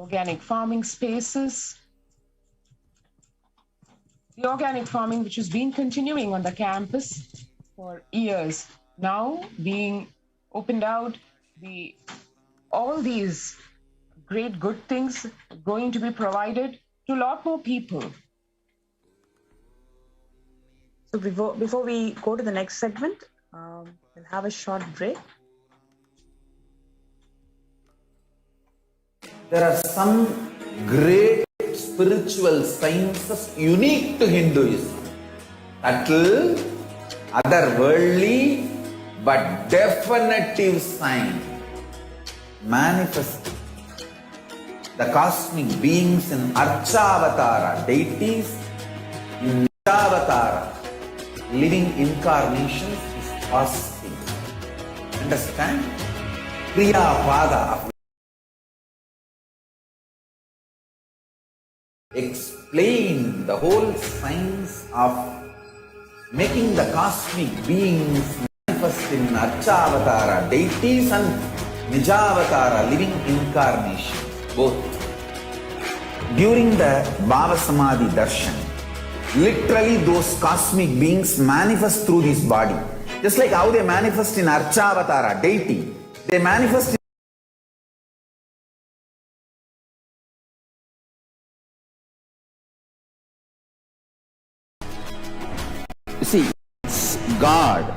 organic farming spaces. The organic farming, which has been continuing on the campus for years, now being opened out, all these great good things going to be provided to a lot more people. So before we go to the next segment, we'll have a short break. There are some great spiritual sciences unique to Hinduism. Subtle, otherworldly, but definitive sign. Manifest the cosmic beings in Archavatara, deities in Nijavatara, living incarnations is possible. Understand? Kriya Pada of explain the whole science of making the cosmic beings manifest in Archavatara, deities and Nijavatara, living incarnations, both. During the Bhava Samadhi Darshan, literally those cosmic beings manifest through this body. Just like how they manifest in Archavatara, deity, they manifest See, God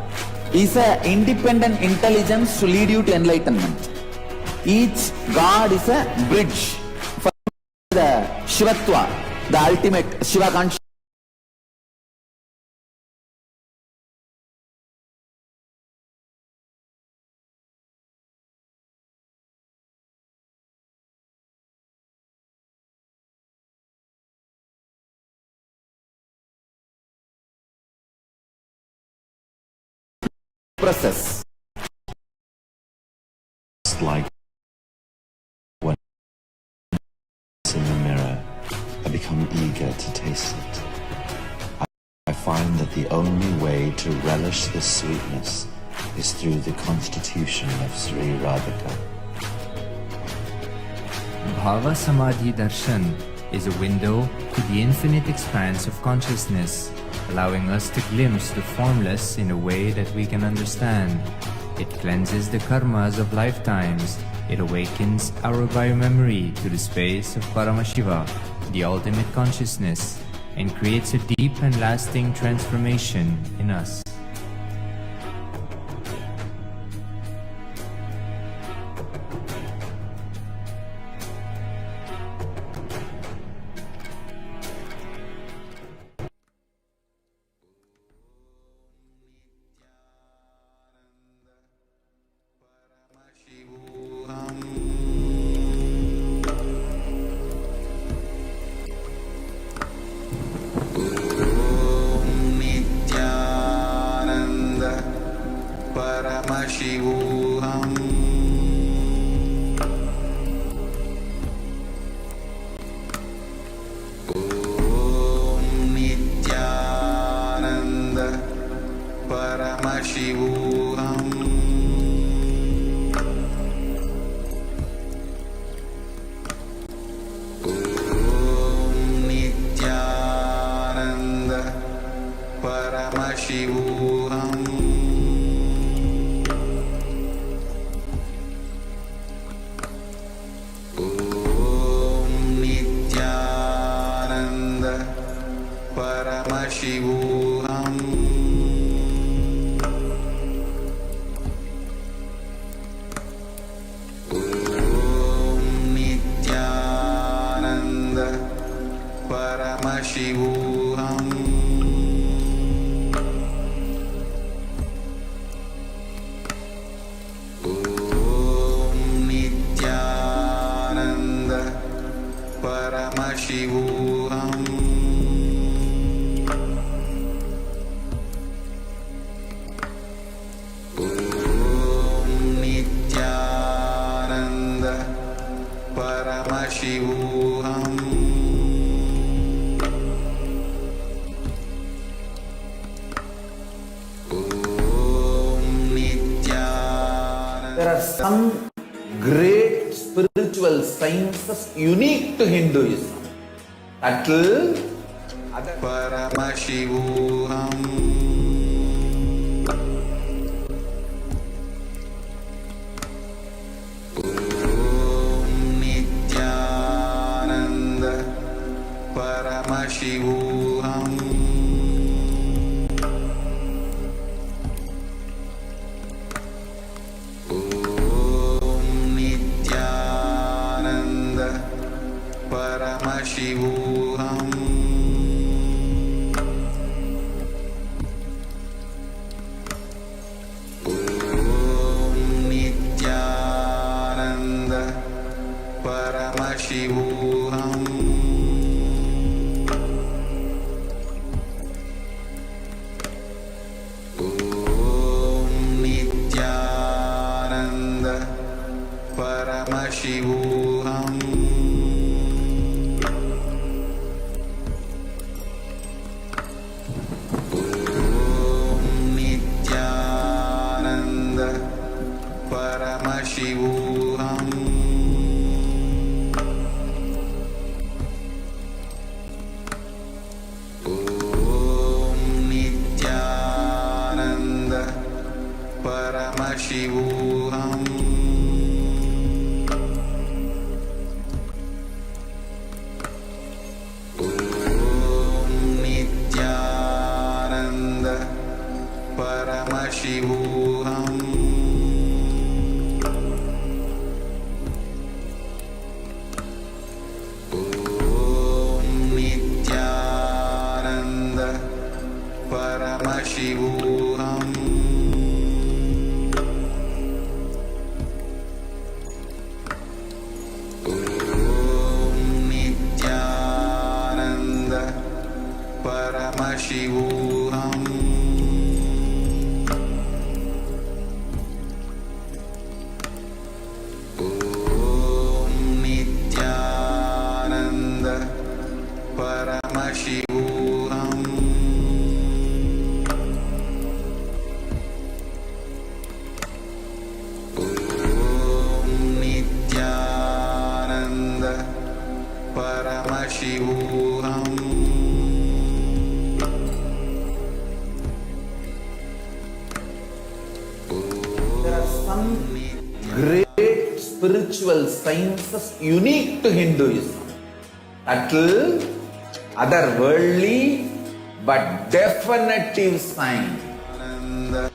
is an independent intelligence to lead you to enlightenment. Each God is a bridge for the Shivatva, the ultimate Shiva consciousness. Process. It's like when it's in the mirror, I become eager to taste it. I find that the only way to relish this sweetness is through the constitution of Sri Radhika. Bhava Samadhi Darshan is a window to the infinite expanse of consciousness, allowing us to glimpse the formless in a way that we can understand. It cleanses the karmas of lifetimes. It awakens our biomemory to the space of Paramashiva, the ultimate consciousness, and creates a deep and lasting transformation in us. There are some great spiritual sciences unique to Hinduism. That'll other Paramashivoham. Nityananda Paramashivoham. Nityananda Paramashivoham. Nityananda Paramashivoham. Nityananda Paramashivoham. Nityananda Paramashivoham. Nityananda Paramashivoham. Nityananda Paramashivoham. Nityananda Paramashivoham. Nityananda Paramashivoham. Nityananda Paramashivoham. Nityananda Paramashivoham. There are some great spiritual sciences unique to Hinduism. That'll otherworldly but definitive sign. Ananda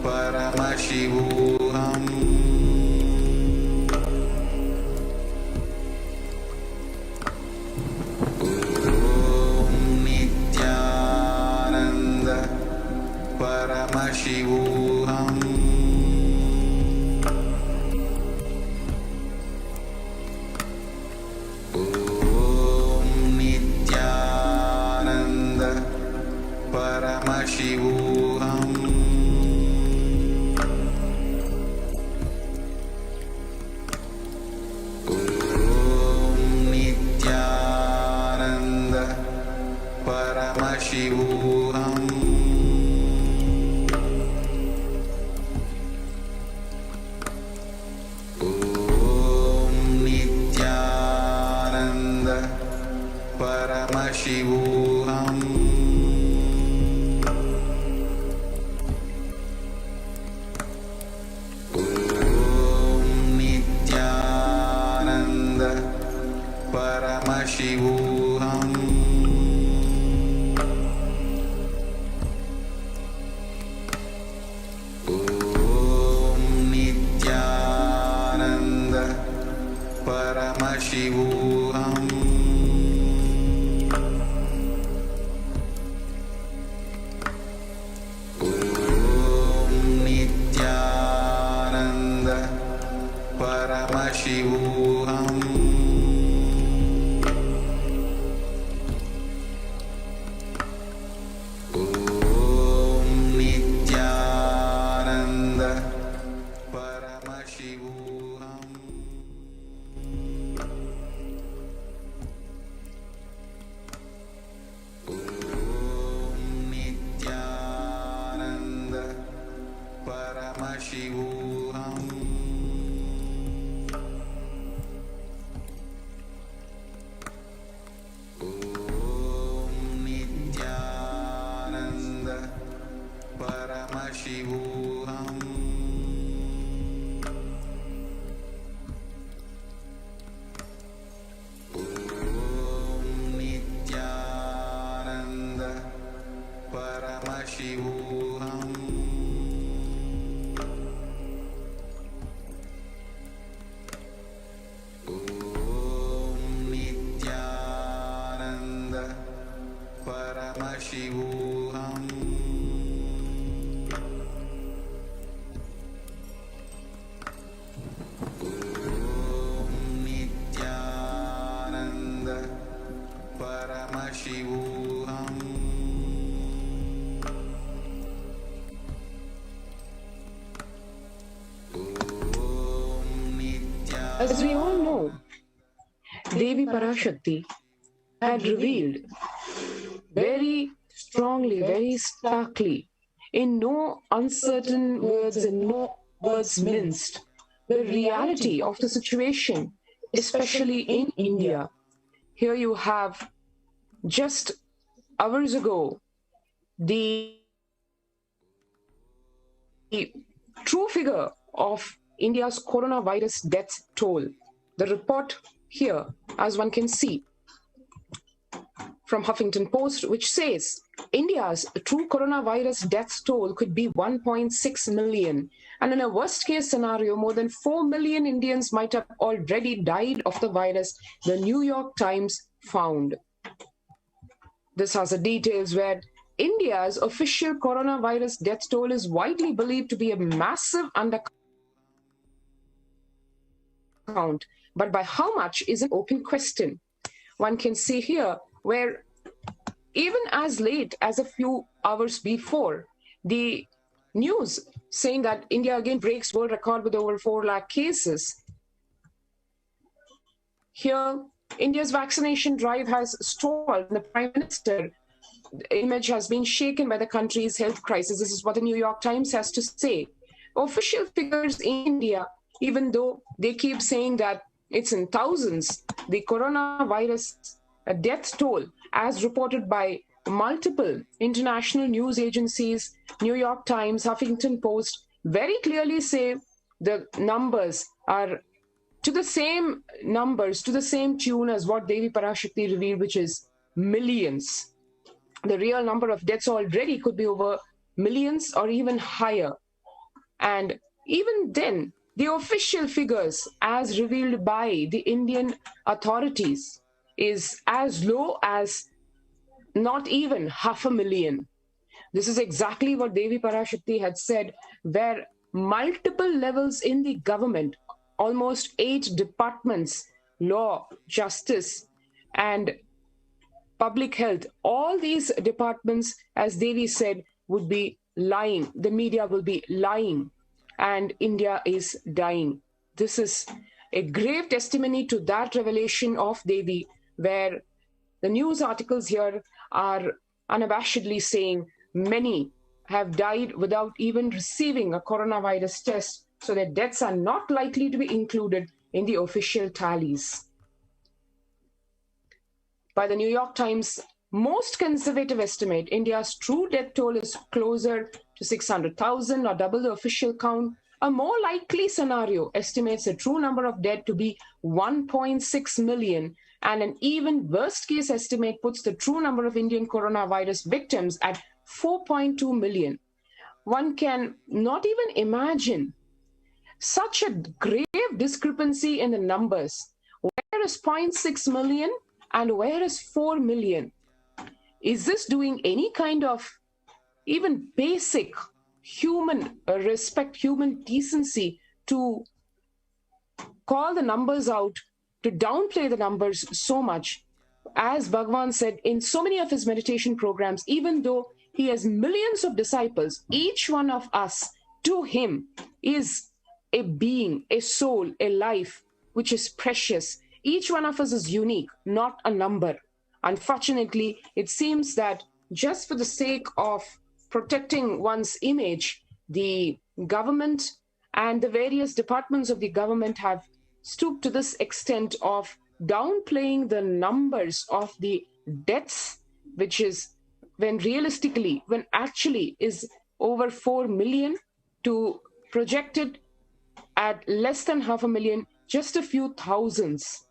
Paramashivoham. Nityananda Paramashivoham. Nityananda Paramashivoham. Nityananda Paramashivoham. Nityananda Paramashivoham. Nityananda Paramashivoham. Nityananda Paramashivoham. Nityananda Paramashivoham. As we all know, Devi Parashakti had revealed very strongly, very starkly, in no uncertain words and no words minced, the reality of the situation, especially in India. Here you have, just hours ago, the true figure of India's coronavirus death toll. The report here, as one can see, from Huffington Post, which says India's true coronavirus death toll could be 1.6 million. And in a worst case scenario, more than 4 million Indians might have already died of the virus, the New York Times found. This has the details where India's official coronavirus death toll is widely believed to be a massive undercount, but by how much is an open question. One can see here where even as late as a few hours before, the news saying that India again breaks world record with over 4 lakh cases. Here, India's vaccination drive has stalled. The Prime Minister image has been shaken by the country's health crisis. This is what the New York Times has to say. Official figures in India, even though they keep saying that it's in thousands, the coronavirus death toll, as reported by multiple international news agencies, New York Times, Huffington Post, very clearly say the numbers are to the same numbers, to the same tune as what Devi Parashakti revealed, which is millions. The real number of deaths already could be over millions or even higher. And even then, the official figures as revealed by the Indian authorities is as low as not even 500,000. This is exactly what Devi Parashakti had said, where multiple levels in the government, almost 8 departments, law, justice, and public health, all these departments, as Devi said, would be lying. The media will be lying, and India is dying. This is a grave testimony to that revelation of Devi, where the news articles here are unabashedly saying many have died without even receiving a coronavirus test, so their deaths are not likely to be included in the official tallies. By the New York Times most conservative estimate, India's true death toll is closer to 600,000 or double the official count. A more likely scenario estimates the true number of dead to be 1.6 million, and an even worst case estimate puts the true number of Indian coronavirus victims at 4.2 million. One can not even imagine such a grave discrepancy in the numbers. Where is 0.6 million and where is 4 million? Is this doing any kind of even basic human respect, human decency to call the numbers out, to downplay the numbers so much? As Bhagwan said in so many of his meditation programs, even though he has millions of disciples, each one of us to him is a being, a soul, a life which is precious. Each one of us is unique, not a number. Unfortunately, it seems that just for the sake of protecting one's image, the government and the various departments of the government have stooped to this extent of downplaying the numbers of the deaths, which is when realistically, when actually is over 4 million to projected at less than 500,000, just a few thousands.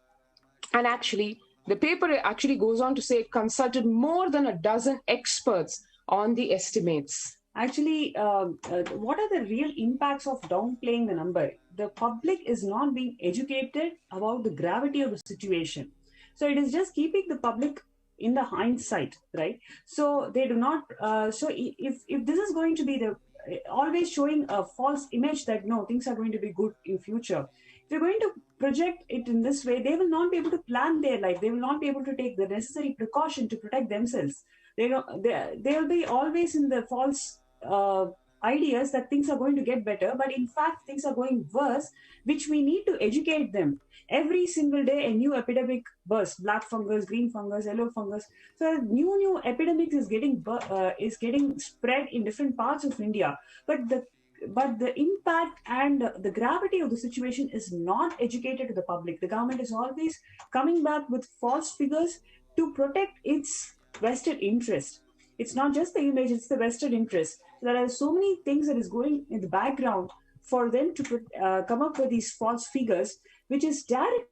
And actually, the paper actually goes on to say it consulted more than a dozen experts on the estimates. Actually, what are the real impacts of downplaying the number? The public is not being educated about the gravity of the situation. So it is just keeping the public in the hindsight, right? So they do not. If this is going to be the always showing a false image that no, things are going to be good in future. If you're going to project it in this way, they will not be able to plan their life. They will not be able to take the necessary precaution to protect themselves. They'll be always in the false ideas that things are going to get better, but in fact things are going worse, which we need to educate them. Every single day a new epidemic bursts: black fungus, green fungus, yellow fungus. So new epidemics is getting spread in different parts of India, but the impact and the gravity of the situation is not educated to the public. The government is always coming back with false figures to protect its vested interest. It's not just the image, it's the vested interest. There are so many things that is going in the background for them to come up with these false figures, which is directly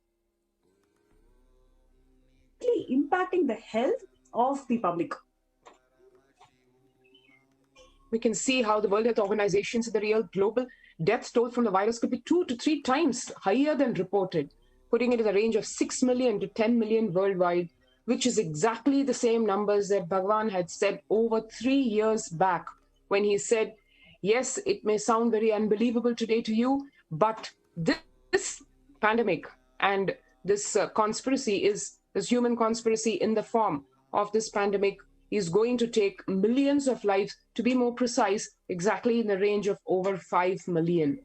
impacting the health of the public. We can see how the World Health Organization said the real global death toll from the virus could be 2 to 3 times higher than reported, putting it in the range of 6 million to 10 million worldwide, which is exactly the same numbers that Bhagwan had said over 3 years back when he said, yes, it may sound very unbelievable today to you, but this pandemic and this this human conspiracy in the form of this pandemic is going to take millions of lives, to be more precise, exactly in the range of over 5 million.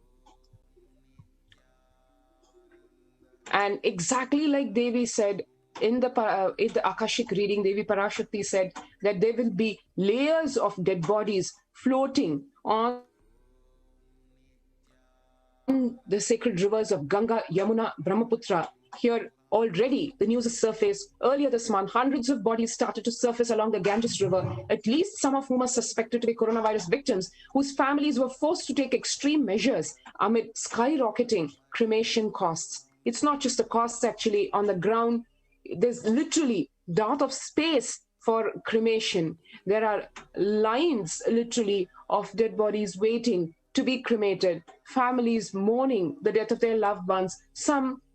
And exactly like Devi said, in the Akashic reading, Devi Parashakti said that there will be layers of dead bodies floating on the sacred rivers of Ganga, Yamuna, Brahmaputra. Here already the news has surfaced. Earlier this month, hundreds of bodies started to surface along the Ganges River, at least some of whom are suspected to be coronavirus victims, whose families were forced to take extreme measures amid skyrocketing cremation costs. It's not just the costs actually on the ground. There's literally dearth of space for cremation. There are lines literally of dead bodies waiting to be cremated, families mourning the death of their loved ones,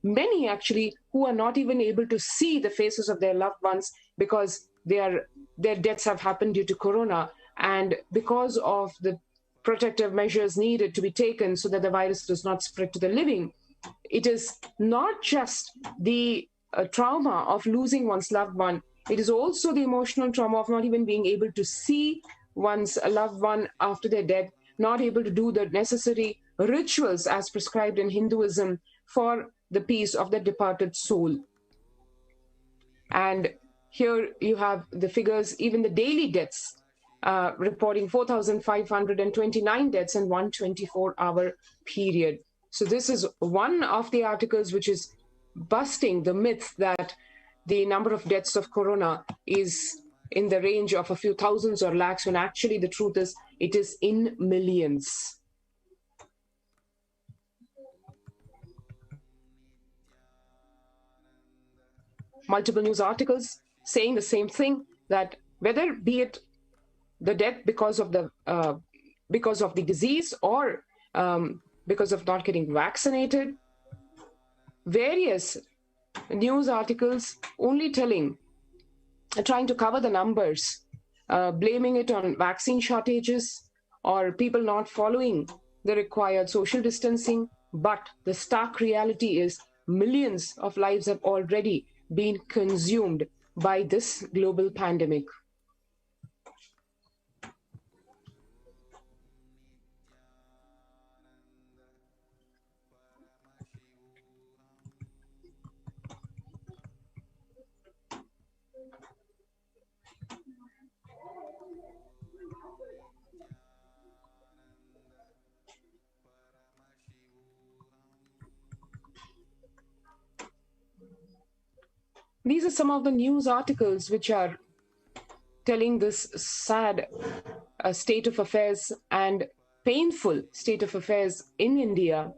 many actually who are not even able to see the faces of their loved ones because their deaths have happened due to corona, and because of the protective measures needed to be taken so that the virus does not spread to the living. It is not just the trauma of losing one's loved one, it is also the emotional trauma of not even being able to see one's loved one after their death, not able to do the necessary rituals as prescribed in Hinduism for the peace of the departed soul. And here you have the figures, even the daily deaths, reporting 4,529 deaths in one 24-hour period. So this is one of the articles which is busting the myth that the number of deaths of corona is in the range of a few thousands or lakhs, when actually the truth is it is in millions. Multiple news articles saying the same thing, that whether be it the death because of the disease or because of not getting vaccinated, various news articles only trying to cover the numbers, blaming it on vaccine shortages or people not following the required social distancing. But the stark reality is millions of lives have already been consumed by this global pandemic. These are some of the news articles which are telling this sad state of affairs and painful state of affairs in India,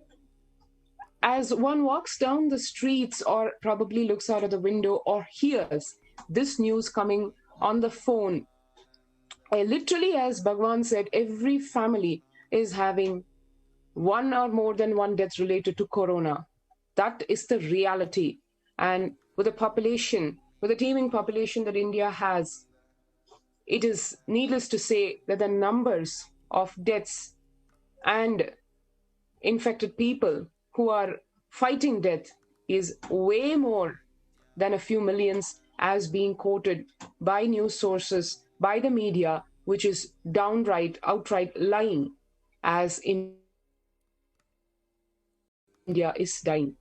as one walks down the streets or probably looks out of the window or hears this news coming on the phone, literally, as Bhagwan said, every family is having one or more than one death related to corona. That is the reality. And with the population, with the teeming population that India has, it is needless to say that the numbers of deaths and infected people who are fighting death is way more than a few millions, as being quoted by news sources, by the media, which is outright lying, as India is dying.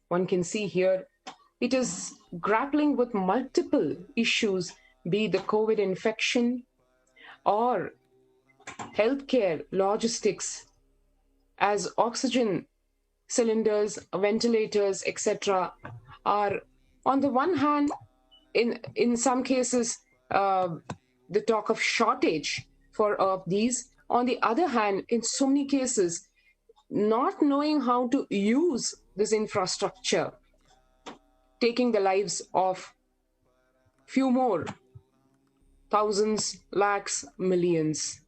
One can see here, it is grappling with multiple issues, be the COVID infection or healthcare logistics, as oxygen cylinders, ventilators, etc., are on the one hand, in some cases, the talk of shortage of these. On the other hand, in so many cases, not knowing how to use this infrastructure, taking the lives of few more, thousands, lakhs, millions.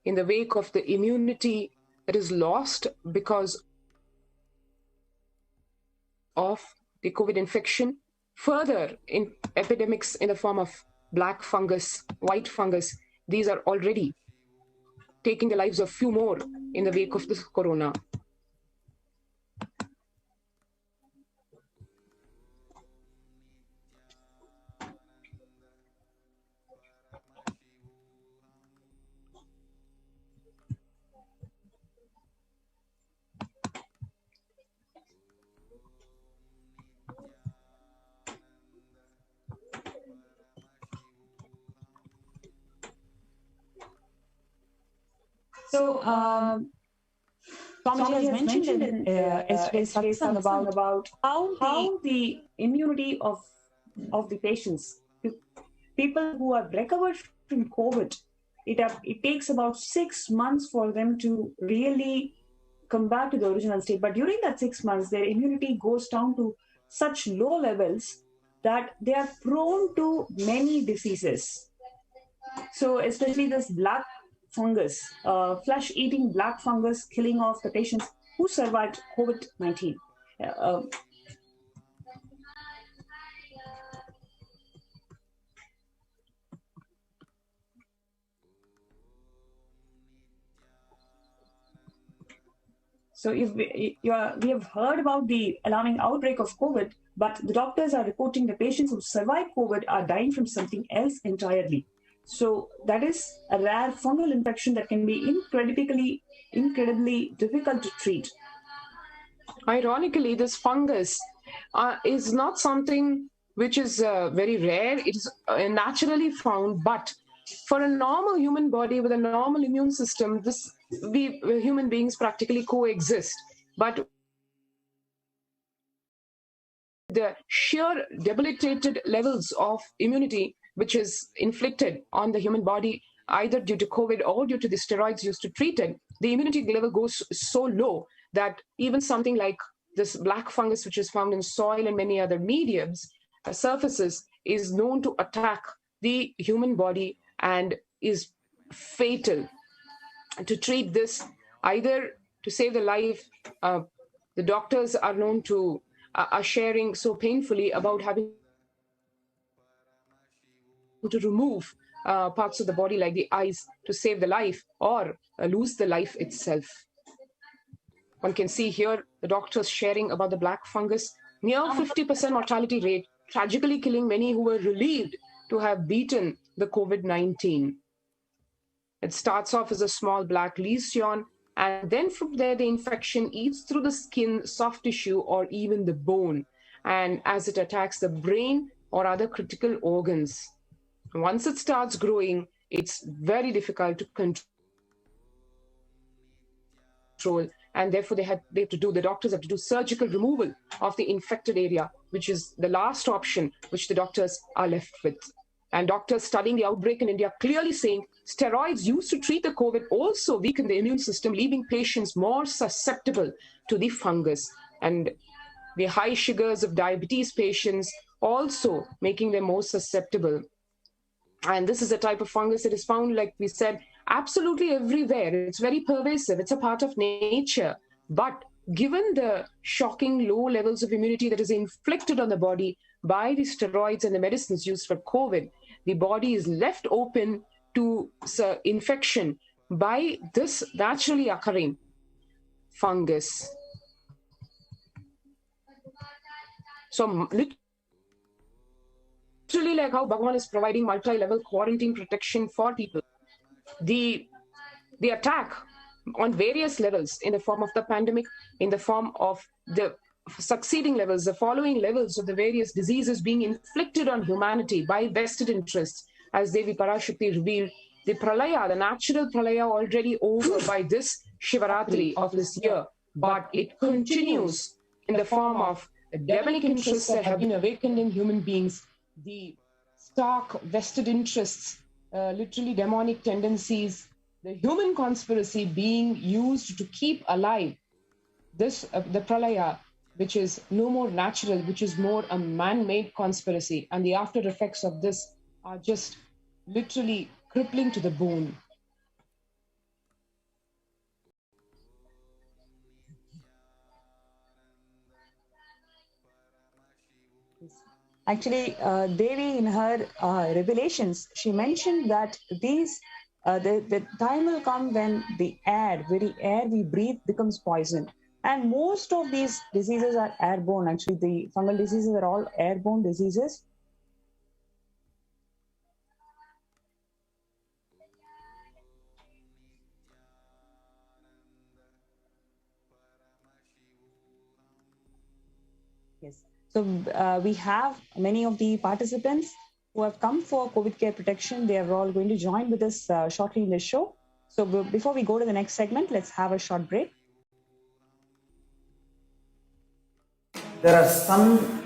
In the wake of the immunity that is lost because of the COVID infection, further in epidemics in the form of black fungus, white fungus, these are already taking the lives of few more in the wake of this corona. So, Swamiji has mentioned in yesterday's satsang about how the immunity of the patients, people who have recovered from COVID, it takes about 6 months for them to really come back to the original state. But during that 6 months, their immunity goes down to such low levels that they are prone to many diseases. So, especially this black fungus, flesh-eating black fungus killing off the patients who survived COVID-19. So we have heard about the alarming outbreak of COVID, but the doctors are reporting the patients who survived COVID are dying from something else entirely. So that is a rare fungal infection that can be incredibly difficult to treat. Ironically, this fungus is not something which is very rare. It is naturally found, but for a normal human body with a normal immune system, we human beings practically coexist. But the sheer debilitated levels of immunity which is inflicted on the human body, either due to COVID or due to the steroids used to treat it, the immunity level goes so low that even something like this black fungus, which is found in soil and many other mediums, surfaces, is known to attack the human body and is fatal. To treat this, either to save the life, the doctors are known to are sharing so painfully about having to remove parts of the body like the eyes to save the life, or lose the life itself. One can see here the doctors sharing about the black fungus, near 50% mortality rate, tragically killing many who were relieved to have beaten the COVID-19. It starts off as a small black lesion, and then from there the infection eats through the skin, soft tissue, or even the bone, and as it attacks the brain or other critical organs. Once it starts growing, it's very difficult to control, and therefore they have to do, the doctors have to do surgical removal of the infected area, which is the last option which the doctors are left with. And doctors studying the outbreak in India clearly saying steroids used to treat the COVID also weaken the immune system, leaving patients more susceptible to the fungus. And the high sugars of diabetes patients also making them more susceptible. And this is a type of fungus that is found, like we said, absolutely everywhere. It's very pervasive. It's a part of nature. But given the shocking low levels of immunity that is inflicted on the body by the steroids and the medicines used for COVID, the body is left open to infection by this naturally occurring fungus. So literally like how Bhagwan is providing multi-level quarantine protection for people, the attack on various levels in the form of the pandemic, in the form of the succeeding levels, the following levels of the various diseases being inflicted on humanity by vested interests, as Devi Parashakti revealed, the pralaya, the natural pralaya, already over by this Shivaratri of this year, but it continues in the form of the demonic interests that have been awakened in human beings, the stark vested interests, literally demonic tendencies, the human conspiracy being used to keep alive this, the pralaya, which is no more natural, which is more a man-made conspiracy. And the after effects of this are just literally crippling to the bone. Actually, Devi, in her revelations, she mentioned that the time will come when the very air we breathe becomes poison. And most of these diseases are airborne. Actually, the fungal diseases are all airborne diseases. Yes. So we have many of the participants who have come for COVID care protection. They are all going to join with us shortly in the show. So before we go to the next segment, let's have a short break. There are some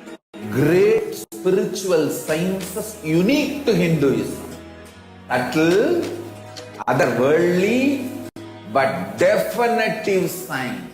great spiritual sciences unique to Hinduism. Subtle, otherworldly, but definitive science.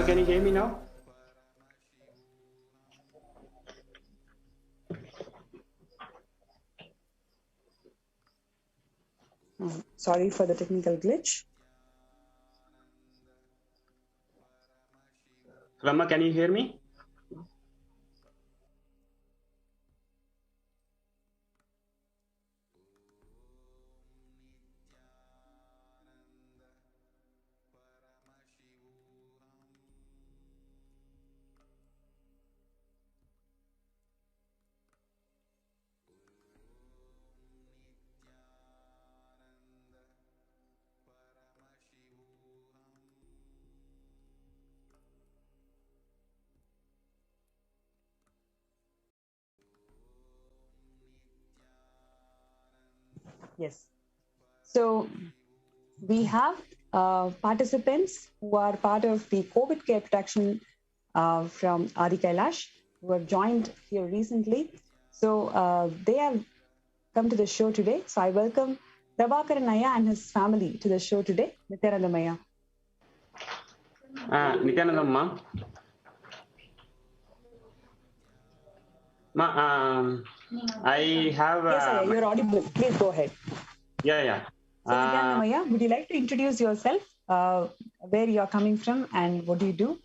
Rama, can you hear me now? Sorry for the technical glitch. Rama, can you hear me? Yes. So we have participants who are part of the COVID care protection from Adi Kailash, who have joined here recently. So they have come to the show today. So I welcome Prabhakaran Naya and his family to the show today. Nityanandamaya. Nityanandamma. I have. Yes, Aya, you're audible. Please go ahead. Yeah. So, Nityanandamaya, would you like to introduce yourself, where you are coming from, and what do you do?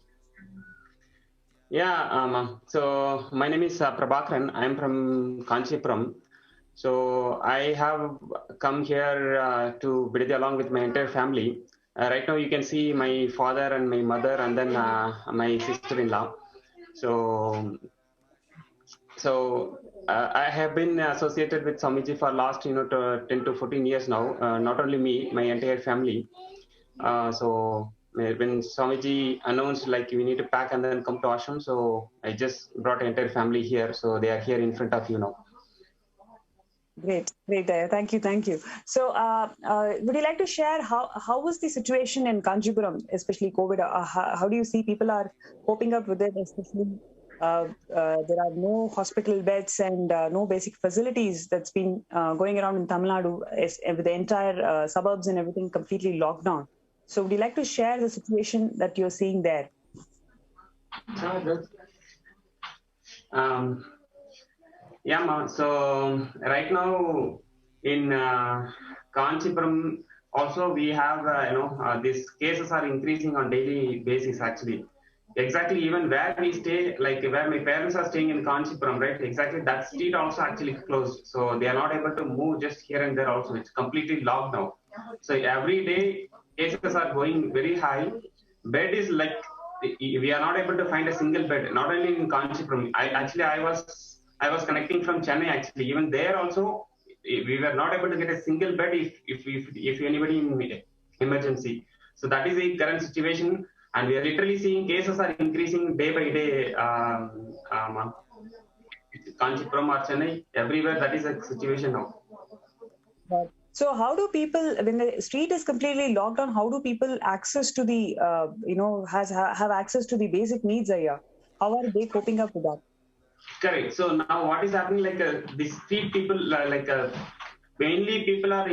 Yeah, so my name is Prabhakaran. I'm from Kanchipuram. So I have come here to Bidadi along with my entire family. Right now you can see my father and my mother and then my sister-in-law. So I have been associated with Swamiji for last 10 to 14 years now. Not only me, my entire family. So when Swamiji announced like we need to pack and then come to ashram, so I just brought entire family here. So they are here in front of you now. Great. Thank you. So, would you like to share how was the situation in Kanchipuram, especially COVID? How do you see people are coping up with it, especially there are no hospital beds and no basic facilities that's been going around in Tamil Nadu with the entire suburbs and everything completely locked down. So, would you like to share the situation that you're seeing there? Yeah, ma. So right now in Kanchipuram also we have these cases are increasing on daily basis actually. Exactly, even where we stay, like where my parents are staying in Kanchipuram, right? Exactly, that street also actually closed, so they are not able to move just here and there. Also, it's completely locked now. So every day cases are going very high. Bed is like we are not able to find a single bed. Not only in Kanchipuram. I was connecting from Chennai actually. Even there also, we were not able to get a single bed if anybody in emergency. So that is the current situation, and we are literally seeing cases are increasing day by day. Kanchipuram or Chennai, everywhere that is the situation now. So how do people, when the street is completely locked down, how do people access to the, have access to the basic needs here? How are they coping up with that? Correct. So now what is happening, like the street people, mainly people are,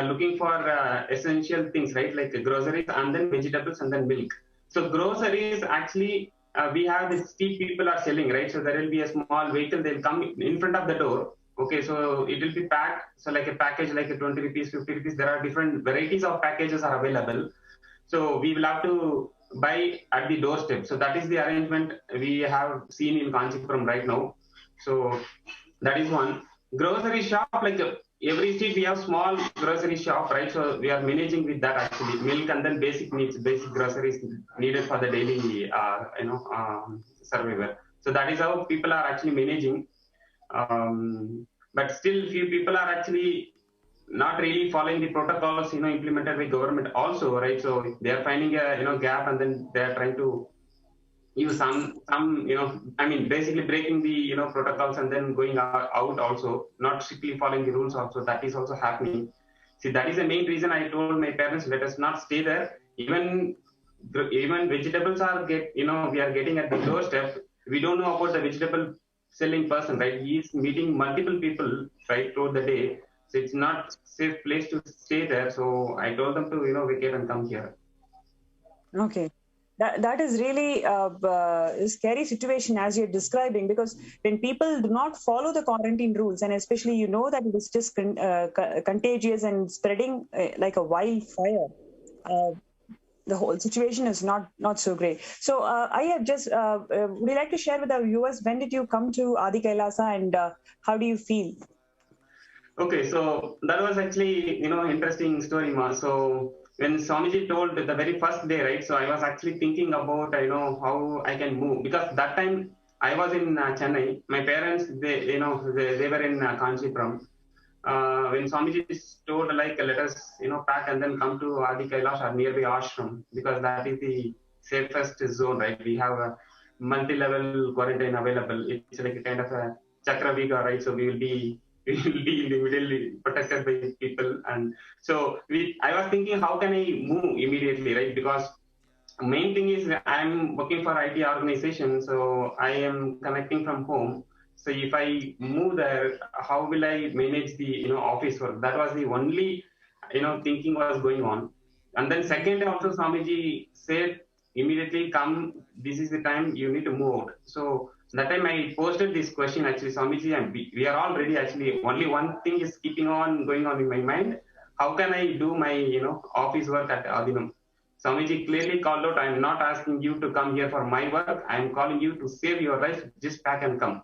looking for essential things, right? Like groceries and then vegetables and then milk. So groceries actually, we have the street people are selling, right? So there will be a small vehicle, they'll come in front of the door. Okay, so it will be packed. So like a package, like a 20 rupees, 50 rupees, there are different varieties of packages are available. So we will have to buy at the doorstep. So that is the arrangement we have seen in Kanchipuram right now. So that is one. Grocery shop, like every street we have small grocery shop, right? So we are managing with that actually. Milk and then basic needs, basic groceries needed for the daily, survival. So that is how people are actually managing. But still few people are actually not really following the protocols, implemented by government also, right? So they are finding a, gap and then they are trying to use some, basically breaking the, protocols and then going out also, not strictly following the rules also. That is also happening. See, that is the main reason I told my parents, let us not stay there. Even vegetables are we are getting at the doorstep. We don't know about the vegetable selling person, right? He is meeting multiple people, right, throughout the day. So it's not safe place to stay there. So I told them to, vacate and come here. Okay. That is really a scary situation as you're describing, because when people do not follow the quarantine rules, and especially you know that it is just contagious and spreading like a wildfire, uh, the whole situation is not so great. So I have just would you like to share with our viewers, when did you come to Adi Kailasa, and how do you feel? Okay, so that was actually, interesting story, Ma. So when Swamiji told the very first day, right? So I was actually thinking about, how I can move, because that time I was in Chennai. My parents, they were in Kanchipuram. When Swamiji told, like, let us, pack and then come to Adi Kailash or nearby ashram, because that is the safest zone, right? We have a multi-level quarantine available. It's like a kind of a Chakraviga, right? So we will be we will be in the middle protected by people. And so I was thinking, how can I move immediately, right? Because main thing is I'm working for IT organization, so I am connecting from home. So if I move there, how will I manage the office work? That was the only thinking was going on. And then second also Swamiji said immediately, come, this is the time you need to move out. So that time I posted this question actually, Swamiji, and we are all ready actually. Only one thing is keeping on going on in my mind. How can I do my office work at Adinam? Swamiji clearly called out, I am not asking you to come here for my work. I am calling you to save your life. Just pack and come.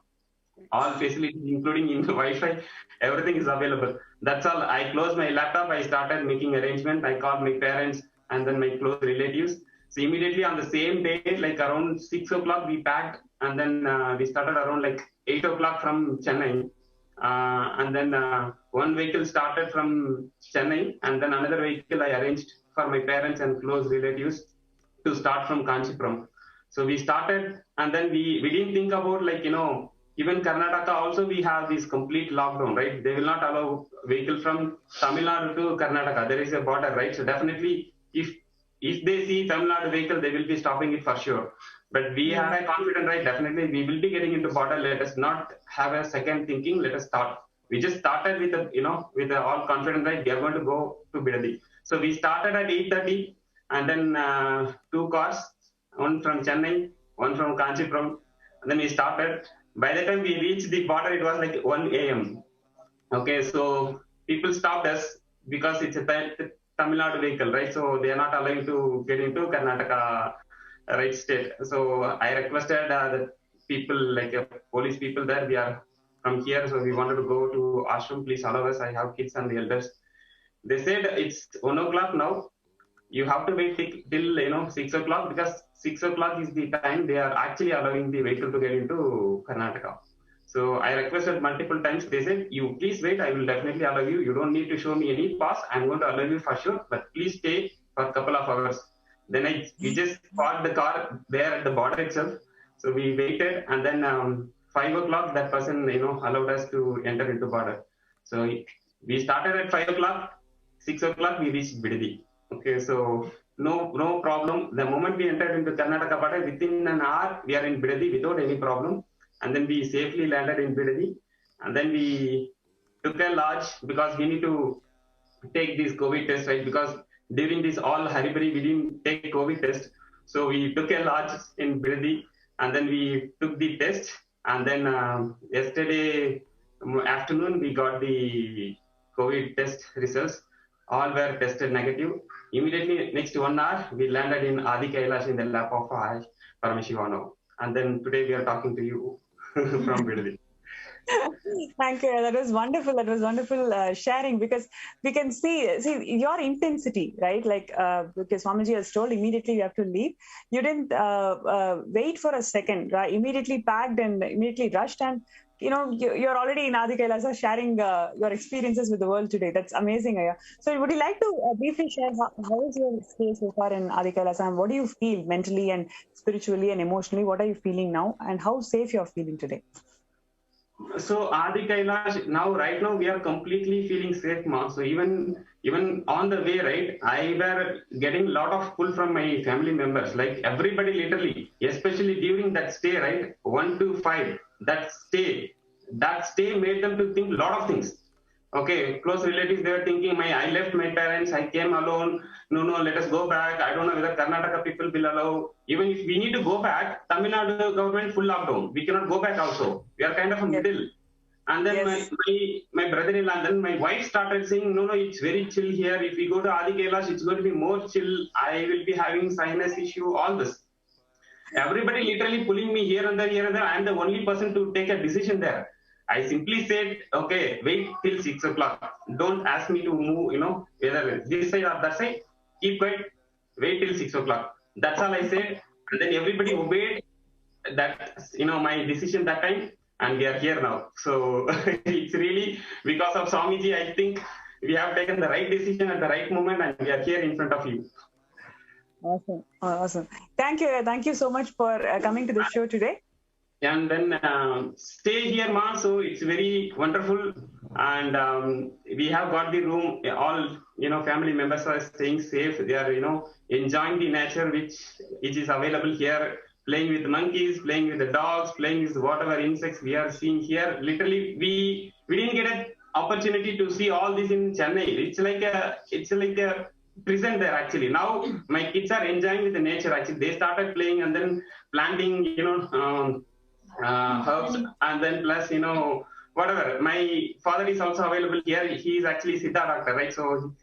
All facilities, including in the Wi-Fi, everything is available. That's all. I closed my laptop. I started making arrangement. I called my parents and then my close relatives. So immediately on the same day, like around 6 o'clock, we packed, and then we started around like 8 o'clock from Chennai. And then one vehicle started from Chennai, and then another vehicle I arranged for my parents and close relatives to start from Kanchipuram. So we started, and then we didn't think about, like, even Karnataka also we have this complete lockdown, right? They will not allow vehicle from Tamil Nadu to Karnataka. There is a border, right? So definitely, if they see Tamil Nadu vehicle, they will be stopping it for sure. But we had a confidence, right? Definitely, we will be getting into border. Let us not have a second thinking. Let us start. We just started with with all confidence, right? We are going to go to Bidadi. So we started at 8:30, and then 2 cars, one from Chennai, one from Kanchipuram, and then we started. By the time we reached the border, it was like 1 a.m. Okay, so people stopped us because it's a Tamil Nadu vehicle, right? So they are not allowing to get into Karnataka, right, state. So I requested the people, like police people there, we are from here, so we wanted to go to ashram, please allow us. I have kids and the elders. They said it's 1 o'clock now. You have to wait till 6 o'clock, because 6 o'clock is the time they are actually allowing the vehicle to get into Karnataka. So I requested multiple times. They said, you please wait, I will definitely allow you. You don't need to show me any pass. I'm going to allow you for sure, but please stay for a couple of hours. Then we just parked the car there at the border itself. So we waited, and then 5 o'clock, that person allowed us to enter into border. So we started at 5 o'clock, 6 o'clock we reached Bidadi. Okay, so no problem. The moment we entered into Karnataka border, within an hour we are in Bidadi without any problem. And then we safely landed in Bidadi. And then we took a lodge, because we need to take this COVID test, right? Because during this all haribari, we didn't take COVID test. So we took a lodge in Bidadi, and then we took the test. And then yesterday afternoon, we got the COVID test results. All were tested negative. Immediately next 1 hour, we landed in Adi Kailash in the lap of Parameshivano. And then today we are talking to you from Bidadi. Thank you. That was wonderful. That was wonderful sharing, because we can see your intensity, right? Like, because Swamiji has told immediately you have to leave. You didn't wait for a second, right? Immediately packed and immediately rushed, and you're already in Adi Kailasa sharing your experiences with the world today. That's amazing, Aya. So would you like to briefly share how is your stay so far in Adi Kailasa, and what do you feel mentally and spiritually and emotionally? What are you feeling now, and how safe you're feeling today? So Adi Kailash, right now we are completely feeling safe, Ma. So even on the way, right, I were getting a lot of pull from my family members, like everybody literally, especially during that stay, right, 1 to 5, that stay made them to think a lot of things. Okay, close relatives, they were thinking, I left my parents, I came alone. No, let us go back. I don't know whether Karnataka people will allow. Even if we need to go back, Tamil Nadu government full lockdown. We cannot go back also. We are kind of a middle. And then Yes. my brother-in-law, and then my wife started saying, no, it's very chill here. If we go to Adi Kailash, it's going to be more chill. I will be having sinus issue, all this. Everybody literally pulling me here and there. I am the only person to take a decision there. I simply said, okay, wait till 6 o'clock. Don't ask me to move, whether this side or that side. Keep quiet, wait till 6 o'clock. That's all I said. And then everybody obeyed that, my decision that time. And we are here now. So it's really because of Swamiji, I think we have taken the right decision at the right moment, and we are here in front of you. Awesome. Thank you so much for coming to the show today. And then stay here, Ma. So it's very wonderful, and we have got the room. All family members are staying safe. They are enjoying the nature which is available here. Playing with monkeys, playing with the dogs, playing with whatever insects we are seeing here. Literally, we didn't get an opportunity to see all this in Chennai. It's like a prison there actually. Now my kids are enjoying with the nature. Actually, they started playing and then planting, herbs, and then plus whatever. My father is also available here. He is actually Siddha doctor, right? So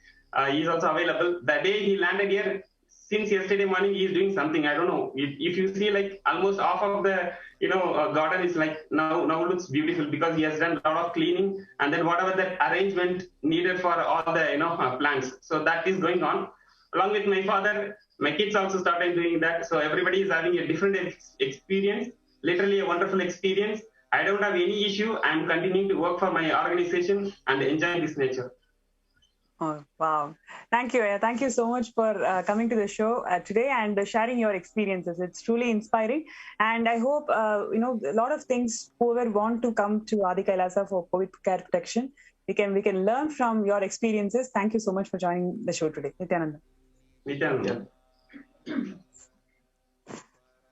he is also available. The day he landed here, since yesterday morning, he is doing something. I don't know. If you see, like almost half of the garden is like now looks beautiful because he has done a lot of cleaning, and then whatever that arrangement needed for all the plants. So that is going on. Along with my father, my kids also started doing that. So everybody is having a different experience. Literally a wonderful experience. I don't have any issue. I'm continuing to work for my organization and enjoy this nature. Oh, wow. Thank you. Thank you so much for coming to the show today and sharing your experiences. It's truly inspiring. And I hope, a lot of things, whoever want to come to Adi Kailasa for COVID care protection, we can learn from your experiences. Thank you so much for joining the show today. Nityananda. Nityananda.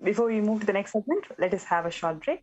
Before we move to the next segment, let us have a short break.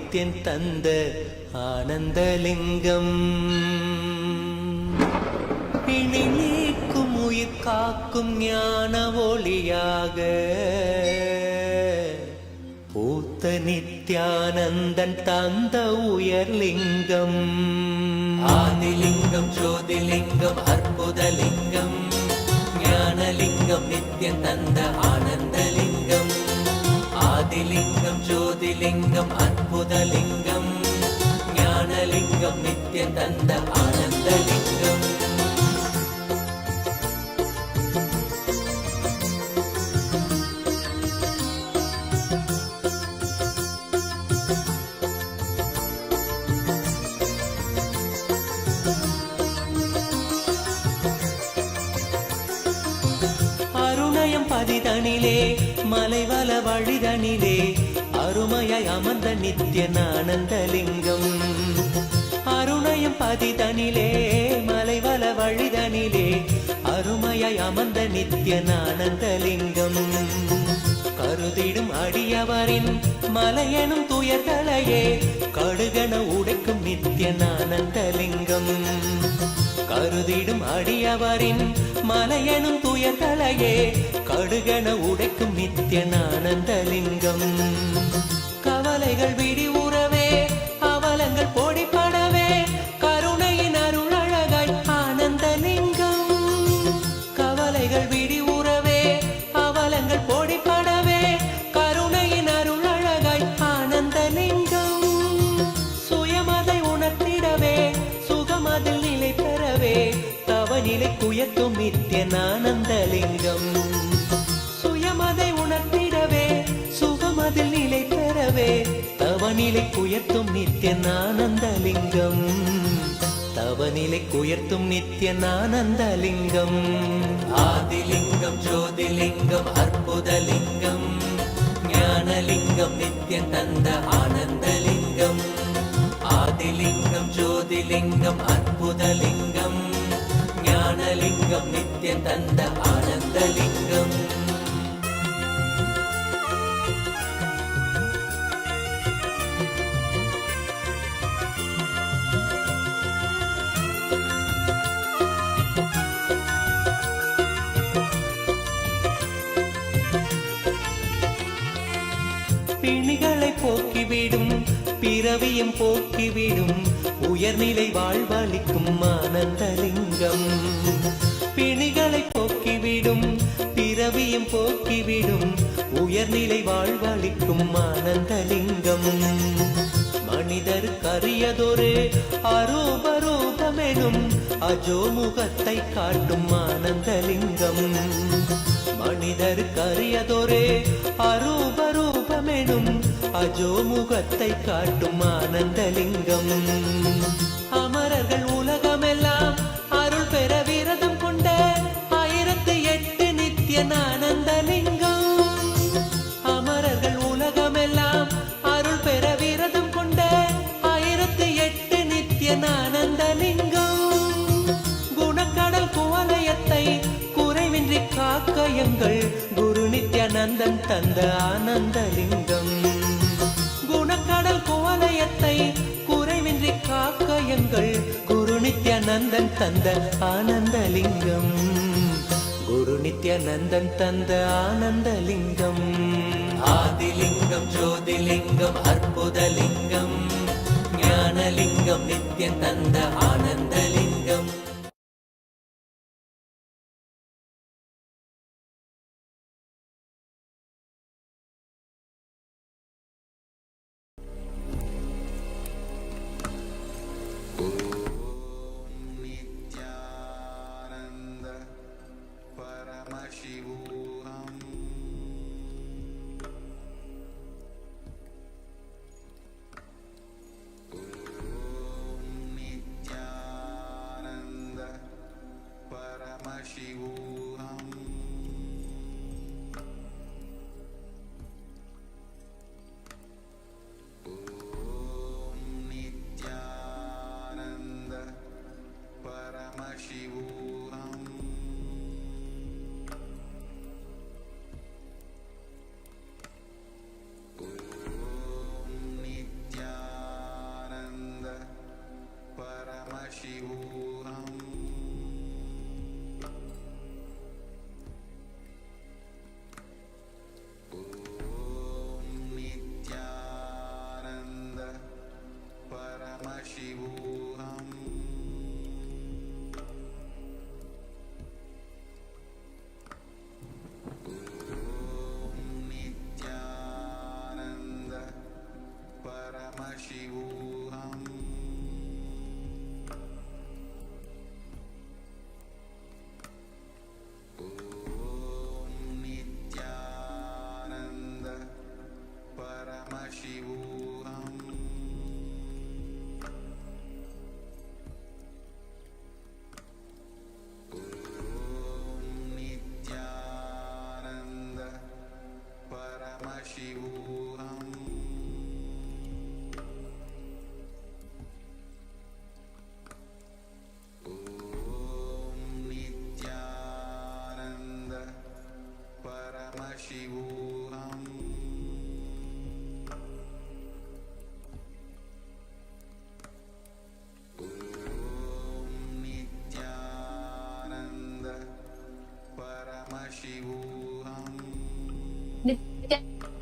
Nithyan தந்த ஆனந்தலிங்கம். பிணி நீக்கும் உயிர் காக்கும் ஞான ஒளியாக பூத்த நித்யானந்தன் தந்த உயர்லிங்கம். ஆதிலிங்கம் ஜோதிலிங்கம் அற்புதலிங்கம் ஞானலிங்கம் நித்யன் தந்த ஆனந்தலிங்கம். ஆதிலிங்கம் ஜோதிலிங்கம் அற்புதலிங்கம் ஞானலிங்கம் நித்யன் தந்த ஆனந்தலிங்கம். பதிதனிலே மலைவல வழிதனிலே அருமையாய் அமர்ந்த நித்யன் ஆனந்தலிங்கம். அருணயம் பதிதனிலே மலைவல வழிதனிலே அருமையாய் அமர்ந்த நித்யன் ஆனந்தலிங்கம். கருதிடும் அடியவரின் மலையெனும் துயர்களையே கடுகன உடைக்கும் நித்யன் ஆனந்தலிங்கம். கருதிடும் அடியவரின் மலையெனும் துயர்களையே கடுகன உடைக்கும் நித்யன் ஆனந்தலிங்கம். கவலைகள் விடிவுறவே அவலங்கள் பொடிப்படவே கருணையின் அருளழகாய் ஆனந்தலிங்கம். கவலைகள் விடிவுறவே அவலங்கள் பொடிப்படவே கருணையின் அருளழகாய் ஆனந்தலிங்கம். சுயமதை உணர்த்திடவே சுகமதில் நிலை பெறவே தவநிலை குயத்தும் நித்யன் ஆனந்தலிங்கம். சுயமதை உணர்த்திடவே சுகமதில் நிலை பெறவே தவநிலை குயத்தும் நித்யன் ஆனந்தலிங்கம். தவநிலை குயர்த்தும் நித்யன் ஆனந்தலிங்கம். ஆதிலிங்கம் ஜோதிலிங்கம் அற்புதலிங்கம் ஞானலிங்கம் நித்யன் தந்த ஆனந்தலிங்கம். ஆதிலிங்கம் ஜோதிலிங்கம் அற்புதலிங்கம் ஞானலிங்கம் நித்யன் தந்த ஆனந்தலிங்கம். பிணிகளை போக்கிவிடும் பிறவியும் போக்கிவிடும் உயர்நிலை வாழ்வளிக்கும் ஆனந்தலிங்கம். பிணிகளை போக்கிவிடும் பிறவியும் போக்கிவிடும் உயர்நிலை வாழ்வளிக்கும் ஆனந்தலிங்கம். மனிதருக்கரியதொரு அரூபரூபமெனும் அஜோமுகத்தை காட்டும் ஆனந்தலிங்கம். மனிதருக்கரியதொரு அரூபரூபமெனும் அஜோமுகத்தை காட்டும் ஆனந்தலிங்கம். அமரர்கள் உலகமெல்லாம் அருள் பெற விரதம் கொண்ட 1008 நித்யன் ஆனந்தலிங்கம். அமரர்கள் உலகமெல்லாம் அருள் பெற விரதம் கொண்ட 1008 நித்யன் ஆனந்தலிங்கம். குணக்கடல் குவலயத்தை குறைவின்றி காக்கயங்கள் குரு நித்யானந்தன் தந்த ஆனந்தலிங்கம். குணக்கடல் குவலயத்தை குறைவின்றி காக்கயங்கள் குரு நித்யானந்தன் தந்த ஆனந்தலிங்கம். குரு நித்யானந்தன் தந்த ஆனந்தலிங்கம். ஆதிலிங்கம் ஜோதிலிங்கம் அற்புதலிங்கம் ஞானலிங்கம் நித்யன் தந்த Ananthalingam.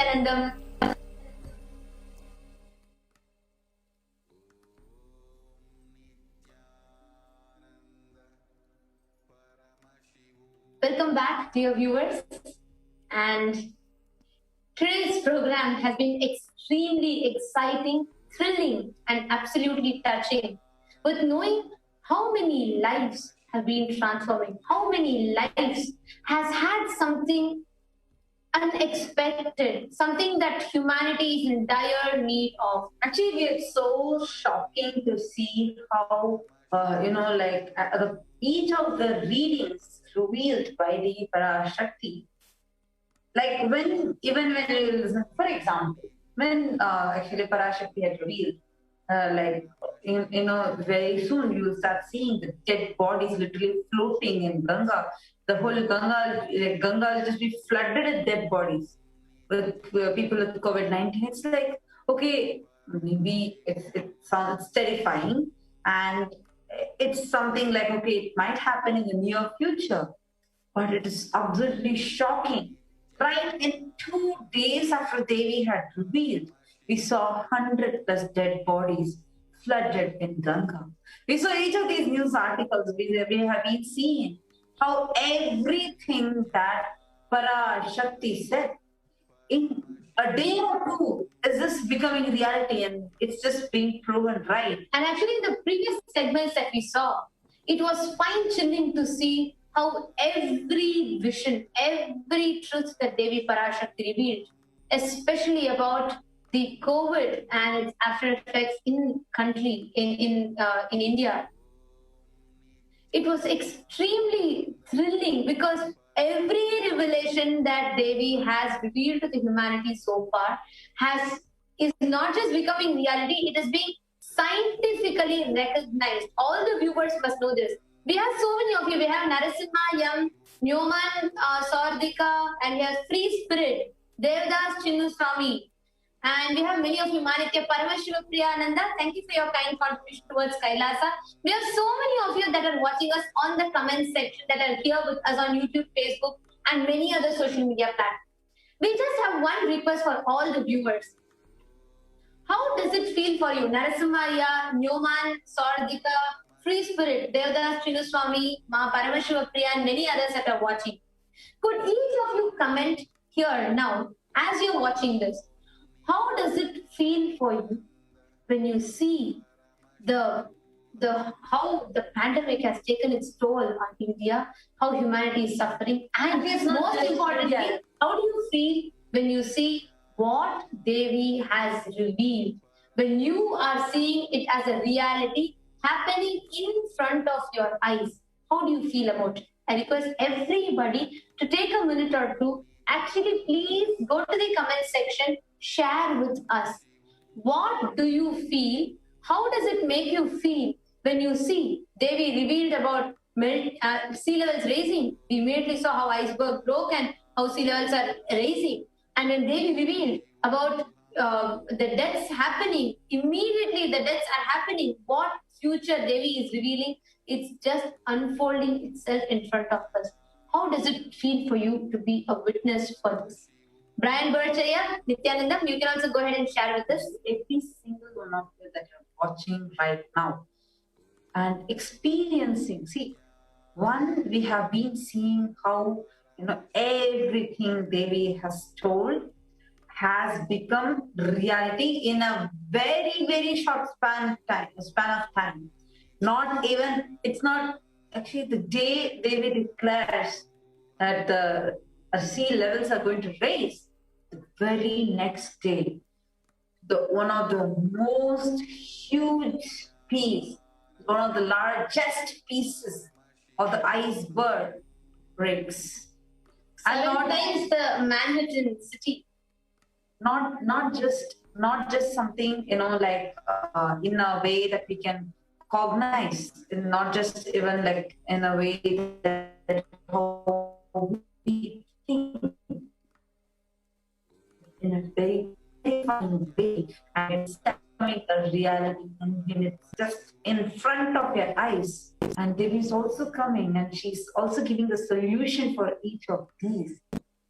Nityanandam. Welcome back, dear viewers. And today's program has been extremely exciting, thrilling, and absolutely touching, with knowing how many lives have been transforming, how many lives has had something unexpected, something that humanity is in dire need of. Actually, it's so shocking to see how, each of the readings revealed by the Parashakti. Like even when you listen, for example, when actually Parashakti had revealed, very soon you will start seeing the dead bodies literally floating in Ganga. The whole Ganga will just be flooded with dead bodies with people with COVID-19. It's like, okay, maybe it sounds terrifying, and it's something like, okay, it might happen in the near future, but it is absolutely shocking. Right in 2 days after Devi had revealed, we saw 100+ dead bodies flooded in Ganga. We saw each of these news articles. We have been seeing how everything that Parashakti said in a day or two is just becoming reality, and it's just being proven right. And actually, in the previous segments that we saw, it was spine-chilling to see how every vision, every truth that Devi Parashakti revealed, especially about the COVID and its after effects in India, it was extremely thrilling, because every revelation that Devi has revealed to the humanity so far is not just becoming reality, it is being scientifically recognized. All the viewers must know this. We have so many of you. We have Narasimha Yam, Nyoman Sardika, and we have Free Spirit, Devdas Chinnuswamy. And we have many of you, Manitya Paramashiva Priyananda. Thank you for your kind contribution towards Kailasa. We have so many of you that are watching us on the comment section, that are here with us on YouTube, Facebook, and many other social media platforms. We just have one request for all the viewers. How does it feel for you? Narasimhaya, Nyoman, Sardika, Free Spirit, Devdas Chinnuswamy, Ma Paramashiva Priya, and many others that are watching. Could each of you comment here now, as you're watching this? How does it feel for you when you see how the pandemic has taken its toll on India, how humanity is suffering, and most importantly, how do you feel when you see what Devi has revealed, when you are seeing it as a reality happening in front of your eyes? How do you feel about it? I request everybody to take a minute or two. Actually, please go to the comment section, share with us. What do you feel? How does it make you feel when you see Devi revealed about sea levels rising? We immediately saw how iceberg broke and how sea levels are rising. And when Devi revealed about the deaths happening, immediately the deaths are happening. What future Devi is revealing? It's just unfolding itself in front of us. How does it feel for you to be a witness for this? Brian Burchaya, Nityanandam, you can also go ahead and share with us. Every single one of you that you're watching right now and experiencing. See, we have been seeing how everything Devi has told has become reality in a very, very short span of time. It's not actually the day Devi declares that the sea levels are going to rise. The very next day, one of the most huge piece, one of the largest pieces of the iceberg breaks. And not times the Manhattan city. Not just something in a way that we can cognize, not just even like in a way that how we think, in a very fun way, and it's becoming a reality, and when it's just in front of your eyes. And Devi is also coming, and she's also giving the solution for each of these.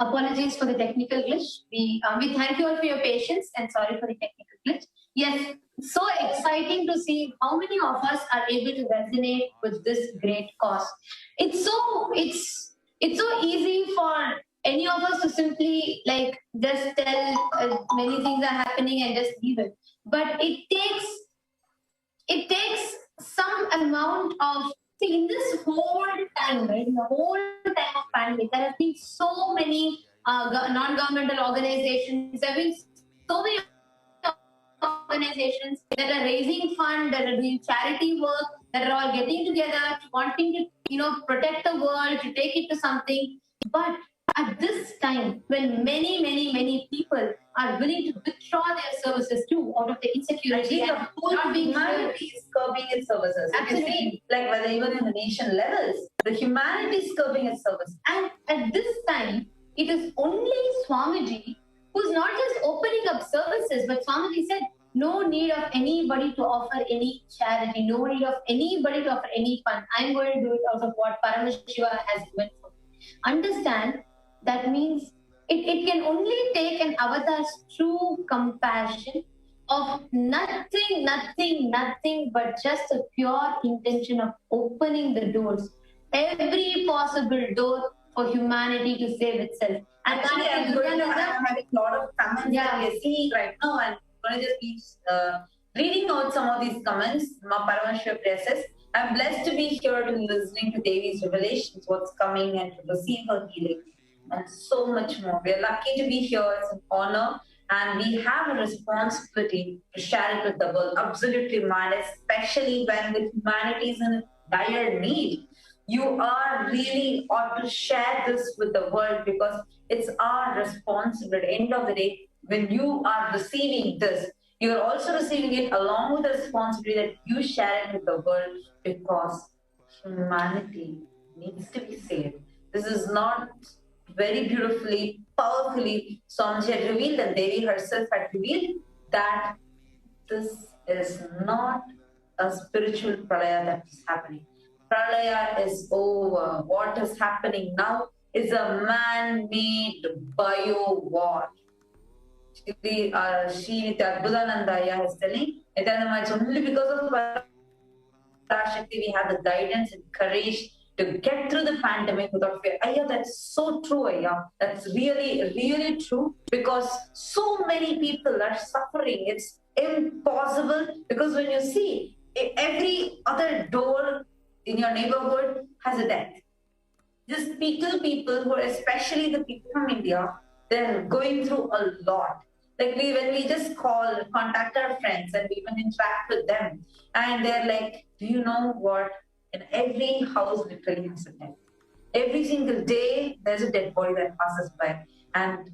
Apologies for the technical glitch. We thank you all for your patience and sorry for the technical glitch. Yes, so exciting to see how many of us are able to resonate with this great cause. It's so easy for any of us to simply like just tell many things are happening and just leave it. But it takes some amount of, see, in this whole time, right, in the whole time of pandemic, there have been so many non-governmental organizations, there have been so many organizations that are raising funds, that are doing charity work, that are all getting together, wanting to, protect the world, to take it to something. But at this time, when many people are willing to withdraw their services too out of the insecurity, and the whole humanity is curbing its services. Absolutely. Like whether even in the nation levels, the humanity is curbing its services. And at this time, it is only Swamiji who's not just opening up services, but Swamiji said, no need of anybody to offer any charity, no need of anybody to offer any fund. I'm going to do it out of what Paramashiva has given for me. Understand, that means it can only take an avatar's true compassion of nothing but just a pure intention of opening the doors, every possible door for humanity to save itself. And actually, I'm having a lot of comments that we are seeing right now, and I'm going to just be reading out some of these comments. Ma Paramashiva says, I'm blessed to be here to listening to Devi's revelations, what's coming, and to receive her healing, and so much more. We are lucky to be here. It's an honor, and we have a responsibility to share it with the world. Absolutely, man, especially when the humanity is in dire need. You are really ought to share this with the world, because it's our responsibility. At the end of the day, when you are receiving this, you are also receiving it along with the responsibility that you share it with the world, because humanity needs to be saved. This is not very beautifully, powerfully, Swamiji had revealed, and Devi herself had revealed, that this is not a spiritual pralaya that is happening. Pralaya is over. What is happening now is a man-made bio-war. Shri Nityananda is telling, it's only because of Parashakti we have the guidance and courage to get through the pandemic without fear. Ayya, that's so true, Ayya. That's really true, because so many people are suffering. It's impossible, because when you see every other door in your neighborhood has a death. Just people who are, especially the people from India, they're going through a lot. Like when we just contact our friends and we even interact with them, and they're like, do you know what? In every house, literally, has a death. Every single day, there's a dead body that passes by. And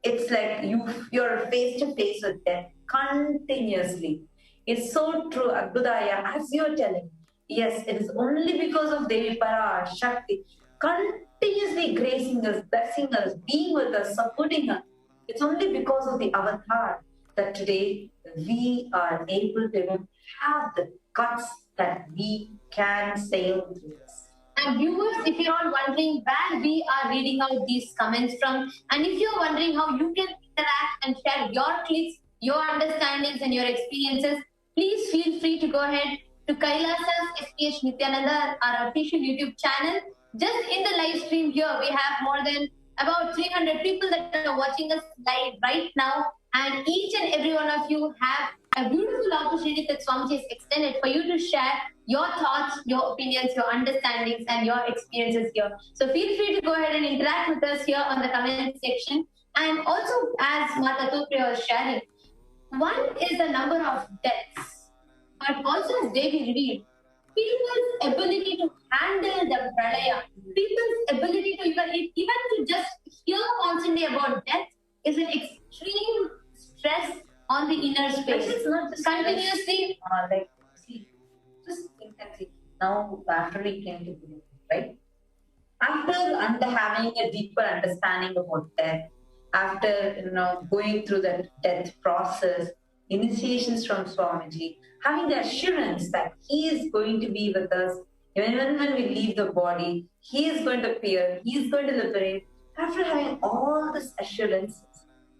it's like you're face to face with death continuously. It's so true, Abhudaya, as you're telling. Yes, it is only because of Devi Parashakti continuously gracing us, blessing us, being with us, supporting us. It's only because of the avatar that today we are able to even have the guts that we can sail through this. And viewers, if you're all wondering where we are reading out these comments from, and if you're wondering how you can interact and share your clicks, your understandings, and your experiences, please feel free to go ahead to Kailasa's SPH Nityananda, our official YouTube channel. Just in the live stream here, we have more than about 300 people that are watching us live right now, and each and every one of you have a beautiful opportunity that Swamiji has extended for you to share your thoughts, your opinions, your understandings, and your experiences here. So feel free to go ahead and interact with us here on the comment section. And also, as Mata Tupriya was sharing, one is the number of deaths, but also as Devi revealed, people's ability to handle the pralaya, people's ability to even to just hear constantly about death is an extreme stress on the inner space. It's not just continuously. Just think and see. Now, after we came to believe, right? After having a deeper understanding about death, after going through the death process, initiations from Swamiji, having the assurance that he is going to be with us even when we leave the body, he is going to appear, he is going to liberate. After having all this assurance,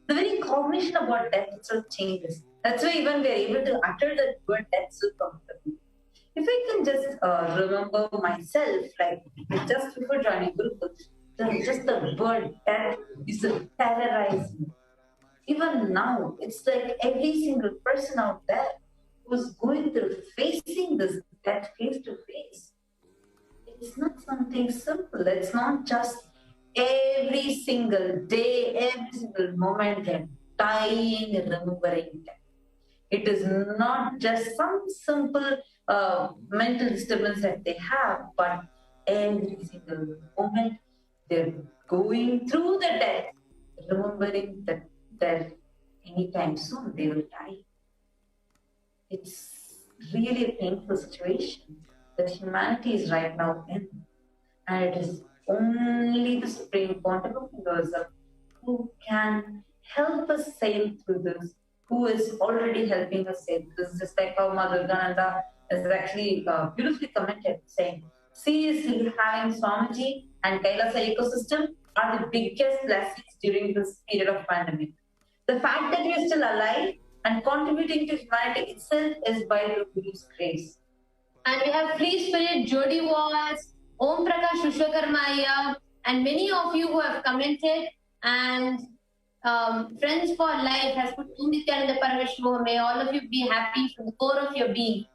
the very cognition about death itself changes. That's why even we are able to utter the word death so comfortably. If I can just remember myself, like just before joining Gurukul, just the word death used to terrorize me. Even now, it's like every single person out there who's going through facing this death face to face. It's not something simple. It's not just every single day, every single moment they're dying and remembering death. It is not just some simple mental disturbance that they have, but every single moment they're going through the death, remembering that anytime soon they will die. It's really a painful situation that humanity is right now in. And it is only the Supreme Pontiff Universal who can help us sail through this, who is already helping us sail through this. Just like how Mother Gananda is actually beautifully commented, saying, seriously, having Swamiji and Kailasa ecosystem are the biggest blessings during this period of pandemic. The fact that we are still alive and contributing to humanity itself is by the Guru's grace. And we have Free Spirit, Jody Walls, Om Prakash Vishwakarmaya, and many of you who have commented. And Friends for Life has put Om Nityananda Parameshwara. May all of you be happy from the core of your being.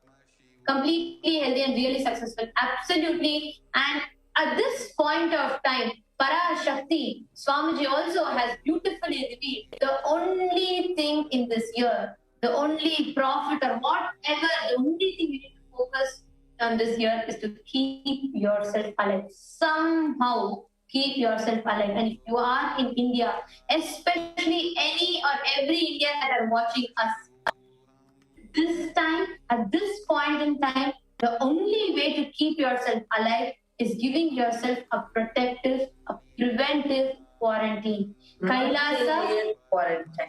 Completely healthy and really successful. Absolutely. And at this point of time, Parashakti, Swamiji also has beautifully revealed the only thing in this year, the only profit or whatever, the only thing you need to focus on this year is to keep yourself alive. Somehow keep yourself alive. And if you are in India, especially any or every Indian that are watching us, this time, at this point in time, the only way to keep yourself alive is giving yourself a protective, a preventive quarantine. Kailasa,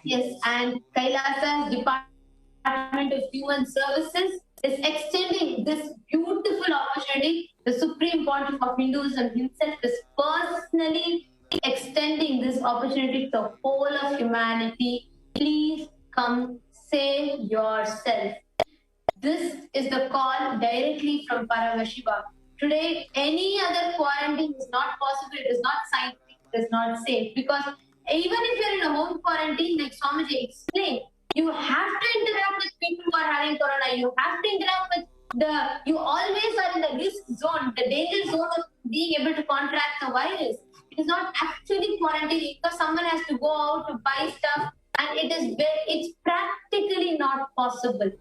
yes, and Kailasa's Department of Human Services is extending this beautiful opportunity. The Supreme Pontiff of Hinduism himself is personally extending this opportunity to the whole of humanity. Please come save yourself. This is the call directly from Paramashiva. Today, any other quarantine is not possible. It is not scientific. It is not safe. Because even if you're in a home quarantine, like Swamiji explained, you have to interact with people who are having corona. You have to interact with you always are in the risk zone, the danger zone of being able to contract the virus. It is not actually quarantine because someone has to go out to buy stuff, and it's practically not possible.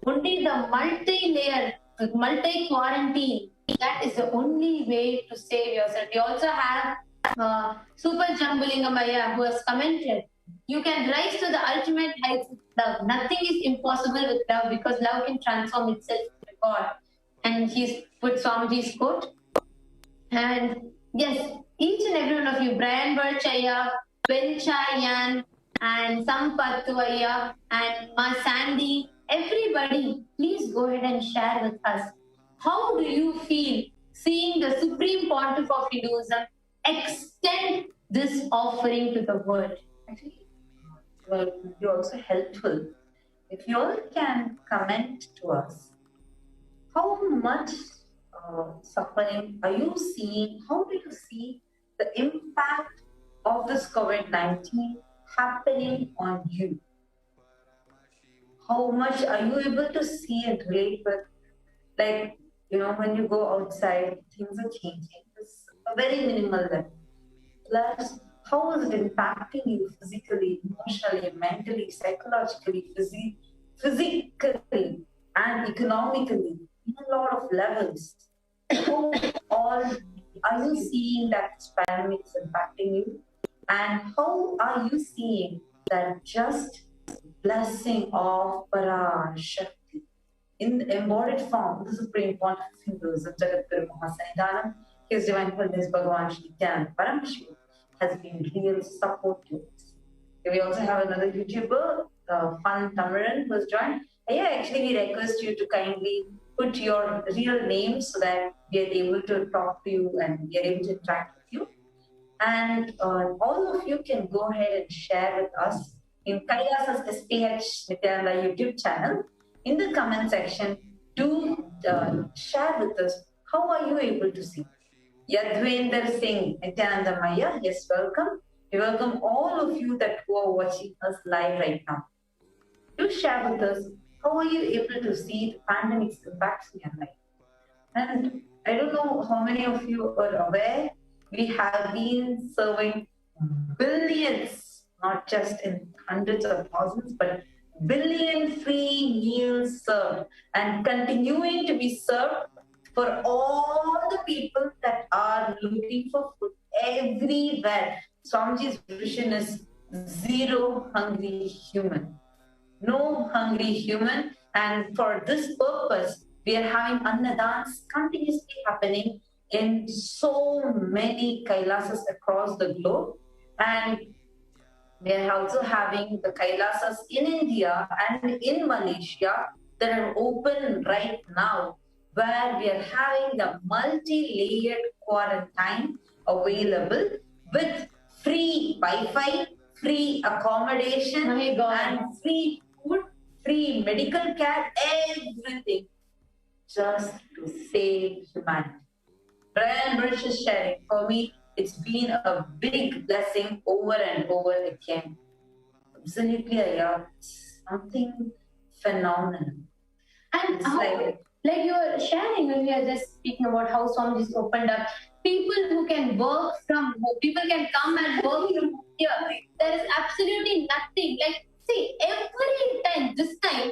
Only the multi-layer, multi-quarantine that is the only way to save yourself. We also have Super Jambulingamaya who has commented, you can rise to the ultimate heights with love. Nothing is impossible with love because love can transform itself into God. And he's put Swamiji's quote. And yes, each and every one of you, Brian Burchaya, Venchayan, and Sampattuaya, and Ma Sandy, everybody, please go ahead and share with us. How do you feel seeing the Supreme Pontiff of Hinduism extend this offering to the world? Actually, well, it would be also helpful if you all can comment to us. How much suffering are you seeing? How do you see the impact of this COVID-19 happening on you? How much are you able to see and relate with? Like, when you go outside, things are changing. It's a very minimal level. Plus, how is it impacting you physically, emotionally, mentally, psychologically, physically, and economically, in a lot of levels? How all are you seeing that this pandemic is impacting you? And how are you seeing that just blessing of Parashakti in the embodied form, the Supreme Pontiff of Hinduism, Jagatguru Mahasanidanam, His Divine Holiness Bhagavan Shri Dhyan Parameshwar, has been real support to us. We also have another YouTuber, Fun Tamaran, who has joined. Actually, we request you to kindly put your real name so that we are able to talk to you and we are able to interact with you. And all of you can go ahead and share with us in Kailasa's SPH Nityananda YouTube channel. In the comment section, do share with us how are you able to see. Yadwinder Singh, Nityananda Maya, yes, welcome. We welcome all of you that who are watching us live right now. Do share with us how are you able to see the pandemic's impacts in your life. And I don't know how many of you are aware, we have been serving billions, not just in hundreds of thousands, but billion free meals served and continuing to be served for all the people that are looking for food everywhere. Swamiji's vision is zero hungry human. No hungry human. And for this purpose, we are having annadans continuously happening in so many Kailasas across the globe. And we are also having the Kailasas in India and in Malaysia that are open right now, where we are having the multi-layered quarantine available with free Wi-Fi, free accommodation, and free food, free medical care, everything just to save humanity. Brian Birch is sharing. For me, it's been a big blessing over and over again. Absolutely, it's something phenomenal. And it's like you were sharing when we are just speaking about how Swamiji's opened up, people who can work from home, people can come and work from here. There is absolutely nothing. Like, see, every time, this time,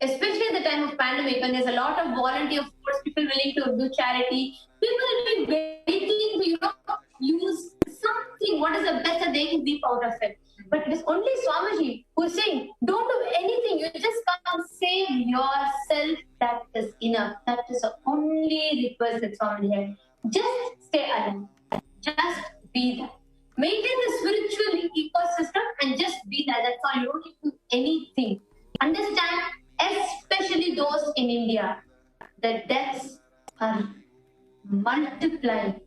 especially at the time of pandemic, when there's a lot of volunteer force, people willing to do charity, people will be waiting to, use something. What is the best that they can reap out of it? But it is only Swamiji who is saying, don't do anything. You just come save yourself. That is enough. That is the only request that Swamiji had. Just stay alive. Just be there. Maintain the spiritual ecosystem and just be there. That's all. You don't need to do anything. Understand, especially those in India, the deaths are multiplying.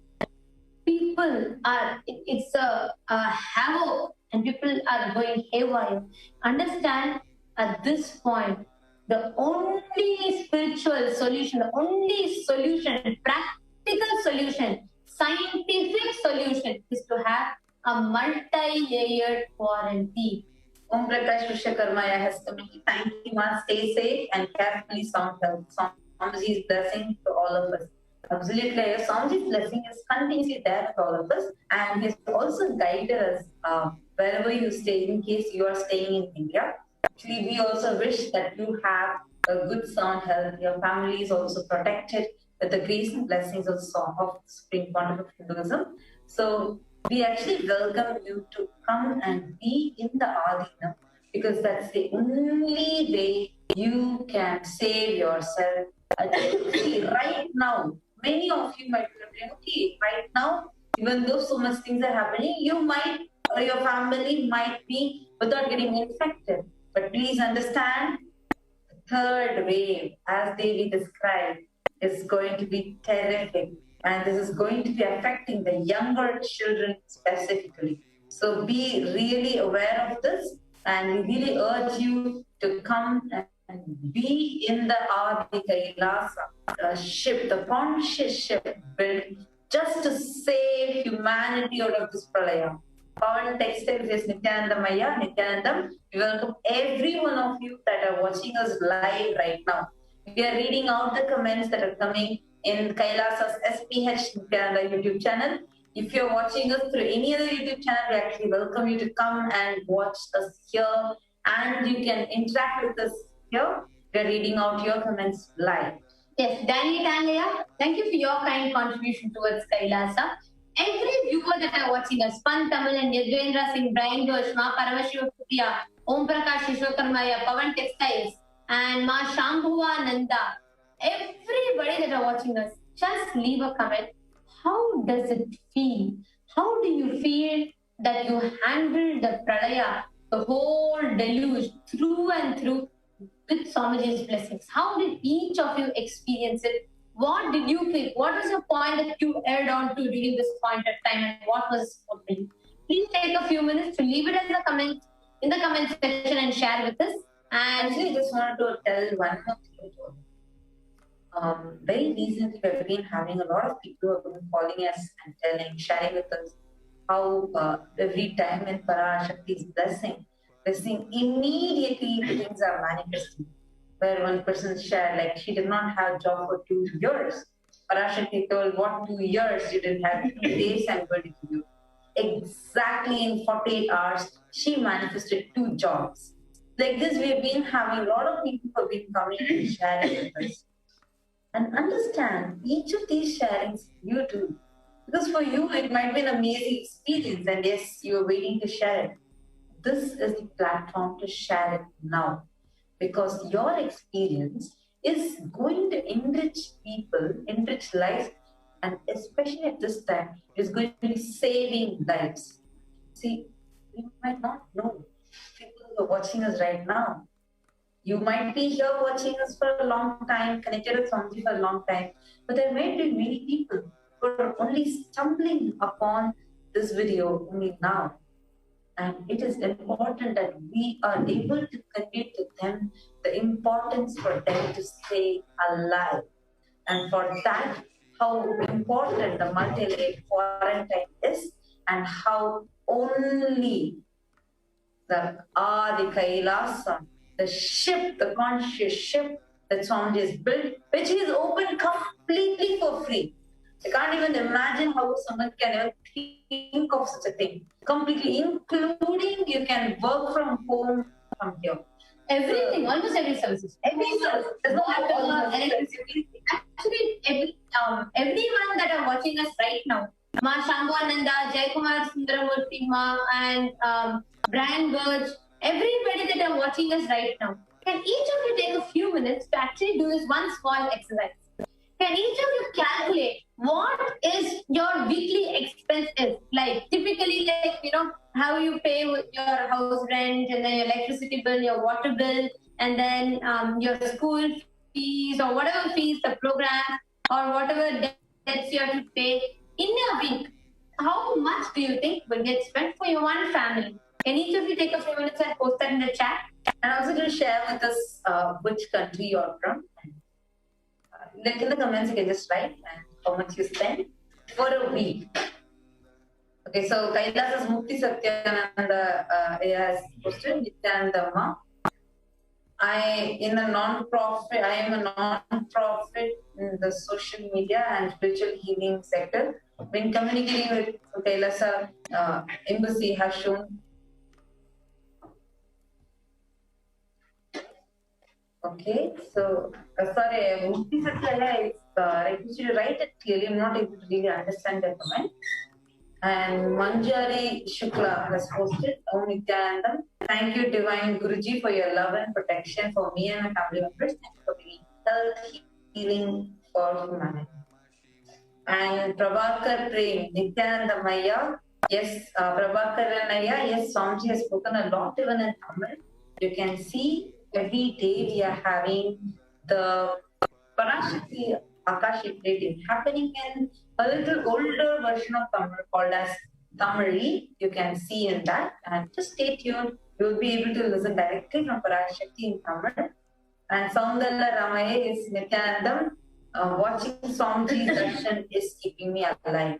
People are, it's a havoc and people are going haywire. Understand, at this point, the only spiritual solution, the only solution, practical solution, scientific solution is to have a multi-layered quarantine. Om Prakash Vishwakarmaya has commented, thank you, ma. Stay safe and carefully sound health. Swamiji's blessing to all of us. Absolutely, Swamiji's blessing is continuously there for all of us, and he has also guided us wherever you stay, in case you are staying in India. Actually, we also wish that you have a good sound health, your family is also protected, with the grace and blessings of Supreme Quantum of Hinduism. So we actually welcome you to come and be in the Adina, because that's the only way you can save yourself. See, right now, many of you might be wondering, okay, right now, even though so much things are happening, you might, or your family might be without getting infected. But please understand, the third wave, as Devi described, is going to be terrific. And this is going to be affecting the younger children specifically. So be really aware of this, and we really urge you to come and be in the Adi Kailasa ship, the conscious ship built just to save humanity out of this pralaya. Pawan Textiles is Nityanandam Maya, Nityanandam. We welcome every one of you that are watching us live right now. We are reading out the comments that are coming in Kailasa's SPH Nityananda YouTube channel. If you're watching us through any other YouTube channel, we actually welcome you to come and watch us here, and you can interact with us here. We're reading out your comments live. Yes, Danny Tanlaya, thank you for your kind contribution towards Kailasa. Every viewer that are watching us, Pan Tamil and Yadvendra Singh, Brian Ghosh, Ma Parameshiva Priya, Om Prakash Ishwakarmaya, Pawan Textiles, and Ma Shambhuva Nanda, everybody that are watching us, just leave a comment. How does it feel? How do you feel that you handled the pralaya, the whole deluge, through and through with Swamiji's blessings? How did each of you experience it? What did you feel? What was your point that you aired on to during this point of time, and what was for you? Please take a few minutes to leave it as a comment in the comment section and share with us. And Actually, I just wanted to tell one more thing. Very recently, we've been having a lot of people who have been calling us and sharing with us how every time in Parashakti's blessing, immediately things are manifesting. Where one person shared, like, she did not have a job for 2 years. Parashakti told, what 2 years you didn't have? 2 days I'm going to give you. Exactly in 48 hours, she manifested 2 jobs. Like this, we've been having a lot of people who have been coming and sharing with us. And understand each of these sharings you do. Because for you, it might be an amazing experience, and yes, you are waiting to share it. This is the platform to share it now. Because your experience is going to enrich people, enrich lives, and especially at this time, is going to be saving lives. See, you might not know people who are watching us right now. You might be here watching us for a long time, connected with Swamiji for a long time, but there may be many people who are only stumbling upon this video only now. And it is important that we are able to convey to them the importance for them to stay alive. And for that, how important the multi-layered quarantine is, and how only the Adi Kailasa, the ship, the conscious ship that Swamiji has built, which is open completely for free. I can't even imagine how someone can ever think of such a thing. Completely, including you can work from home from here. everything, almost every services. Every service. There's no water, electricity. Actually, everyone that are watching us right now, Ma Shambhananda, Jaikumar Sundaramurthy Ma, and Brian Birch, everybody that are watching us right now, can each of you take a few minutes to actually do this one small exercise? Can each of you calculate what is your weekly expense is? Like typically, like, you know, how you pay with your house rent, and then your electricity bill, your water bill, and then your school fees, or whatever fees, the program, or whatever debts you have to pay in a week. How much do you think will get spent for your one family? Can each of you take a few minutes and post that in the chat? And also to share with us which country you're from. Like in the comments, you can just write and how much you spend for a week. Okay, so Kailasa's Mukti Satyananda has posted Nityanandama. I am a non-profit in the social media and spiritual healing sector. When communicating with Kailasa Embassy has shown. Okay, so sorry, Mukti Satyaya is request you to write it clearly. I'm not able to really understand the comment. And Manjari Shukla has posted, Om Nityanandam. Thank you, Divine Guruji, for your love and protection for me and my family members. Thank you for being health healing for humanity. And Prabhakar Prem, Nityananda Maya. Yes, Prabhakar and Maya, yes, Swamiji has spoken a lot even in Tamil. You can see every day we are having the Parashakti Akashic reading happening in a little older version of Tamil called as Tamari. You can see in that, and just stay tuned. You'll be able to listen directly from Parashakti in Tamil. And Saundala Ramaya is Nityanandam. Watching Swamiji darshan is keeping me alive.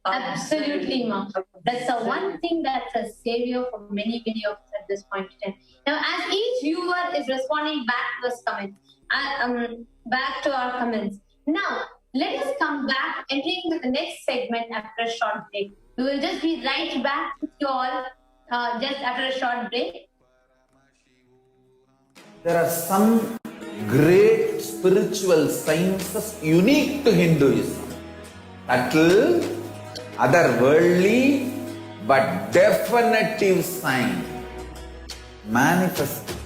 Absolutely, Ma. That's the one thing that's a savior for many, many of us at this point in time. Now, as each viewer is responding back to us comments, back to our comments. Now, let us come back, entering into the next segment after a short break. We will just be right back with you all just after a short break. There are some great spiritual sciences unique to Hinduism. Subtle, otherworldly, but definitive sign. Manifesting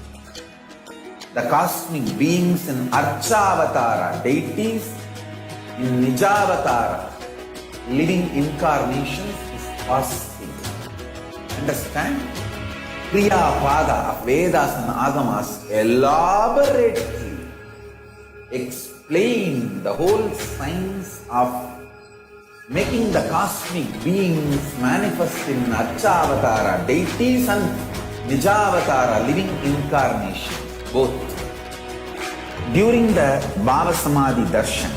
the cosmic beings in Archavatara, deities in Nijavatara, living incarnations is possible. Understand? Kriya Pada of Vedas and Agamas elaborately explain the whole science of making the cosmic beings manifest in Archavatara, deities and Nijavatara, living incarnations, both. During the Bhava Samadhi Darshan,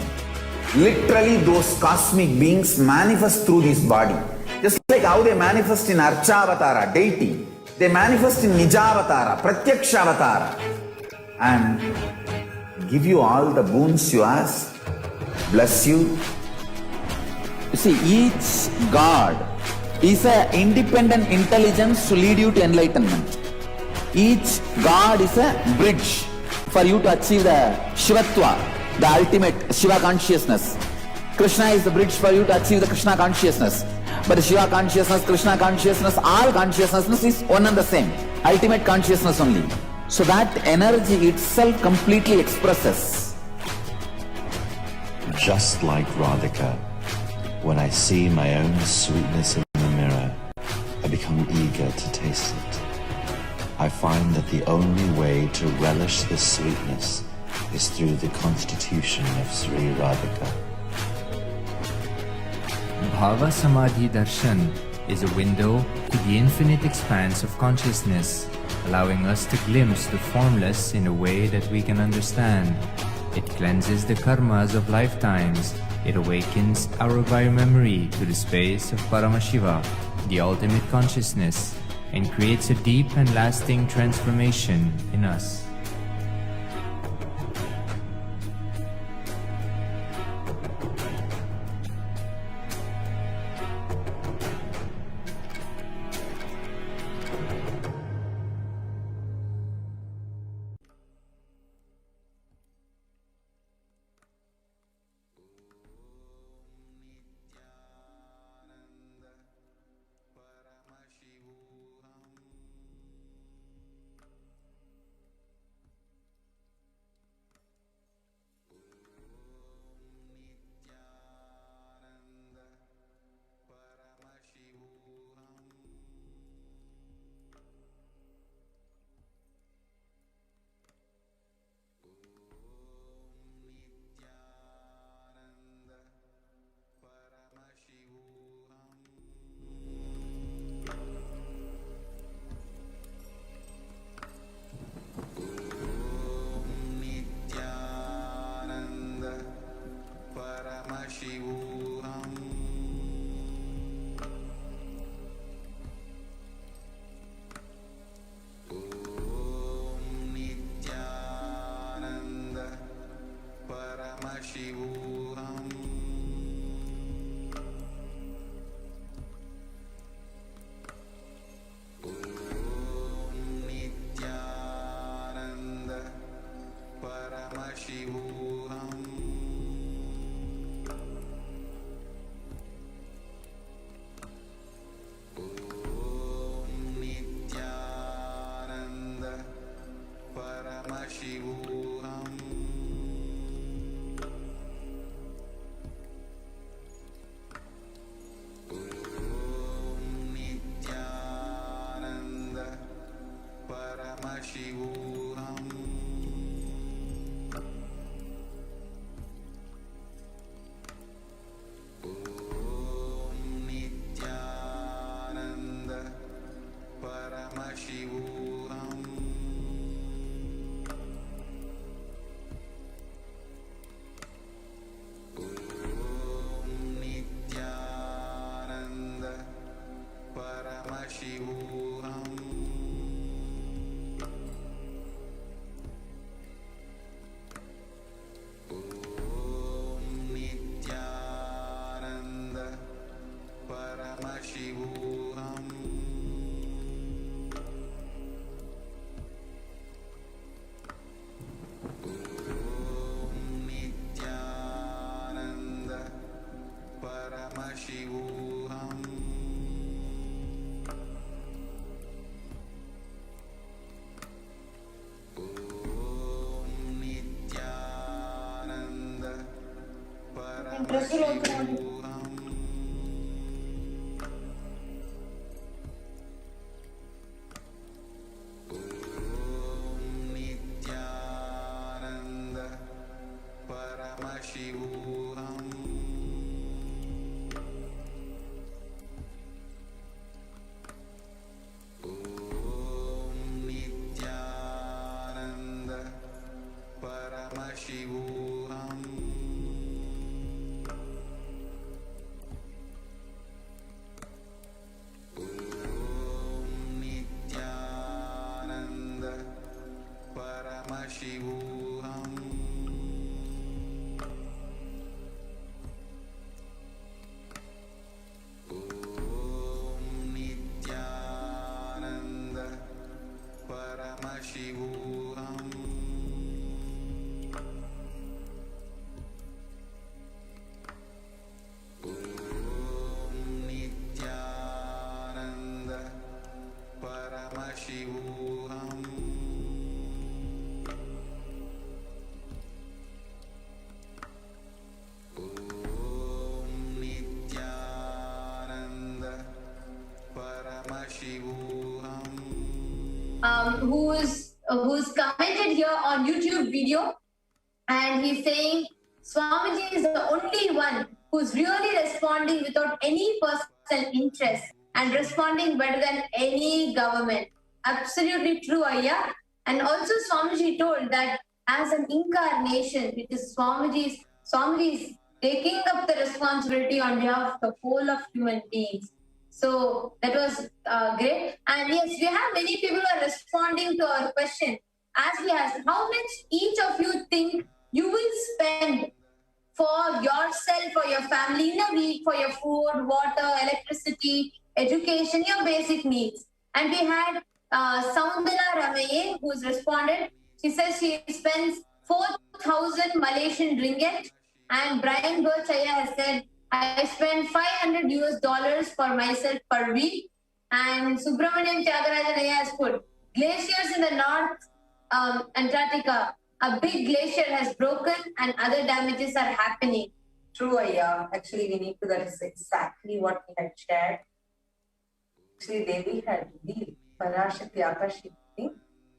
literally those cosmic beings manifest through this body. Just like how they manifest in Archavatara, deity, they manifest in Nijavatara, Pratyakshavatara, and give you all the boons you ask, bless you. You see, each God is an independent intelligence to lead you to enlightenment. Each God is a bridge for you to achieve the Shivatva, the ultimate Shiva consciousness. Krishna is the bridge for you to achieve the Krishna consciousness. But the Shiva consciousness, Krishna consciousness, all consciousness is one and the same. Ultimate consciousness only. So that energy itself completely expresses. Just like Radhika, when I see my own sweetness in the mirror, I become eager to taste it. I find that the only way to relish this sweetness is through the constitution of Sri Radhika. Bhava Samadhi Darshan is a window to the infinite expanse of consciousness, allowing us to glimpse the formless in a way that we can understand. It cleanses the karmas of lifetimes. It awakens our biomemory to the space of Paramashiva, the ultimate consciousness, and creates a deep and lasting transformation in us. Who's commented here on YouTube video, and he's saying Swamiji is the only one who's really responding without any personal interest and responding better than any government. Absolutely true, Ayya. And also Swamiji told that as an incarnation, it is Swamiji's taking up the responsibility on behalf of the whole of human beings. So that was great. And yes, we have many people who are responding to our question. As we asked, how much each of you think you will spend for yourself, for your family in a week, for your food, water, electricity, education, your basic needs? And we had Soundala Ramaye, who's responded. She says she spends 4,000 Malaysian ringgit. And Brian Birchaya has said, I spend $500 for myself per week. And Subramaniam Tyagarajan has put, glaciers in the North Antarctica, a big glacier has broken and other damages are happening. True, Ayya. Actually, we need to, that is exactly what we had shared. Actually, Devi had revealed, Parashakti Akashic,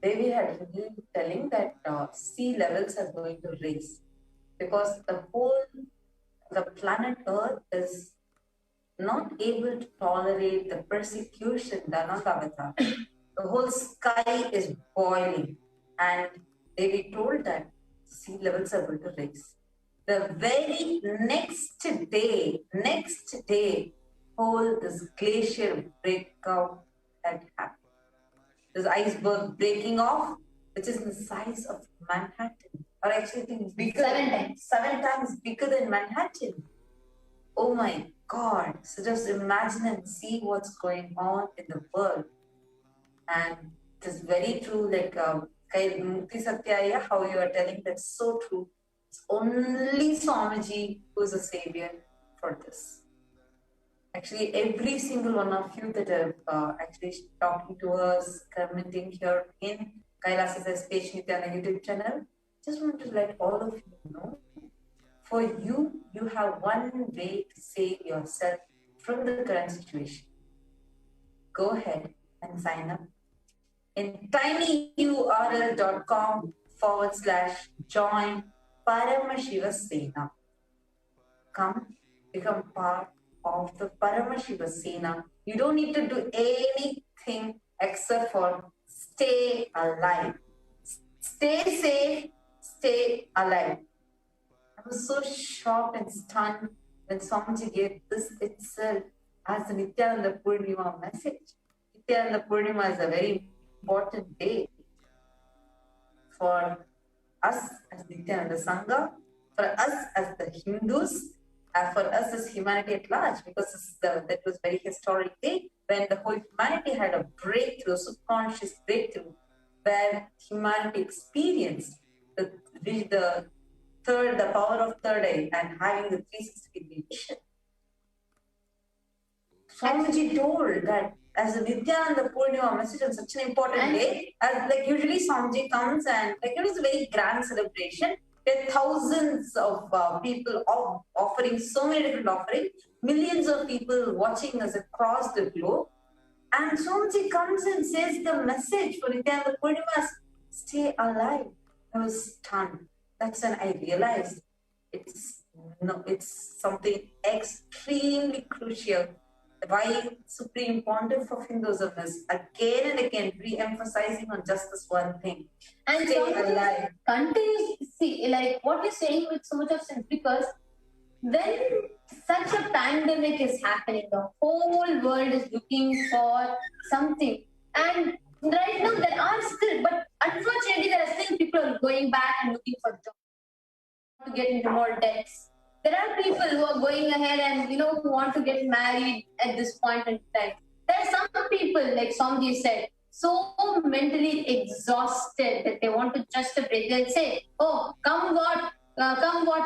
Devi had revealed telling that sea levels are going to rise because the planet Earth is not able to tolerate the persecution done on the avatar. The whole sky is boiling, and Devi told that sea levels are going to rise. The very next day, whole this glacier breakout had happened. This iceberg breaking off, which is the size of Manhattan, or actually I think bigger. 7 times bigger than Manhattan. Oh my God! So just imagine and see what's going on in the world. And it is very true, like Mukti Satyaya, how you are telling, that's so true. It's only Swamiji who is a savior for this. Actually, every single one of you that are actually talking to us, commenting here in Kailasa's Page Nitya YouTube channel, just want to let all of you know, for you, you have one way to save yourself from the current situation. Go ahead and sign up in tinyurl.com/join Paramashiva Sena. Come, become part of the Paramashiva Sena. You don't need to do anything except for stay alive. Stay safe, stay alive. I was so shocked and stunned when Swamiji gave this itself as the Nityananda Purnima message. It Nityananda Purnima is a very important day for us as Nityananda Sangha, for us as the Hindus, for us as humanity at large, because that was a very historic day when the whole humanity had a breakthrough, subconscious breakthrough, where humanity experienced the power of third eye and having the 360-degree vision. Swamiji told that as a Nityananda Purnima message on such an important day, as like usually Swamiji comes and like it was a very grand celebration with thousands of people offering so many different offerings, millions of people watching us across the globe. And Swamiji comes and says the message for Nityananda Purnima is stay alive. I was stunned. That's when I realized it's something extremely crucial. Why Supreme Pontiff of Hinduism is again and again re-emphasizing on just this one thing. And stay alive. Continues, see, like what you're saying with so much of sense, because when such a pandemic is happening, the whole world is looking for something. And right now there are still, but unfortunately there are still people who are going back and looking for jobs to get into more debts. There are people who are going ahead and who want to get married at this point in time. There are some people, like Somji said, so mentally exhausted that they want to just break. They'll say, "Oh, come what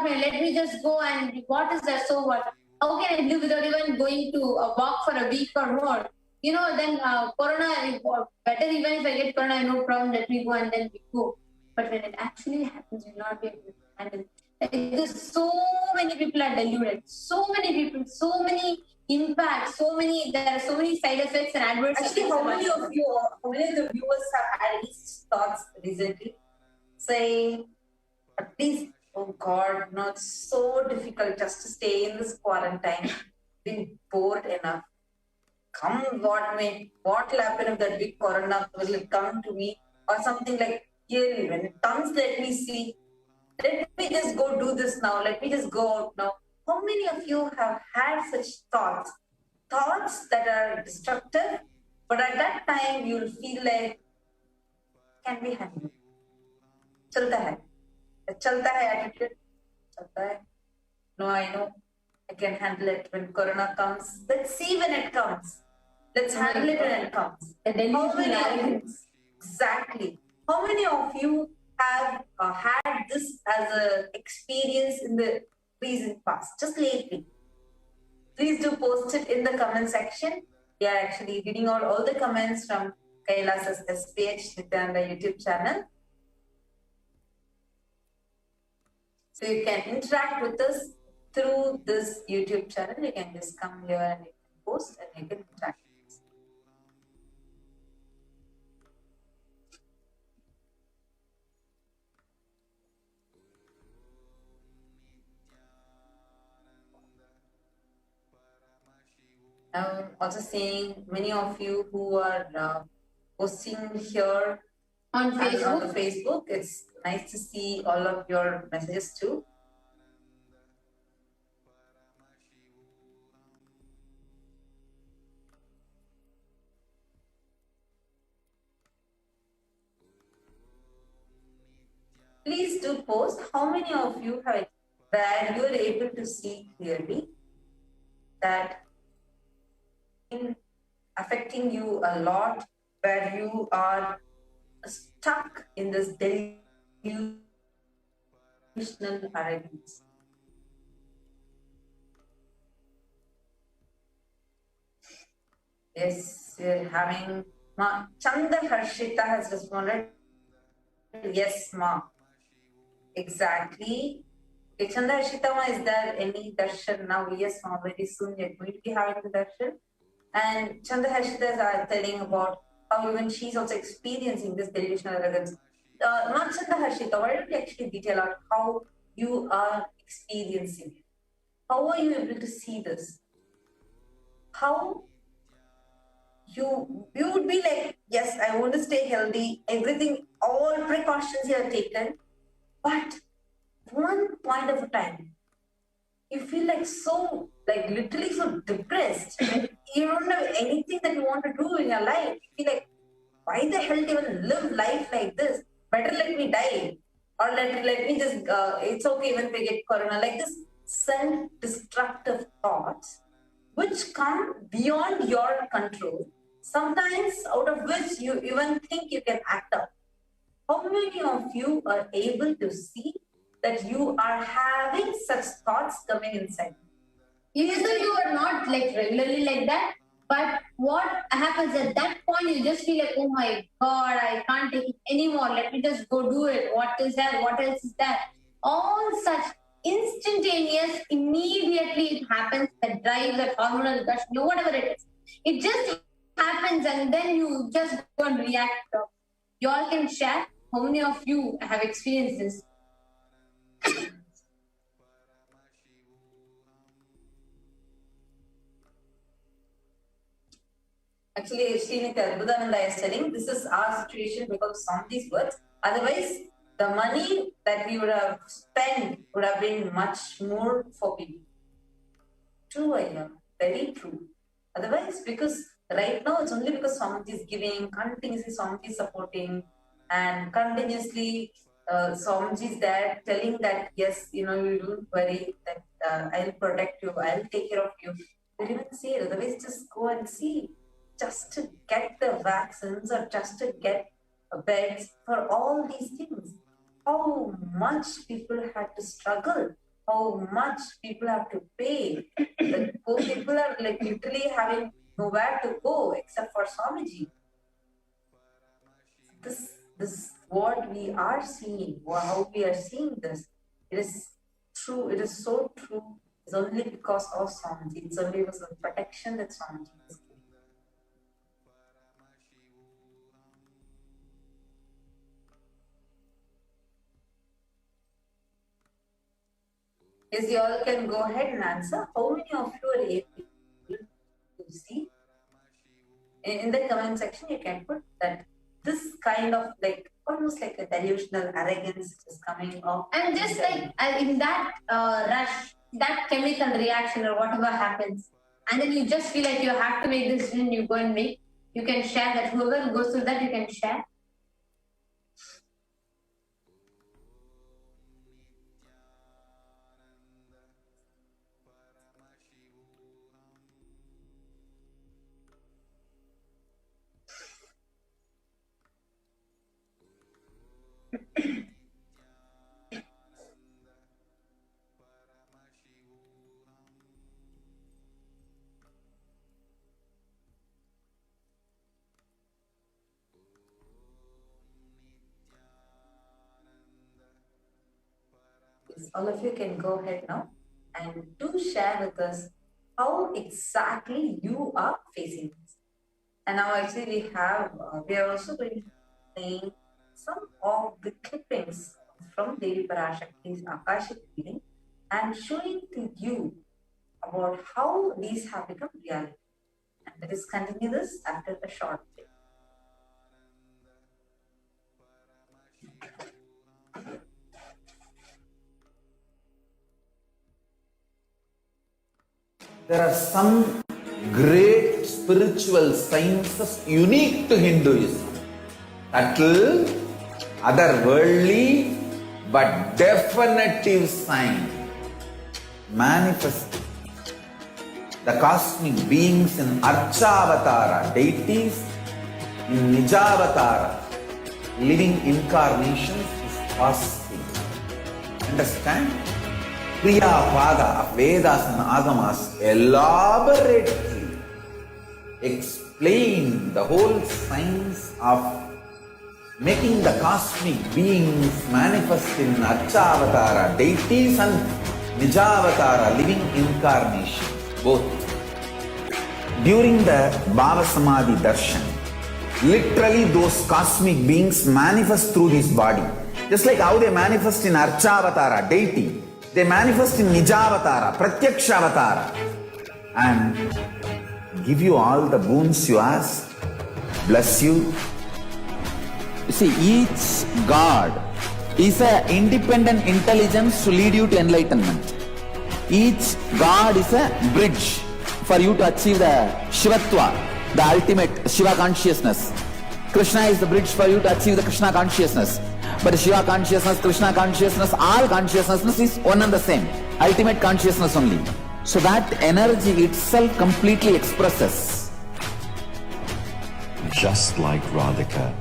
may, let me just go and what is there? So what? How can I live without even going to walk for a week or more? Then Corona, better even if I get Corona, no problem. Let me go and then we go." But when it actually happens, you'll not be able to handle it. Like, so many people are deluded. So many people, so many impacts, there are so many side effects and adverse effects. Actually, how many of the viewers have had these thoughts recently? Say, at least, oh God, no, it's so difficult just to stay in this quarantine. Been bored enough. Come what may, what will happen if that big Corona will it come to me? Or something like, yeah, when it comes, let me see. Let me just go do this now. Let me just go out now. How many of you have had such thoughts? Thoughts that are destructive, but at that time you'll feel like, can be handled. Chalta hai. Chalta hai attitude. Chalta hai. No, I know. I can handle it when Corona comes. Let's see when it comes. Let's handle it when it comes. How many? Exactly. How many of you have had this as an experience in the recent past, just lately? Please do post it in the comment section. We are actually reading out all the comments from Kailasa's SPH Nityananda YouTube channel. So you can interact with us through this YouTube channel. You can just come here and you can post and you can interact. I'm also seeing many of you who are posting here on Facebook. On the Facebook. It's nice to see all of your messages too. Please do post how many of you have where you are able to see clearly that affecting you a lot, where you are stuck in this delusional arrogance. Yes, we're having Ma Chanda Harshita has responded. Yes, Ma. Exactly. Okay, Chanda Harshita Ma, is there any darshan now? Yes, Ma. Very soon we are going to be having the darshan. And Chanda Harshita is telling about how even she's also experiencing this delusional arrogance. Not Chanda Harshita, why don't you actually detail out how you are experiencing it? How are you able to see this? How you would be like, yes, I want to stay healthy, everything, all precautions you have taken, but one point of a time, you feel like so, like literally so depressed. You don't have anything that you want to do in your life, you feel like, why the hell do you even live life like this? Better let me die. Or let me just, it's okay even if we get corona. Like this self-destructive thoughts, which come beyond your control, sometimes out of which you even think you can act out. How many of you are able to see that you are having such thoughts coming inside? Usually you are not like regularly like that, but what happens at that point, you just feel like, oh my God, I can't take it anymore. Let me just go do it. What is that? What else is that? All such instantaneous, immediately it happens, that drive, that hormonal rush, whatever it is. It just happens and then you just go and react. You all can share how many of you have experienced this. Actually, Srinitha Arbudananda is telling this is our situation because of some of these words. Otherwise, the money that we would have spent would have been much more for people. True, I know. Very true. Otherwise, because right now it's only because Swamiji is giving, continuously Swamiji is supporting, and continuously Swamiji is there telling that, yes, you don't worry, that I'll protect you, I'll take care of you. They didn't even say it. Otherwise, just go and see. Just to get the vaccines or just to get beds for all these things. How much people had to struggle, how much people have to pay. The poor people are like literally having nowhere to go except for Swamiji. This what we are seeing, how we are seeing this, it is true, it is so true. It's only because of Swamiji. It's only because of the protection that Swamiji is giving. Yes, you all can go ahead and answer. How many of you are able to see? In the comment section, you can put that this kind of like almost like a delusional arrogance is coming off. And just like in that rush, that chemical reaction or whatever happens, and then you just feel like you have to make this decision, you go and make. You can share that. Whoever goes through that, you can share. All of you can go ahead now and do share with us how exactly you are facing this. And now actually we are also going to be playing some of the clippings from Devi Parashakti's Akashic reading and showing to you about how these have become reality. And let us continue this after a short break. There are some great spiritual sciences unique to Hinduism. Subtle, otherworldly, but definitive sign. Manifesting the cosmic beings in Archavatara, deities in Nijavatara, living incarnations is possible. Understand? Kriya Pada of Vedas and Agamas elaborately explain the whole science of making the cosmic beings manifest in Archavatara, deities and Nijavatara, living incarnations, both. During the Bhava Samadhi Darshan, literally those cosmic beings manifest through his body. Just like how they manifest in Archavatara, deity, they manifest in Nijavatara, Pratyakshavatara, and give you all the boons you ask, bless you. You see, each God is an independent intelligence to lead you to enlightenment. Each God is a bridge for you to achieve the Shivatva, the ultimate Shiva consciousness. Krishna is the bridge for you to achieve the Krishna consciousness. But Shiva consciousness, Krishna consciousness, all consciousness is one and the same. Ultimate consciousness only. So that energy itself completely expresses. Just like Radhika,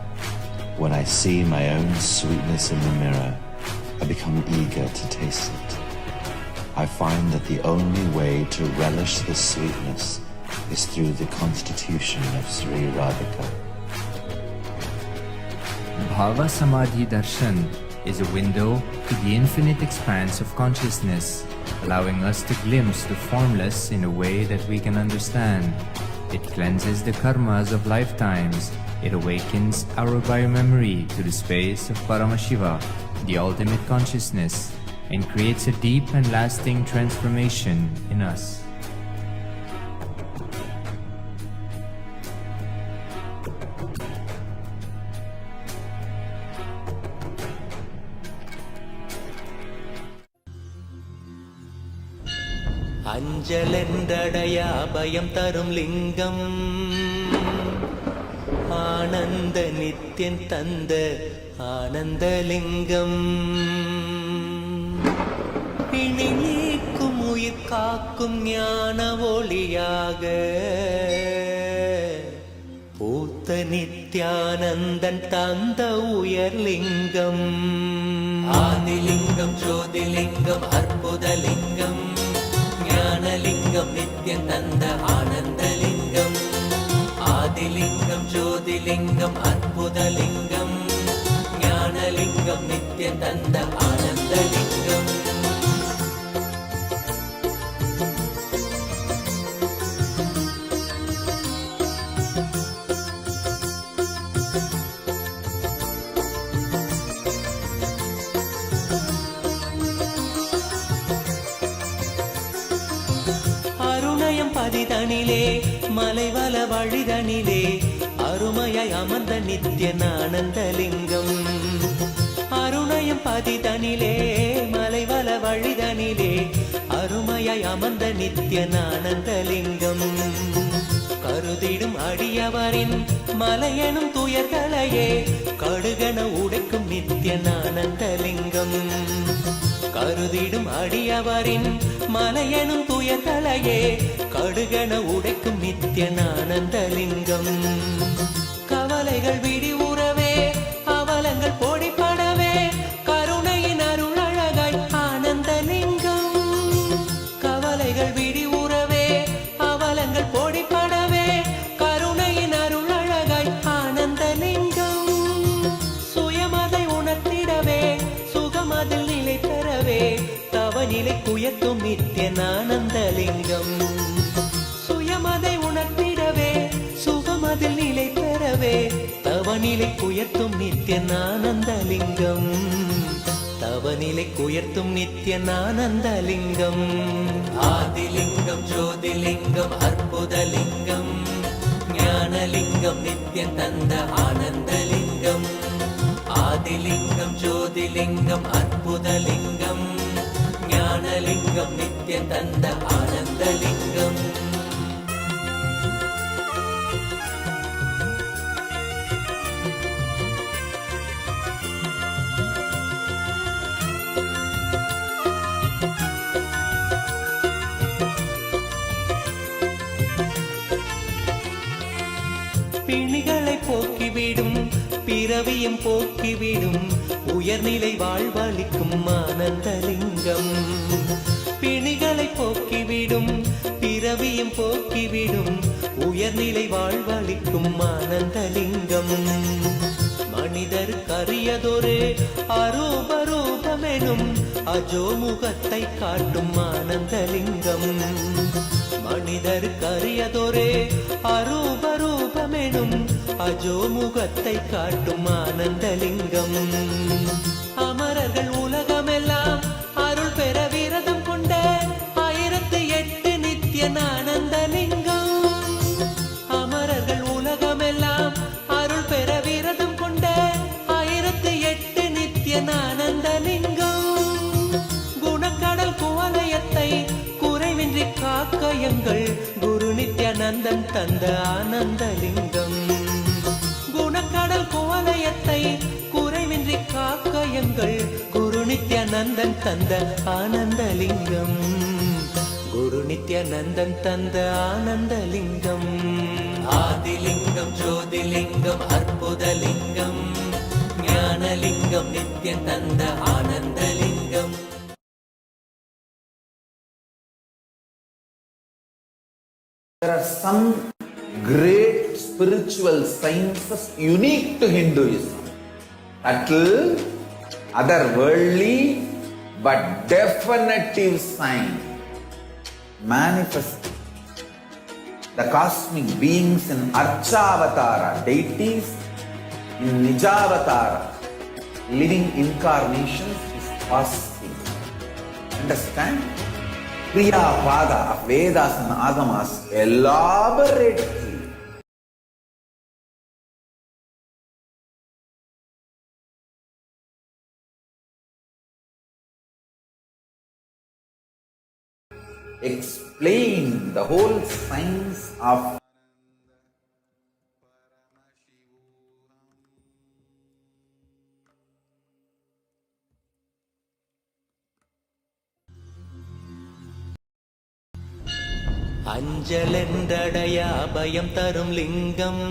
when I see my own sweetness in the mirror, I become eager to taste it. I find that the only way to relish the sweetness is through the constitution of Sri Radhika. Bhava Samadhi Darshan is a window to the infinite expanse of consciousness, allowing us to glimpse the formless in a way that we can understand. It cleanses the karmas of lifetimes. It awakens our biomemory to the space of Paramashiva, the ultimate consciousness, and creates a deep and lasting transformation in us. அஞ்சலென்றடைய அபயம் தரும் லிங்கம் ஆனந்த நித்யன் தந்த ஆனந்தலிங்கம் பிணி நீக்கும் உயிர் காக்கும் ஞான ஒளியாக பூத்த நித்யானந்தன் தந்த உயர்லிங்கம் ஆதிலிங்கம் ஜோதிலிங்கம் அற்புதலிங்கம் ஞானலிங்கம் நித்யன் தந்த ஆனந்தலிங்கம் ஆதிலிங்கம் ஜோதிலிங்கம் அற்புதலிங்கம் ஞானலிங்கம் நித்யன் தந்த ஆனந்தலிங்கம் பதிதனிலே மலைவல வழிதனிலே அருமையாய் அமர்ந்த நித்யன் ஆனந்தலிங்கம் அருணயம் பதிதனிலே மலைவல வழிதனிலே அருமையாய் அமர்ந்த நித்யன் ஆனந்தலிங்கம் கருதிடும் அடியவரின் மலையெனும் துயர்களையே கடுகன உடைக்கும் நித்யன் ஆனந்தலிங்கம் கருதிடும் அடியவரின் மலையெனும் துயர்களையே கடுகன உடைக்கும் நித்யன் ஆனந்தலிங்கம் கவலைகள் விடிவுறவே அவலங்கள் பொடிப்படவே கருணையின் அருள் அழகாய் ஆனந்தலிங்கம் கவலைகள் விடிவுறவே அவலங்கள் பொடிப்படவே கருணையின் அருள் அழகாய் ஆனந்தலிங்கம் சுயமதை உணர்த்திடவே சுகமதில் நிலை பெறவே தவநிலை குயத்தும் நித்யன் ஆனந்தலிங்கம் சுயமதை உணர்த்திடவே சுகமதில் நிலை பெறவே தவநிலை குயத்தும் நித்யன் ஆனந்தலிங்கம் தவநிலை குயர்த்தும் நித்யன் ஆனந்தலிங்கம் ஆதிலிங்கம் ஜோதிலிங்கம் அற்புதலிங்கம் ஞானலிங்கம் நித்யன் தந்த ஆனந்தலிங்கம் ஆதிலிங்கம் ஜோதிலிங்கம் அற்புதலிங்கம் ஞானலிங்கம் நித்யன் தந்த ஆனந்தலிங்கம் பிணிகளை போக்கிவிடும் பிறவியும் போக்கிவிடும் உயர்நிலை வாழ்வளிக்கும் ஆனந்தலிங்கம் பிணிகளை போக்கிவிடும் பிறவியும் போக்கிவிடும் உயர்நிலை வாழ்வளிக்கும் ஆனந்தலிங்கம் மனிதருக்கு அரியதொரு அரூபரூபமெனும் அஜோமுகத்தை காட்டும் ஆனந்தலிங்கம் மனிதருக்கு அரியதொரு அரூபரூபமெனும் அஜோமுகத்தை காட்டும் ஆனந்தலிங்கம் அமரர்கள் உலகமெல்லாம் அருள் பெற விரதம் கொண்ட 1008 நித்யன் ஆனந்தலிங்கம் அமரர்கள் உலகமெல்லாம் அருள் பெற விரதம் கொண்ட 1008 நித்யன் ஆனந்தலிங்கம் குணக்கடல் குவலயத்தை குறைவின்றி காக்க எங்கள் குரு தந்த ஆனந்தலிங்கம் குணக்கடல் குவலயத்தை குறைவின்றி காக்க எங்கள் குரு நித்யானந்தன் தந்த ஆனந்தலிங்கம் குரு நித்யானந்தன் தந்த ஆனந்தலிங்கம் ஆதிலிங்கம் ஜோதிலிங்கம் அற்புதலிங்கம் ஞானலிங்கம் நித்யம் தந்த Ananthalingam. There are some great spiritual sciences unique to Hinduism. Subtle, otherworldly, but definitive sign manifesting the cosmic beings in Archavatara, deities in Nijavatara, living incarnations is possible. Understand? Priya Pada of Vedas and Agamas elaborately explain the whole science of அஞ்சலென்றடைய அபயம் தரும் லிங்கம்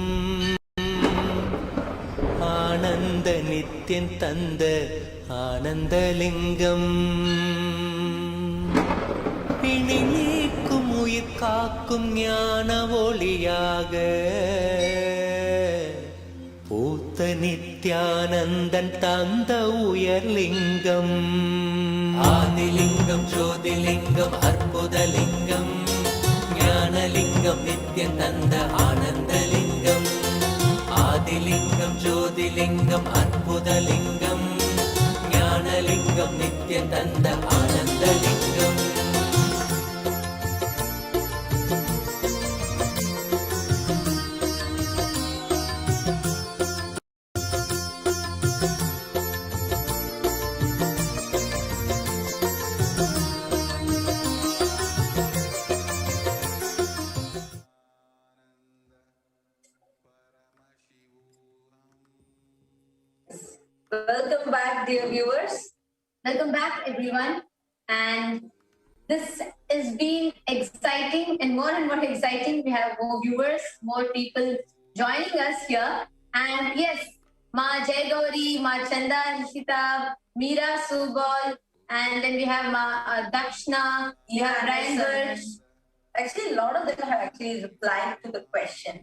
ஆனந்த நித்தியன் தந்த ஆனந்தலிங்கம் பிணி நீக்கும் உயிர் காக்கும் ஞான ஒளியாக பூத்த நித்யானந்தன் தந்த உயர்லிங்கம் ஆதிலிங்கம் ஜோதிலிங்கம் அற்புதலிங்கம் ஞானலிங்கம் நித்யம் தந்த ஆனந்தலிங்கம் ஆதிலிங்கம் ஜோதிலிங்கம் அற்புதலிங்கம் ஞானலிங்கம் நித்யம் தந்த Ananthalingam. Welcome back, dear viewers. Welcome back, everyone. And this has been exciting and more exciting. We have more viewers, more people joining us here. And yes, Ma Jai Gauri, Ma Chanda Nishita, Meera Subal, and then we have Ma Dakshna, we have Brian Birch. Actually, a lot of them have actually replied to the question.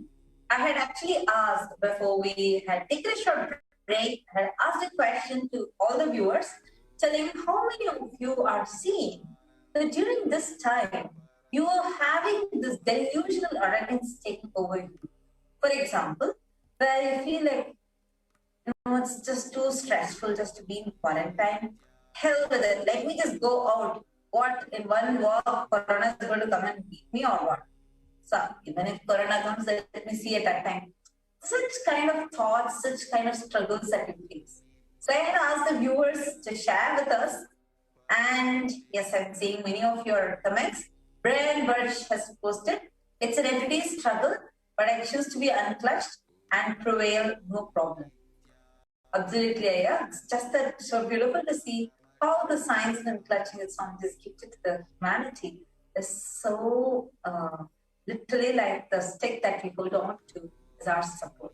I had actually asked before we had taken a short break, I had asked a question to all the viewers, telling how many of you are seeing that during this time, you are having this delusional arrogance taking over you. For example, where you feel like, it's just too stressful just to be in quarantine. Hell with it. Let me just go out. What, in one walk, Corona is going to come and beat me or what? So, even if Corona comes, let me see at that time. Such kind of thoughts, such kind of struggles that you face. So, I had asked the viewers to share with us. And yes, I'm seeing many of your comments. Brian Birch has posted, it's an everyday struggle, but I choose to be unclutched and prevail, no problem. Absolutely, yeah. It's just that so beautiful to see how the science and clutching its song is gifted to the humanity is so literally like the stick that we hold on to is our support.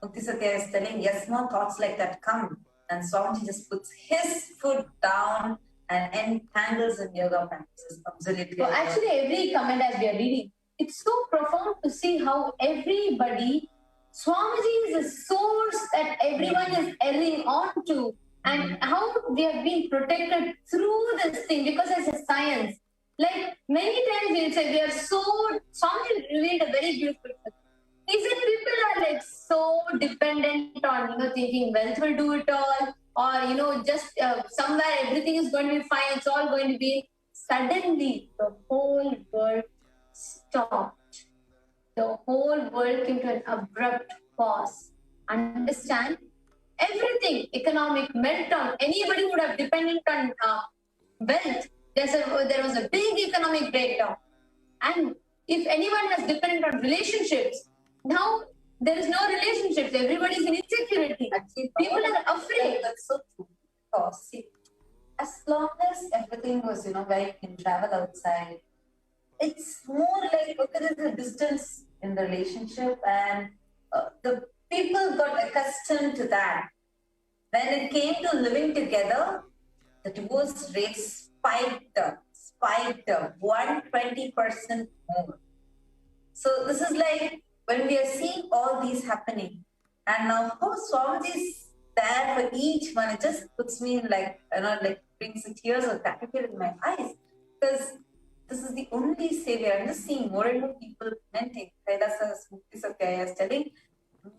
Mukti Satya is telling, yes, more thoughts like that come. And Swamiji just puts his foot down and entangles in yoga practices. Absolutely. So actually, every comment as we are reading, it's so profound to see how everybody, Swamiji is a source that everyone is erring on to, and how they have been protected through this thing because it's a science. Like many times we'll say we are so, Swamiji revealed a very beautiful thing. He said people are like so dependent on, thinking wealth will do it all, or, just somewhere everything is going to be fine, it's all going to be. Suddenly, the whole world stopped. The whole world came to an abrupt pause. Understand? Everything, economic meltdown, anybody would have depended on wealth. There was a big economic breakdown. And if anyone has depended on relationships, now there is no relationships. Everybody is in insecurity. Actually, People are afraid. That's so true. Because see, as long as everything was, where you can travel outside, it's more like, okay, there's a distance in the relationship, and the people got accustomed to that. When it came to living together, the divorce rate spiked up 120% more. So this is like when we are seeing all these happening, and now of course Swamiji is there for each one. It just puts me in like, brings the tears of gratitude in my eyes, because this is the only savior. I'm just seeing more and more people commenting. Kailasa Mukti Satyaya is telling,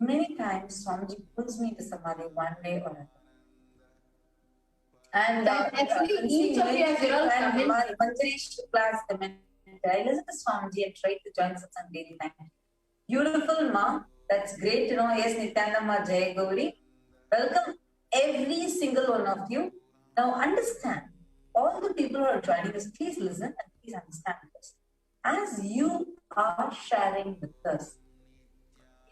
many times Swamiji pulls me to Samadhi one way or another. And actually, each of you has your own comment. Manjari's class comment. I listen to Swamiji and try to join satsang daily time. Beautiful, ma. That's great to know. Yes, Nityanamma, Jai Gauri. Welcome every single one of you. Now understand, all the people who are joining us, please listen and please understand this. As you are sharing with us,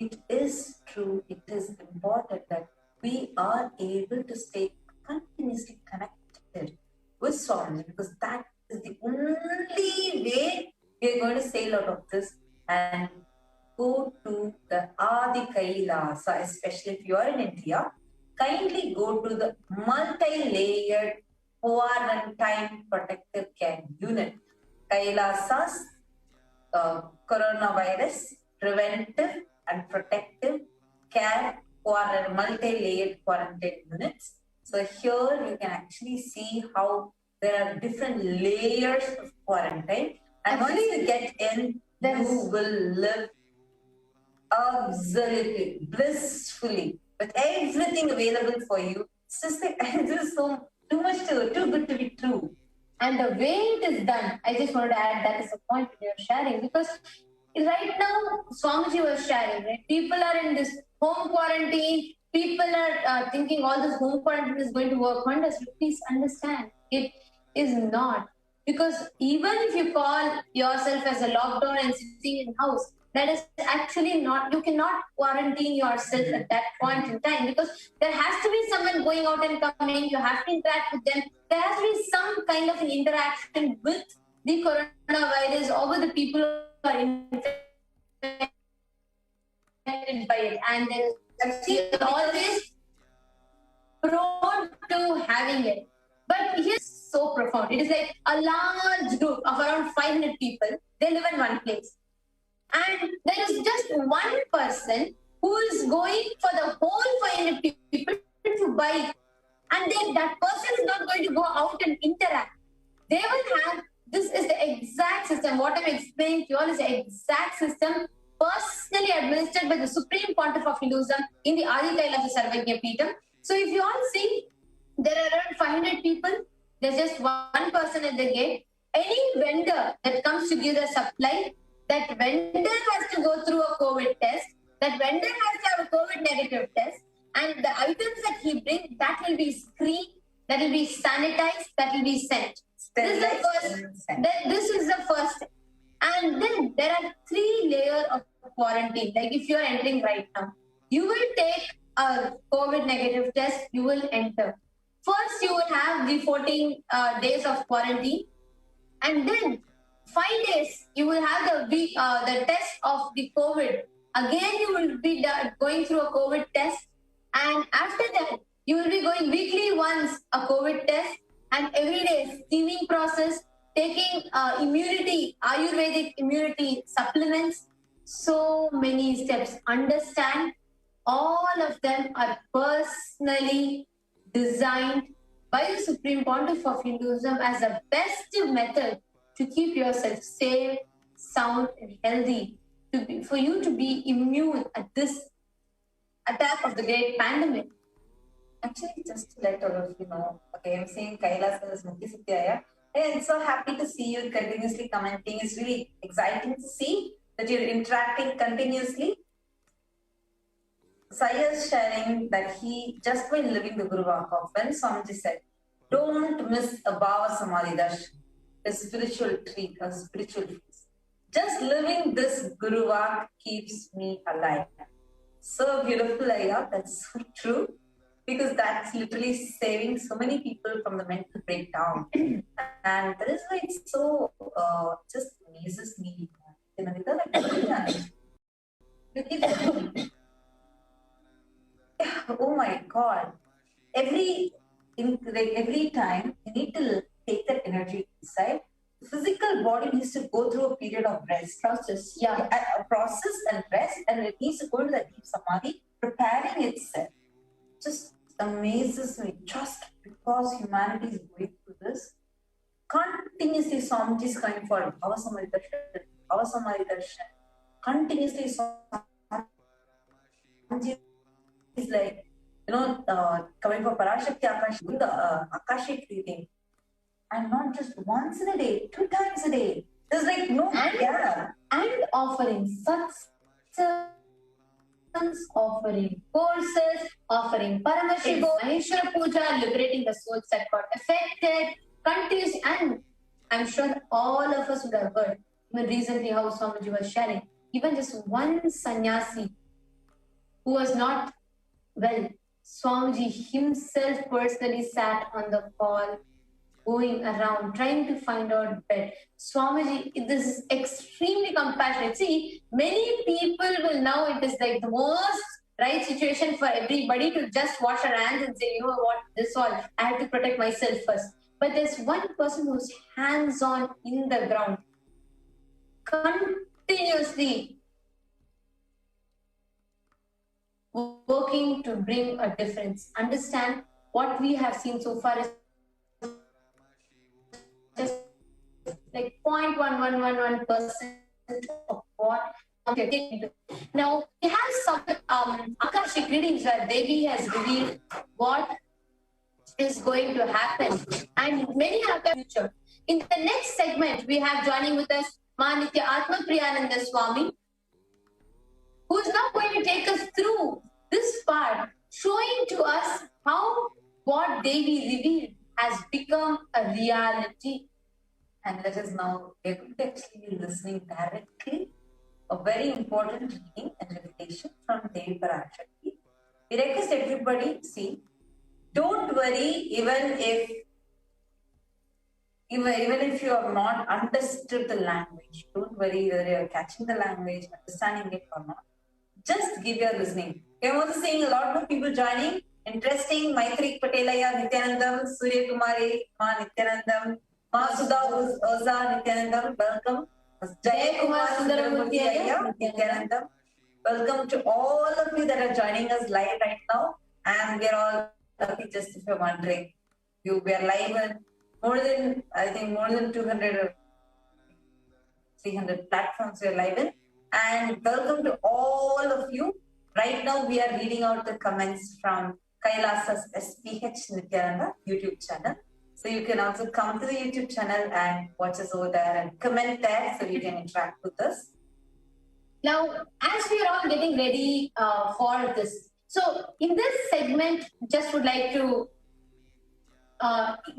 it is true, it is important that we are able to stay continuously connected with Swamiji, because that is the only way we are going to sail out of this and go to the Adi Kailasa, especially if you are in India. Kindly go to the multi-layered quarantine protective care unit. Kailasa's coronavirus preventive and protective care multi-layered quarantine units. So here you can actually see how there are different layers of quarantine, and once you get in, you will live absolutely blissfully with everything available for you. It's just like, this is so too good to be true. And the way it is done, I just wanted to add, that is the point that you're sharing, because right now Swamiji was sharing, right? People are in this home quarantine. People are thinking all this home quarantine is going to work wonders. Please understand, it is not. Because even if you call yourself as a lockdown and sitting in house, that is actually not, you cannot quarantine yourself at that point in time, because there has to be someone going out and coming, you have to interact with them. There has to be some kind of an interaction with the coronavirus or with the people who are infected by it. And there is actually always prone to having it. But here's so profound. It is like a large group of around 500 people. They live in one place. And there is just one person who is going for the whole 500 people to buy. And then that person is not going to go out and interact. They will have, this is the exact system. What I'm explaining to you all is the exact system personally administered by the Supreme Pontiff of Hinduism in the Adi Kailasa Sarvagya Peetham. So if you all see, there are around 500 people. There's just one person at the gate. Any vendor that comes to give the supply, that vendor has to go through a COVID test. That vendor has to have a COVID negative test. And the items that he brings, that will be screened, that will be sanitized, that will be sent. This is the first. And then there are 3 layers of quarantine. Like if you are entering right now, you will take a COVID negative test, you will enter. First, you will have the 14 days of quarantine. And then 5 days, you will have the test of the COVID. Again, you will be going through a COVID test. And after that, you will be going weekly once a COVID test, and every day steaming process, taking immunity, Ayurvedic immunity supplements. So many steps. Understand, all of them are personally designed by the Supreme Pontiff of Hinduism as the best method to keep yourself safe, sound, and healthy, for you to be immune at this attack of the great pandemic. Actually, just to let all of you know, okay, I'm saying Kailasa Mukti Satyaya. Hey, I'm so happy to see you continuously commenting. It's really exciting to see that you're interacting continuously. Saya is sharing that he just by living the Guru Vaak, when Swamiji said, don't miss a Bhava Samadhi Darshan, a spiritual treat, a spiritual feast. Just living this Guru Vak keeps me alive. So beautiful, Aya. That's so true. Because that's literally saving so many people from the mental breakdown. And that is why it's so, just amazes me. You know, oh my God. Every time you need to take that energy inside, the physical body needs to go through a period of rest. Process, yeah. A process and rest, and it needs to go into that deep samadhi, preparing itself. Just amazes me just because humanity is going through this. Continuously, Swamiji is coming for our Samadhi Darshan. Continuously, Swamiji is like, coming for Parashakti Akashic, doing the Akashic reading. And not just once in a day, 2 times a day. There's like no gap. And offering offering courses, offering Paramashiva, Maheshwara Puja, liberating the souls that got affected, continuous, and I'm sure all of us would have heard, even recently how Swamiji was sharing, even just one sannyasi who was not well, Swamiji himself personally sat on the call, going around, trying to find out bed. Swamiji, this is extremely compassionate. See, many people will now, it is like the most right situation for everybody to just wash their hands and say, you know what, this all, I have to protect myself first. But there's one person who's hands-on in the ground, continuously working to bring a difference. Understand what we have seen so far is just like 0.1111% of what we're getting into. Now, we have some Akashic readings where Devi has revealed what is going to happen and many other future. In the next segment, we have joining with us Manitya Atma Priyananda Swami, who is now going to take us through this part, showing to us how what Devi revealed has become a reality. And let us now actually be listening directly a very important reading and revelation from Devi Parashakti. We request everybody, see, don't worry even if you have not understood the language. Don't worry whether you are catching the language, understanding it or not. Just give your listening. We are also seeing a lot of people joining. Interesting. Maitri Patelaya, Nityanandam, Surya Kumari, Ma Nityanandam, Ma Sudha Oza, Nityanandam. Welcome. Jaya Kumar Sundaramurthy Ayya, Nityanandam. Welcome to all of you that are joining us live right now. And we are all lucky, just if you're wondering. We are live in more than 200 or 300 platforms we are live in. And welcome to all of you. Right now, we are reading out the comments from Kailasa's SPH Nityananda YouTube channel. So you can also come to the YouTube channel and watch us over there and comment there so you can interact with us. Now, as we are all getting ready for this, so in this segment, just would like to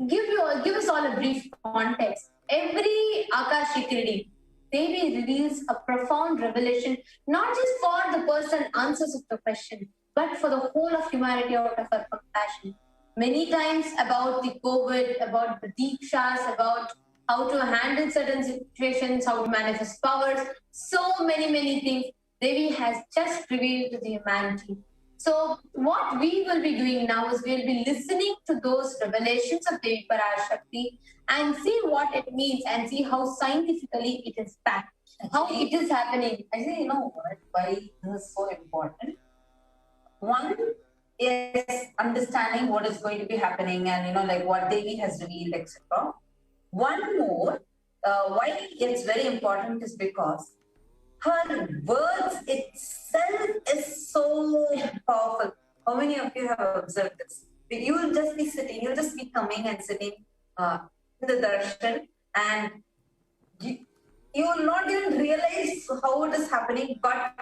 give us all a brief context. Every Akashic reading, Devi reveals a profound revelation, not just for the person answers of the question, but for the whole of humanity out of her compassion. Many times about the COVID, about the Deekshas, about how to handle certain situations, how to manifest powers, so many things Devi has just revealed to the humanity. So what we will be doing now is we'll be listening to those revelations of Devi Parashakti and see what it means and see how scientifically it is backed, how it is happening. Actually, you know what? Why this is so important? One is understanding what is going to be happening and, like what Devi has revealed, etc. One more, why it's very important is because her words itself is so powerful. How many of you have observed this? You will just be sitting, you'll just be coming and sitting in the darshan, and you will not even realize how it is happening, but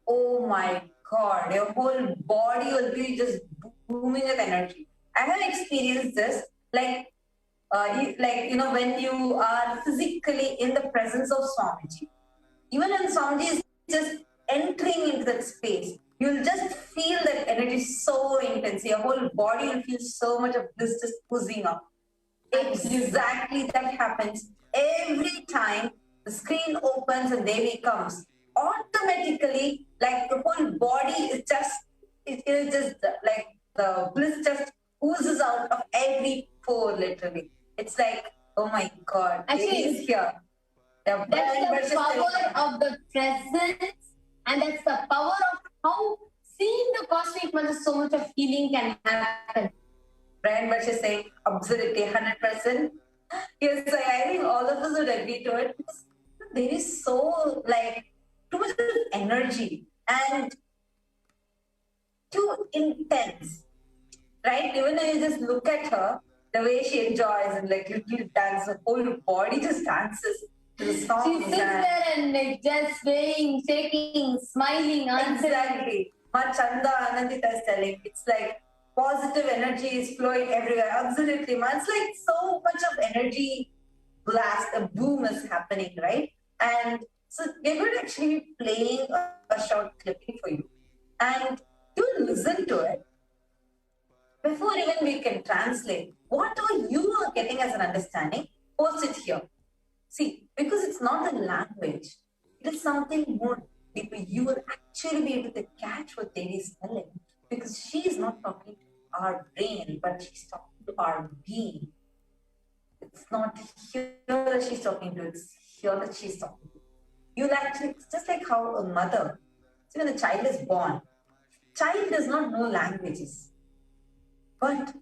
oh my God, your whole body will be just booming with energy. I have experienced this, when you are physically in the presence of Swamiji, Even when Swamiji is just entering into that space, you'll just feel that energy so intense. Your whole body will feel so much of bliss just oozing up. Exactly that happens every time the screen opens and Devi comes. Automatically, like the whole body is just, it is just like the bliss just oozes out of every pore, literally. It's like, oh my God, Actually, Devi is here. That's the power of the presence, and that's the power of how seeing the cosmic mother, so much of healing can happen. Brian Bush is saying absolutely 100%. Yes, I think all of us would agree to it because there is so like too much energy and too intense, right? Even when you just look at her, the way she enjoys and like little dance, the whole body just dances to the songs. She sits there and like, just swaying, shaking, smiling, answering. Exactly. Ma Chanda Anandita is telling, it's like positive energy is flowing everywhere. Absolutely, man. It's like so much of energy blast, a boom is happening, right? And so we're going to actually be playing a short clipping for you. And you listen to it. Before even we can translate, whatever you are getting as an understanding, post it here. See, because it's not a language, it is something more deeper. You will actually be able to catch what Devi is telling because she is not talking to our brain, but she's talking to our being. It's not here that she's talking to, it's here that she's talking to. You'll actually, it's just like how a mother, so when the child is born, child does not know languages. But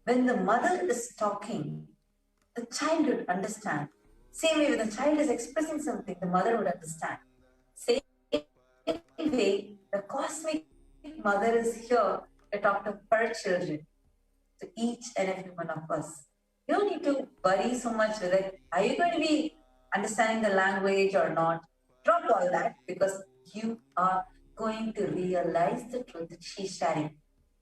when the mother is talking, the child would understand. Same way, when the child is expressing something, the mother would understand. Same way, the cosmic mother is here to talk to her children, to each and every one of us. You don't need to worry so much with it. Are you going to be understanding the language or not? Drop all that because you are going to realize the truth that she's sharing.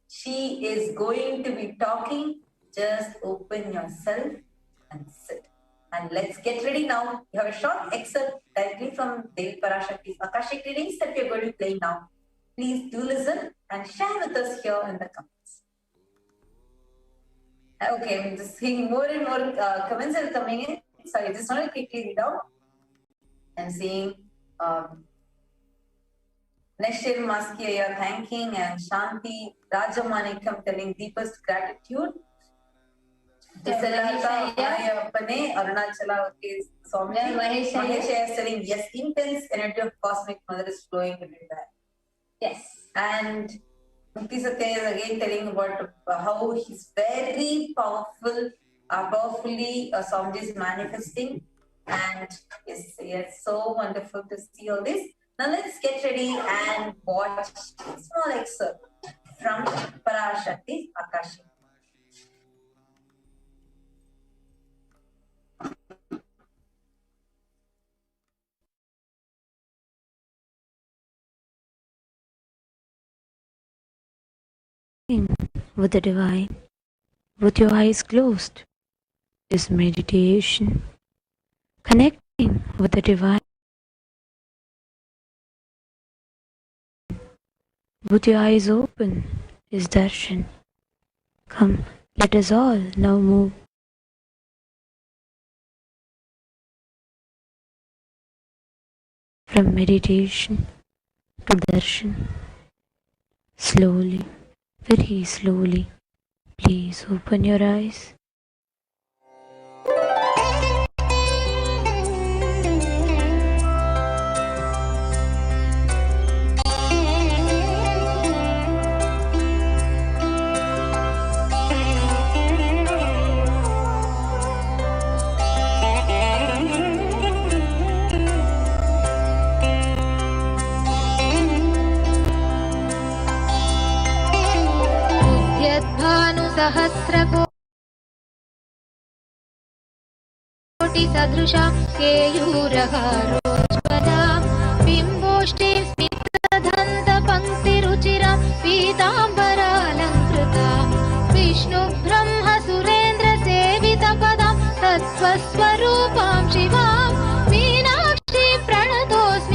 She is going to be talking. Just open yourself and sit. And let's get ready now. We have a short excerpt directly from Devi Parashakti's Akashic readings that we are going to play now. Please do listen and share with us here in the comments. Okay, I'm just seeing more and more comments are coming in. So I just want to quickly read out. I'm seeing Neshir Maskiya thanking and Shanti Rajamanikam telling deepest gratitude. Arunachala Swami Maheshaya is telling yes, intense energy of cosmic mother is flowing everywhere. Yes. And Mukti Satya is again telling about how he's very powerful, powerfully Swamiji is manifesting. And yes, so wonderful to see all this. Now let's get ready and watch a small excerpt from Parashakti Akashic. With the divine, with your eyes closed, is meditation. Connecting with the divine, with your eyes open, is darshan. Come, let us all now move from meditation to darshan. Slowly, very slowly, please open your eyes. सहस्रकोटिसदृशां केयूरहारोज्ज्वलां बिम्बोष्ठीं स्मितदन्तपङ्क्तिरुचिरां पीताम्बरालङ्कृतां विष्णुब्रह्मसुरेन्द्रसेवितपदां तत्स्वस्वरूपां शिवां मीनाक्षीं प्रणतोऽस्मि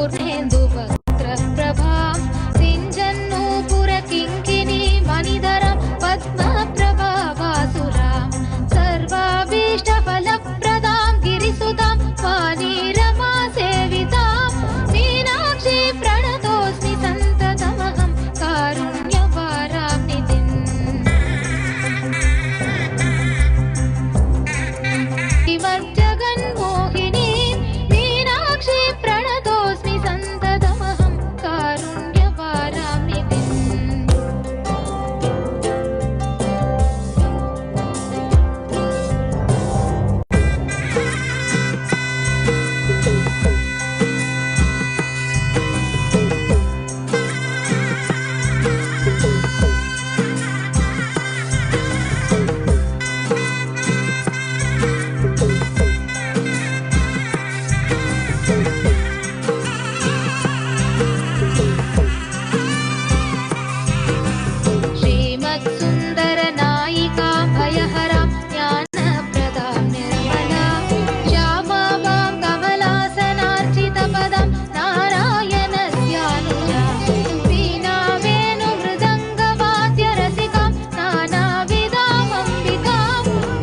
పూర్ణేందు వక్త్ర ప్రభాం సింజన్నూపుర కింకిని మణిధరం పద్మ ప్రభావాసురాం సర్వాభీష్ట ఫలప్రదాం గిరిసుతాం వాణీరమా సేవితాం మీనాక్షి ప్రణతోస్మి సంతతమహం కారుణ్యవారాం నిధిం జగన్మోహిని మీనాక్షి ప్రణతోస్మి సంతతమహం కారుణ్యవారాం నిధిం श्रीमत्सुन्दर नायिका भयहरां ज्ञानप्रदां निर्मलां श्यामां कमलासनार्चितपदं नारायणस्यानुजां वीणा वेणुमृदङ्गवाद्यरसिकां नानाविधामम्बिकां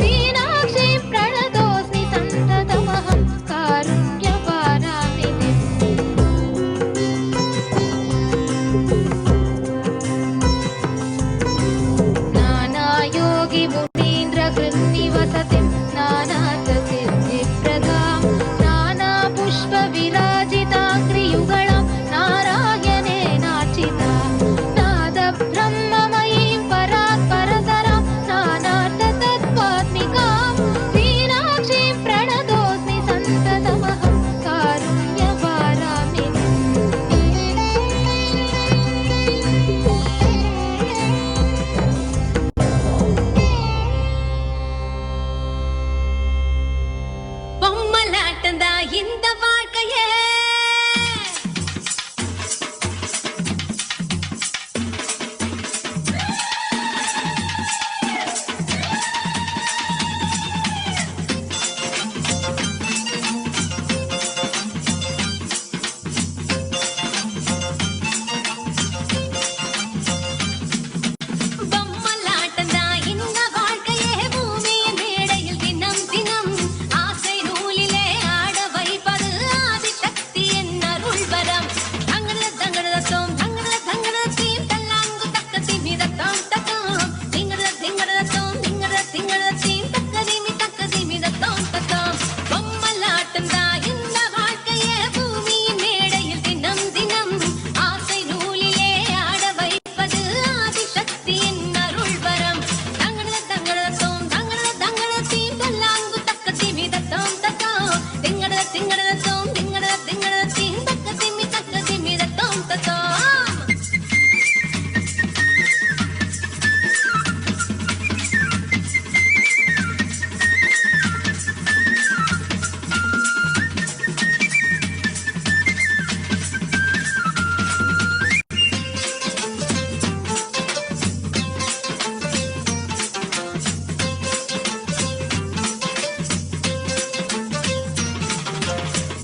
मीनाक्षीं प्रणतोऽस्मि सन्ततमहं कारुण्यवारां निधिम् नानायोगी मुनीन्द्र कृन्निवसतिं नानार्थसिद्धिप्रदां नानापुष्पविराजिताङ्घ्रियुगळां नारायणेनार्चितां नादब्रह्ममयीं परात्परतरां नानार्थतत्त्वात्मिकां मीनाक्षीं प्रणतोऽस्मि सन्ततमहं कारुण्यवारां பொம்மலாட்டந்தா இந்த வாழ்க்கையே பொம்மலாட்டந்தா இந்த வாழ்க்கையே பூமியின் மேடையில் தினம் தினம் ஆசை நூலிலே ஆட வைப்பது ஆதிசக்தியின் அருள்வரம் தங்கட தங்கடதத்தோம் தங்கட தங்கடத்தீம் தல்லாங்கு தக்கத்தி மிதத்தாம் தத்தோம் திங்கடதத்தோம் திங்கடத்தீம் தக்கதி மிதத்தாம் தத்தோம் பொம்மலாட்டந்தா இந்த வாழ்க்கையே பூமியின் மேடையில் தினம் தினம் ஆசை நூலிலே ஆட வைப்பது ஆதிசக்தியின் அருள்வரம் தங்கட தங்கடதத்தோம் தங்கடத்தீம் தல்லாங்கு தக்கத்தி மிதத்தாம் தத்தோம் திங்கடதத்தோம் திங்கடத்தீம் தக்கதி மிதத்தாம் தத்தோம்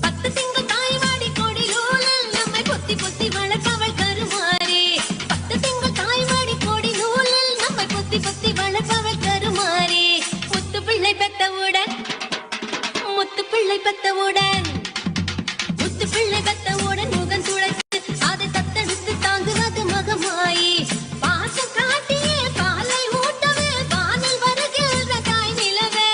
பத்து திங்கள் தாய்வாடி கொடிநூலில் நம்மை பொத்தி பொத்தி வளர்ப்பவள் கருமாறே பத்து திங்கள் தாய்வாடி கொடிநூலில் நம்மை பொத்தி பொத்தி வளர்ப்பவள் கருமாறே முத்து பிள்ளை பெத்தவுடன் முகம் துளைத்து அதை தத்தெடுத்து தாங்குவது மகமாயி பாசம் காட்டியே பாலை ஊட்டவே வானில் வருகின்ற தாய் நிலவே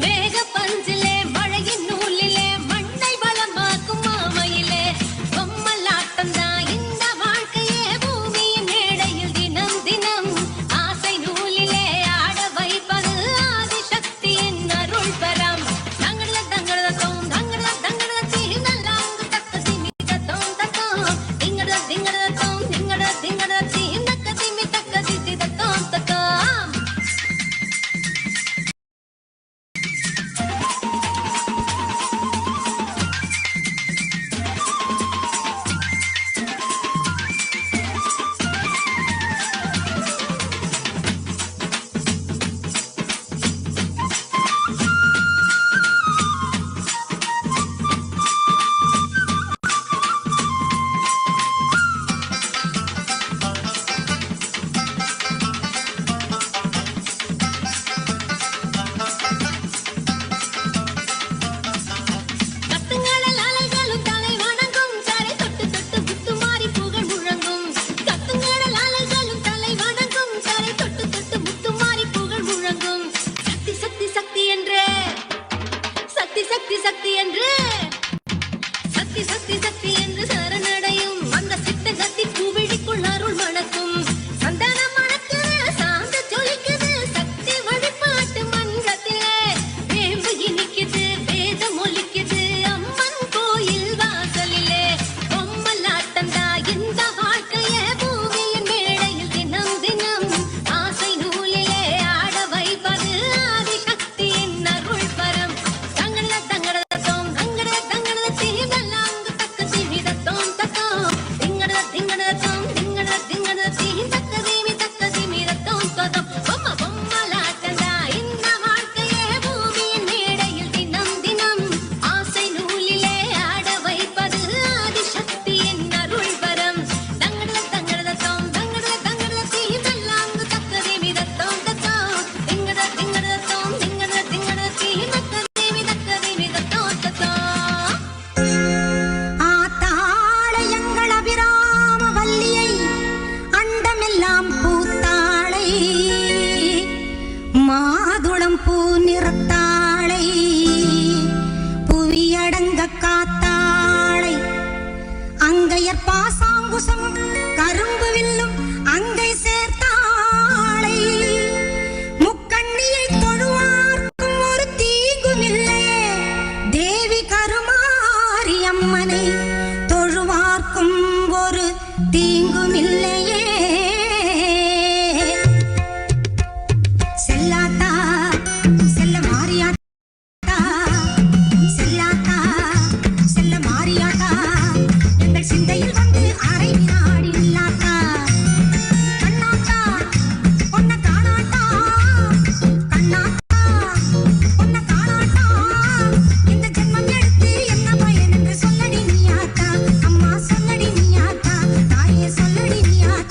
மேக பஞ்சிலே மழையின் நூலிலே மண்ணை வளமாக்கும் மாமையிலே பொம்மலாட்டந்தா இந்த வாழ்க்கையே பூமியின் மேடையில் தினம் தினம் ஆசை நூலிலே ஆட வைப்பது ஆதிசக்தியின் அருள் பரம் தங்கட தங்கடதத்தோம் தங்கட சக்தி சக்தி என்று சக்தி சக்தி சக்தி என்று சரணடையும் அந்த சித்த கத்தி பூவிழிக்குள் அருள் மணக்கும் சந்தனம் மணக்குது சாந்த ஜொலிக்குது சக்தி வழிபாட்டு மன்றத்திலே வேம்பு இனிக்குது வேதம் ஒலிக்குது அம்மன் கோயில் வாசலிலே பொம்மலாட்டந்தா இந்த வாழ்க்கையே பூமியின் மேடையில் தினம் தினம் ஆசை நூலிலே ஆட வைப்பது ஆதி சக்தியின் அருள் பரம் தங்கட தங்கடதோம் தங்கட தங்கடதி நல்லாங்கு தக்க திமிதத்தோம் தத்தோம் திங்கட திங்கடதோம் திங்கட திங்கடதி தக்க திமிதத்தோம் தத்தோம் பொம்ம பொம்மலாட்டந்தா இந்த வாழ்க்கையே பூமியின் மேடையில் தினம் தினம் ஆசை நூலிலே ஆட வைப்பது ஆதி சக்தியின் அருள் பரம் தங்கட தங்கடதோம் தங்கட தங்கடதி நல்லாங்கு தக்க திமிதத்தோம் தத்தோம் திங்கட திங்கடதோம் திங்கட திங்கடதி தக்க திமிதத்தோம் தத்தோம் ஆத்தாளையங்கள் அபிராம வல்லியை அண்டமெல்லாம் பூத்தாளை மாதுளம் பூ நிறத்தாளை புவியடங்க காத்தாளை அங்கையர் பாசாங்குசம் கரும்பு வில்லும் அங்கை சேர்த்தாளை முக்கண்ணியை தொழுவார்க்கும் ஒரு தீங்குமில்லையே தேவி கருமாரி அம்மனை தொழுவார்க்கும் ஒரு தீங்குமில்லையே செல்லாத்தா செல்ல மாரியாத்தா செல்லாத்தா செல்ல மாரியாத்தா எங்கள் சிந்தையில் வந்து அரை வினாடி நில்லாத்தா கண்ணாத்தா பொன்ன காணாட்டா கண்ணாத்தா பொன்ன காணாட்டா இந்த ஜென்மம் எடுத்து என்ன பயன் என்று சொல்லடி நீயாத்தா அம்மா சொல்லடி நீயாத்தா தாயே சொல்லடி நீயாத்தா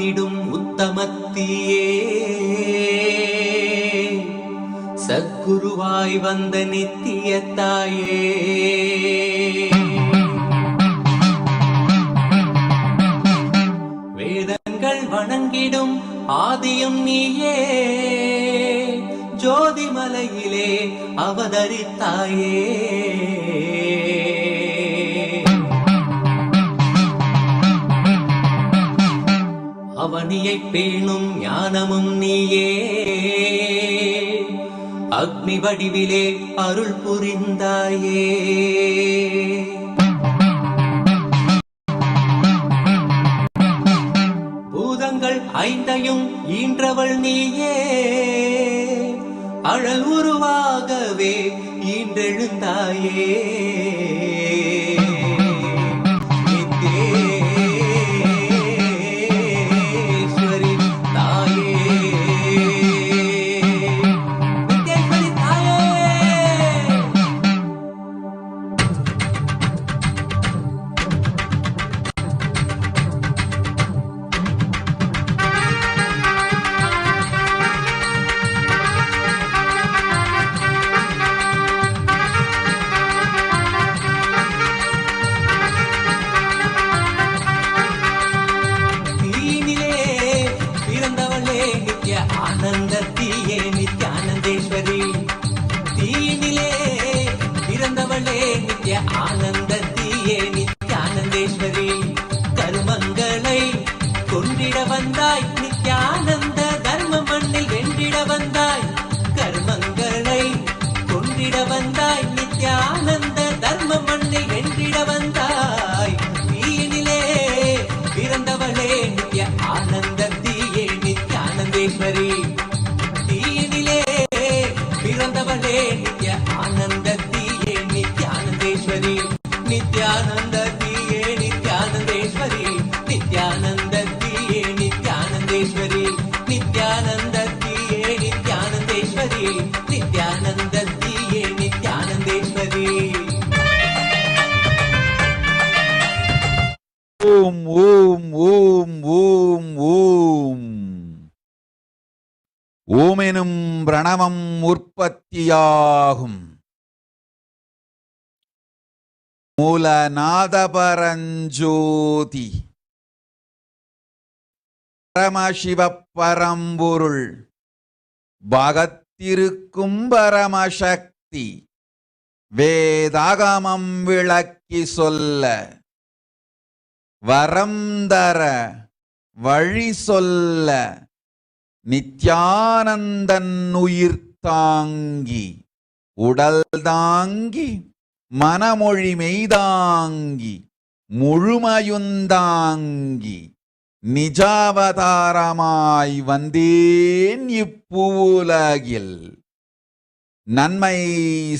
வணங்கிடும் உத்தமத்தியே சத்குருவாய் வந்த நித்திய தாயே வேதங்கள் வணங்கிடும் ஆதியும் நீயே ஜோதிமலையிலே அவதரித்தாயே அவனியை பேணும் ஞானமும் நீயே அக்னி வடிவிலே அருள் புரிந்தாயே பூதங்கள் ஐந்தையும் ஈன்றவள் நீயே அழல் உருவாகவே ஈன்றெழுந்தாயே ஆனந்தத்தியே நித்யானந்தேஸ்வரி தீயினிலே பிறந்தவளே நித்ய ஆனந்தத்தியே நித்யானந்தேஸ்வரி கருமங்களை கொண்டிட வந்தாய் நித்யானந்த தர்ம மண்ணில் வென்றிட வந்தாய் கர்மங்களை கொண்டிட வந்தாய் நித்யானந்த தர்ம மண்ணில் வென்றிட வந்தாய் தீயினிலே பிறந்தவளே நித்ய ஆனந்தத்தியே நித்யானந்தேஸ்வரி தீயினிலே பிறந்தவளே நித்ய ஆனந்தத்தியே நித்யானந்தேஸ்வரி நித்யானந்தத்தியே நித்யானந்தேஸ்வரி நித்யானந்தத்தியே நித்யானந்தேஸ்வரி நித்யானந்தத்தியே நித்யானந்தேஸ்வரி நித்யானந்தத்தியே நித்யானந்தேஸ்வரி ஓம் ஓம் ஓம் ஓம் ஓம் ஓம் எனும் பிரணவம் உற்பத்தியாகும் மூலநாத பரஞ்சோதி பரமசிவ பரம்பொருள் பாகத்திருக்கும் பரமசக்தி வேதாகமம் விளக்கி சொல்ல வரம் தர வழி சொல்ல நித்யானந்தன் உயிர் தாங்கி உடல் தாங்கி மனமொழி மெய்தாங்கி முழுமையுந்தாங்கி நிஜாவதாரமாய் வந்தேன் இப்புலகில் நன்மை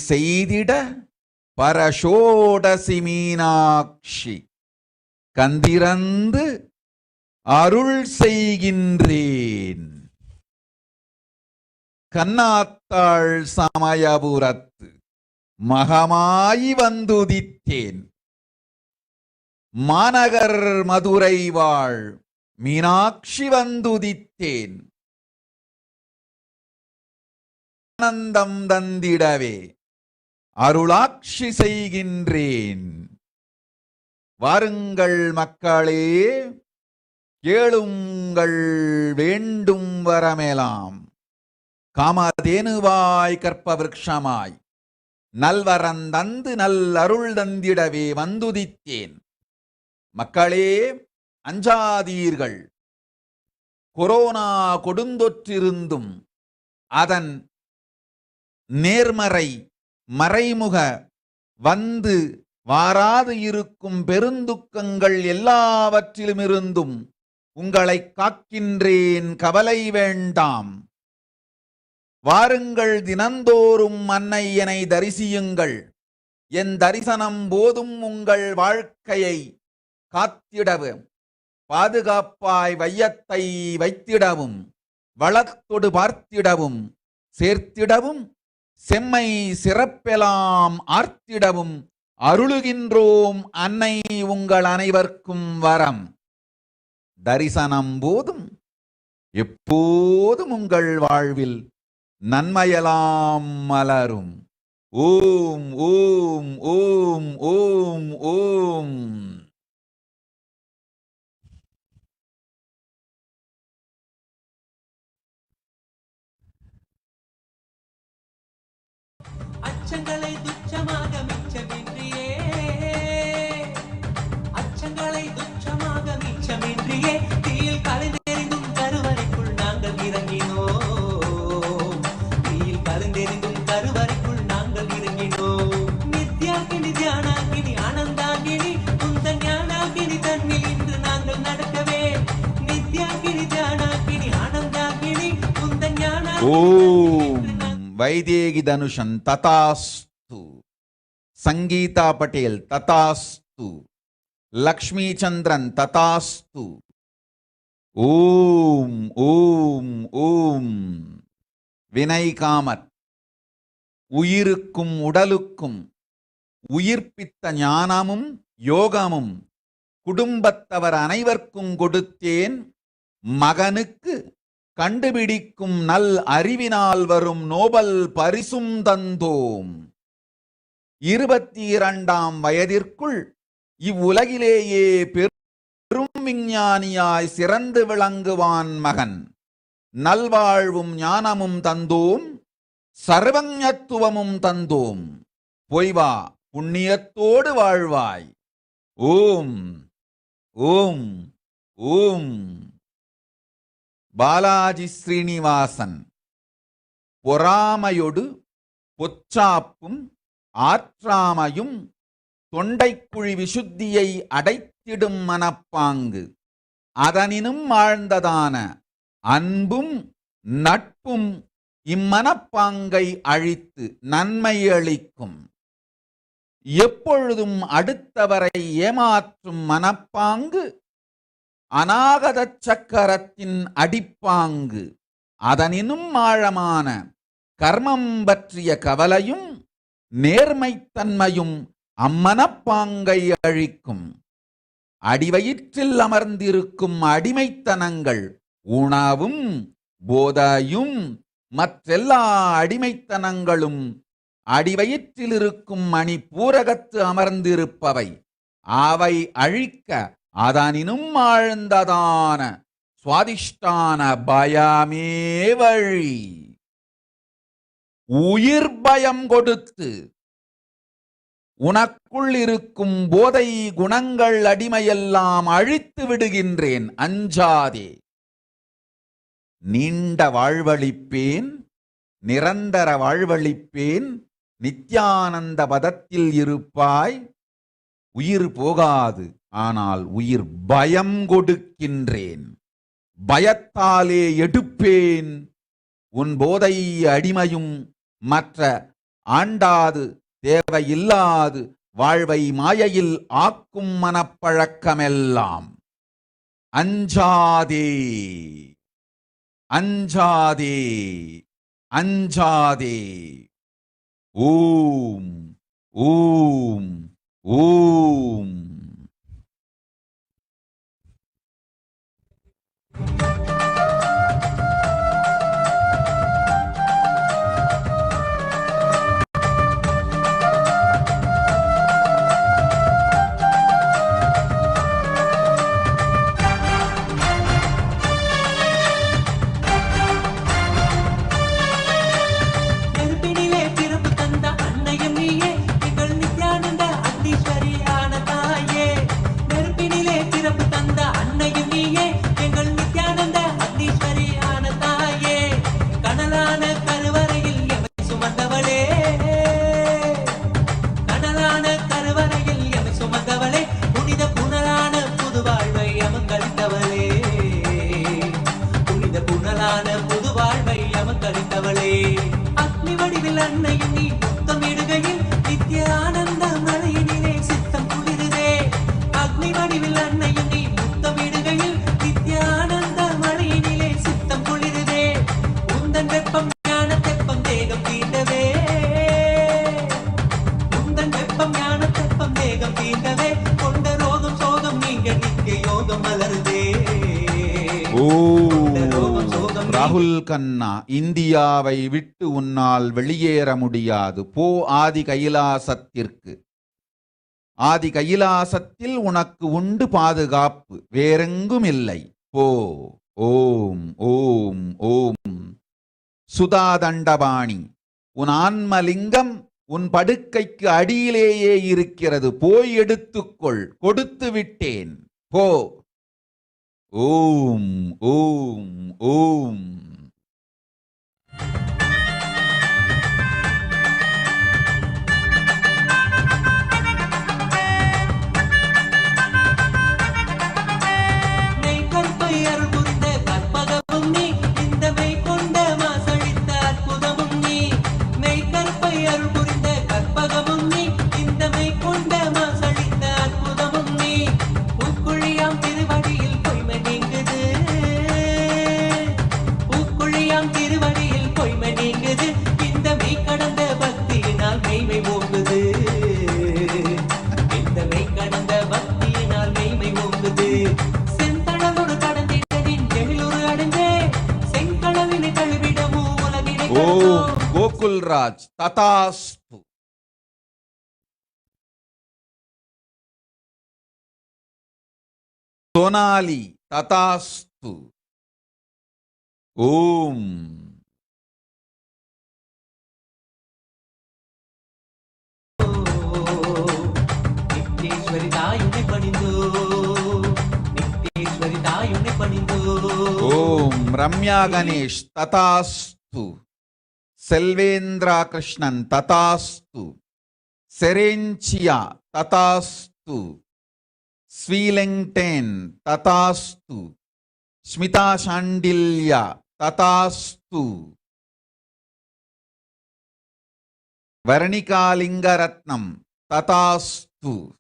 செய்திட பரஷோடசி மீனாட்சி கந்திரந்து அருள் செய்கின்றேன் கண்ணாத்தாள் சமயபுரத்து மகமாய் வந்துதித்தேன் மாநகர் மதுரை வாழ் மீனாட்சி வந்துதித்தேன் ஆனந்தம் தந்திடவே அருளாட்சி செய்கின்றேன் வாருங்கள் மக்களே கேளுங்கள் வேண்டும் வரமெலாம் காமதேனுவாய் கற்பவிருஷமாய் நல்வரந்தந்து நல் அருள் தந்திடவே வந்துதித்தேன் மக்களே அஞ்சாதீர்கள் கொரோனா கொடுந்தொற்றிருந்தும் அதன் நேர்மறை மறைமுக வந்து வாராது இருக்கும் பெருந்துக்கங்கள் எல்லாவற்றிலுமிருந்தும் உங்களை காக்கின்றேன் கவலை வேண்டாம் வாருங்கள் தினந்தோறும் அன்னையனை தரிசியுங்கள் என் தரிசனம் போதும் உங்கள் வாழ்க்கையை காத்திடவும் பாதுகாப்பாய் வையத்தை வைத்திடவும் வளத்தொடு பார்த்திடவும் சேர்த்திடவும் செம்மை சிறப்பெலாம் ஆர்த்திடவும் அருளுகின்றோம் அன்னை உங்கள் அனைவர்க்கும் வரம் தரிசனம் போதும் எப்போதும் உங்கள் வாழ்வில் நன்மையெல்லாம் மலரும். ஓம் ஓம் ஓம் ஓம் ஓம். அச்சங்களை துச்சமாக மிச்சமின்றியே, அச்சங்களை துச்சமாக மிச்சமின்றியே, தீயில் கலந்தெறிந்தும் கருவறைக்குள் நாங்கள் இறங்கினோம், தீயில் கலந்தெறிந்தும் கருவறைக்குள் நாங்கள் இறங்கினோம். நித்யாகினி தியானாகினி ஆனந்தாகினி குந்த ஞானாகினி தன்னில் இன்று நாங்கள் நடக்கவே, நித்யாகினி தியானாகினி ஆனந்தாகினி குந்த ஞானாகினி. வைதேகி தனுஷன் ததாஸ்து, சங்கீதா பட்டேல் ததாஸ்து, லக்ஷ்மி சந்திரன் ததாஸ்து. ஓம் ஓம் ஓம். வினய் காமத், உயிருக்கும் உடலுக்கும் உயிர்ப்பித்த ஞானமும் யோகமும் குடும்பத்தவர் அனைவருக்கும் கொடுத்தேன், மகனுக்கு கண்டுபிடிக்கும் நல் அறிவினால் வரும் நோபல் பரிசும் தந்தோம். 22ஆம் வயதிற்குள் இவ்வுலகிலேயே பெரும் விஞ்ஞானியாய் சிறந்து விளங்குவான் மகன். நல்வாழ்வும் ஞானமும் தந்தோம், சர்வஞத்துவமும் தந்தோம். பொய்வா புண்ணியத்தோடு வாழ்வாய். ஓம் ஓம் ஓம். பாலாஜி ஸ்ரீனிவாசன், பொறாமையொடு பொச்சாப்பும் ஆற்றாமையும் தொண்டைக்குழி விசுத்தியை அடைத்திடும் மனப்பாங்கு, அதனினும் ஆழ்ந்ததான அன்பும் நட்பும் இம்மனப்பாங்கை அழித்து நன்மை அளிக்கும். எப்பொழுதும் அடுத்தவரை ஏமாற்றும் மனப்பாங்கு அநாகத சக்கரத்தின் அடிப்பாங்கு, அதனினும் ஆழமான கர்மம் பற்றிய கவலையும் நேர்மைத்தன்மையும் அம்மனப்பாங்கை அழிக்கும். அடிவயிற்றில் அமர்ந்திருக்கும் அடிமைத்தனங்கள் உணவும் போதையும் மற்றெல்லா அடிமைத்தனங்களும் அடிவயிற்றில் இருக்கும் மணிப்பூரகத்து அமர்ந்திருப்பவை. அவை அழிக்க அதனினும் ஆழ்ந்ததான சுவாதிஷ்டான பயமே வழி. உயிர் பயம் கொடுத்து உனக்குள் இருக்கும் போதை குணங்கள் அடிமையெல்லாம் அழித்து விடுகின்றேன், அஞ்சாதே. நீண்ட வாழ்வளிப்பேன், நிரந்தர வாழ்வளிப்பேன், நித்யானந்த பதத்தில் இருப்பாய். உயிர் போகாது, ஆனால் உயிர் பயம் கொடுக்கின்றேன். பயத்தாலே எடுப்பேன் உன் போதை அடிமையும் மற்ற ஆண்டாது தேவையில்லாது வாழ்வை மாயையில் ஆக்கும் மனப்பழக்கமெல்லாம். அஞ்சாதே அஞ்சாதே அஞ்சாதே. ஓம் ஓம் ஓம். நெருப்பினிலே பிறப்பு தந்த அன்னையும் நீயே, எங்கள் நித்யானந்த அக்னீஸ்வரியான தாயே. நெருப்பினிலே பிறப்பு தந்த அன்னையும் நீயே, எங்கள் நித்யானந்த அக்னீஸ்வரியான தாயே. கனலான கருவறையில் எமை சுமந்தவளே, கனலான கருவறையில் எமை சுமந்தவளே, புனித புனலான புது வாழ்வை எமக்களித்தவளே, புனித புனலான புது வாழ்வை எமக்களித்தவளே. அக்னி வடிவில் அன்னையும் நீ முத்தமிடுகையில் நித்திய ஆனந்த மழையினிலே சித்தம் குளிருதே. அக்னி வடிவில் அன்னையும் நீ முத்தமிடுகையில் நித்திய ஆனந்த மழையினிலே சித்தம் குளிருதே. உந்தன் வெப்பம் ஞான தெப்பம் தேகம் தீண்டவே, உந்தன் வெப்பம் ஞான தெப்பம் தேகம் தீண்டவே. கொண்ட ரோகம் சோகம் நீங்க நித்திய யோகம் மலருதே. ராகுல் கண்ணா, இந்தியாவை விட்டு உன்னால் வெளியேற முடியாது. போ ஆதி கைலாசத்திற்கு. ஆதி கைலாசத்தில் உனக்கு உண்டு பாதுகாப்பு, வேறெங்கும் இல்லை. போ. ஓம் ஓம் ஓம். சுதா தண்டபாணி, உன் ஆன்மலிங்கம் உன் படுக்கைக்கு அடியிலேயே இருக்கிறது. போய் எடுத்துக்கொள், கொடுத்து விட்டேன். போ. ஓம் ஓம் ஓம். கோகுல்ராஜ், ததாஸ்து. சோனாலி, ததாஸ்து. ஓம். ஓம். ரம்யா கணேஷ், ததாஸ்து. செல்வேந்திரா கிருஷ்ணன், ததாஸ்து. செரென்சியா, ததாஸ்து. ஸ்வீலெங்டேன், ததாஸ்து. ஸ்மிதா சாண்டில்யா, ததாஸ்து. வர்ணிகாலிங்கரத்னம், ததாஸ்து.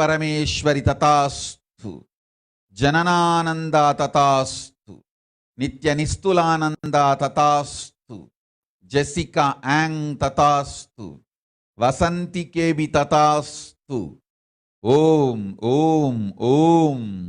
பரமேஸ்வரி, ததாஸ்து. ஜனனானந்தா, ததாஸ்து. நித்ய நிஸ்துலானந்தா, ததாஸ்து. ஜெசிகா ஆங், ததாஸ்து. வசந்தி கேபி, ததாஸ்து. ஓம் ஓம் ஓம்.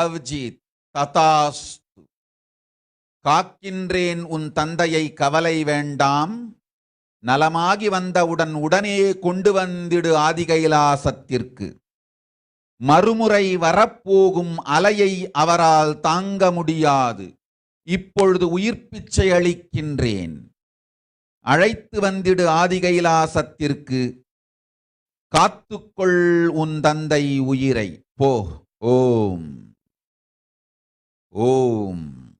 அவ்ஜித், ததாஸ்து. காக்கின்றேன் உன் தந்தையை, கவலை வேண்டாம். நலமாகி வந்தவுடன் உடனே கொண்டு வந்திடு ஆதி கைலாசத்திற்கு. மறுமுறை வரப்போகும் அலையை அவரால் தாங்க முடியாது. இப்பொழுது உயிர் பிச்சை அளிக்கின்றேன். அழைத்து வந்திடு ஆதி கைலாசத்திற்கு. காத்துக்கொள் உன் தந்தை உயிரை. போ. ஓம் ஓம்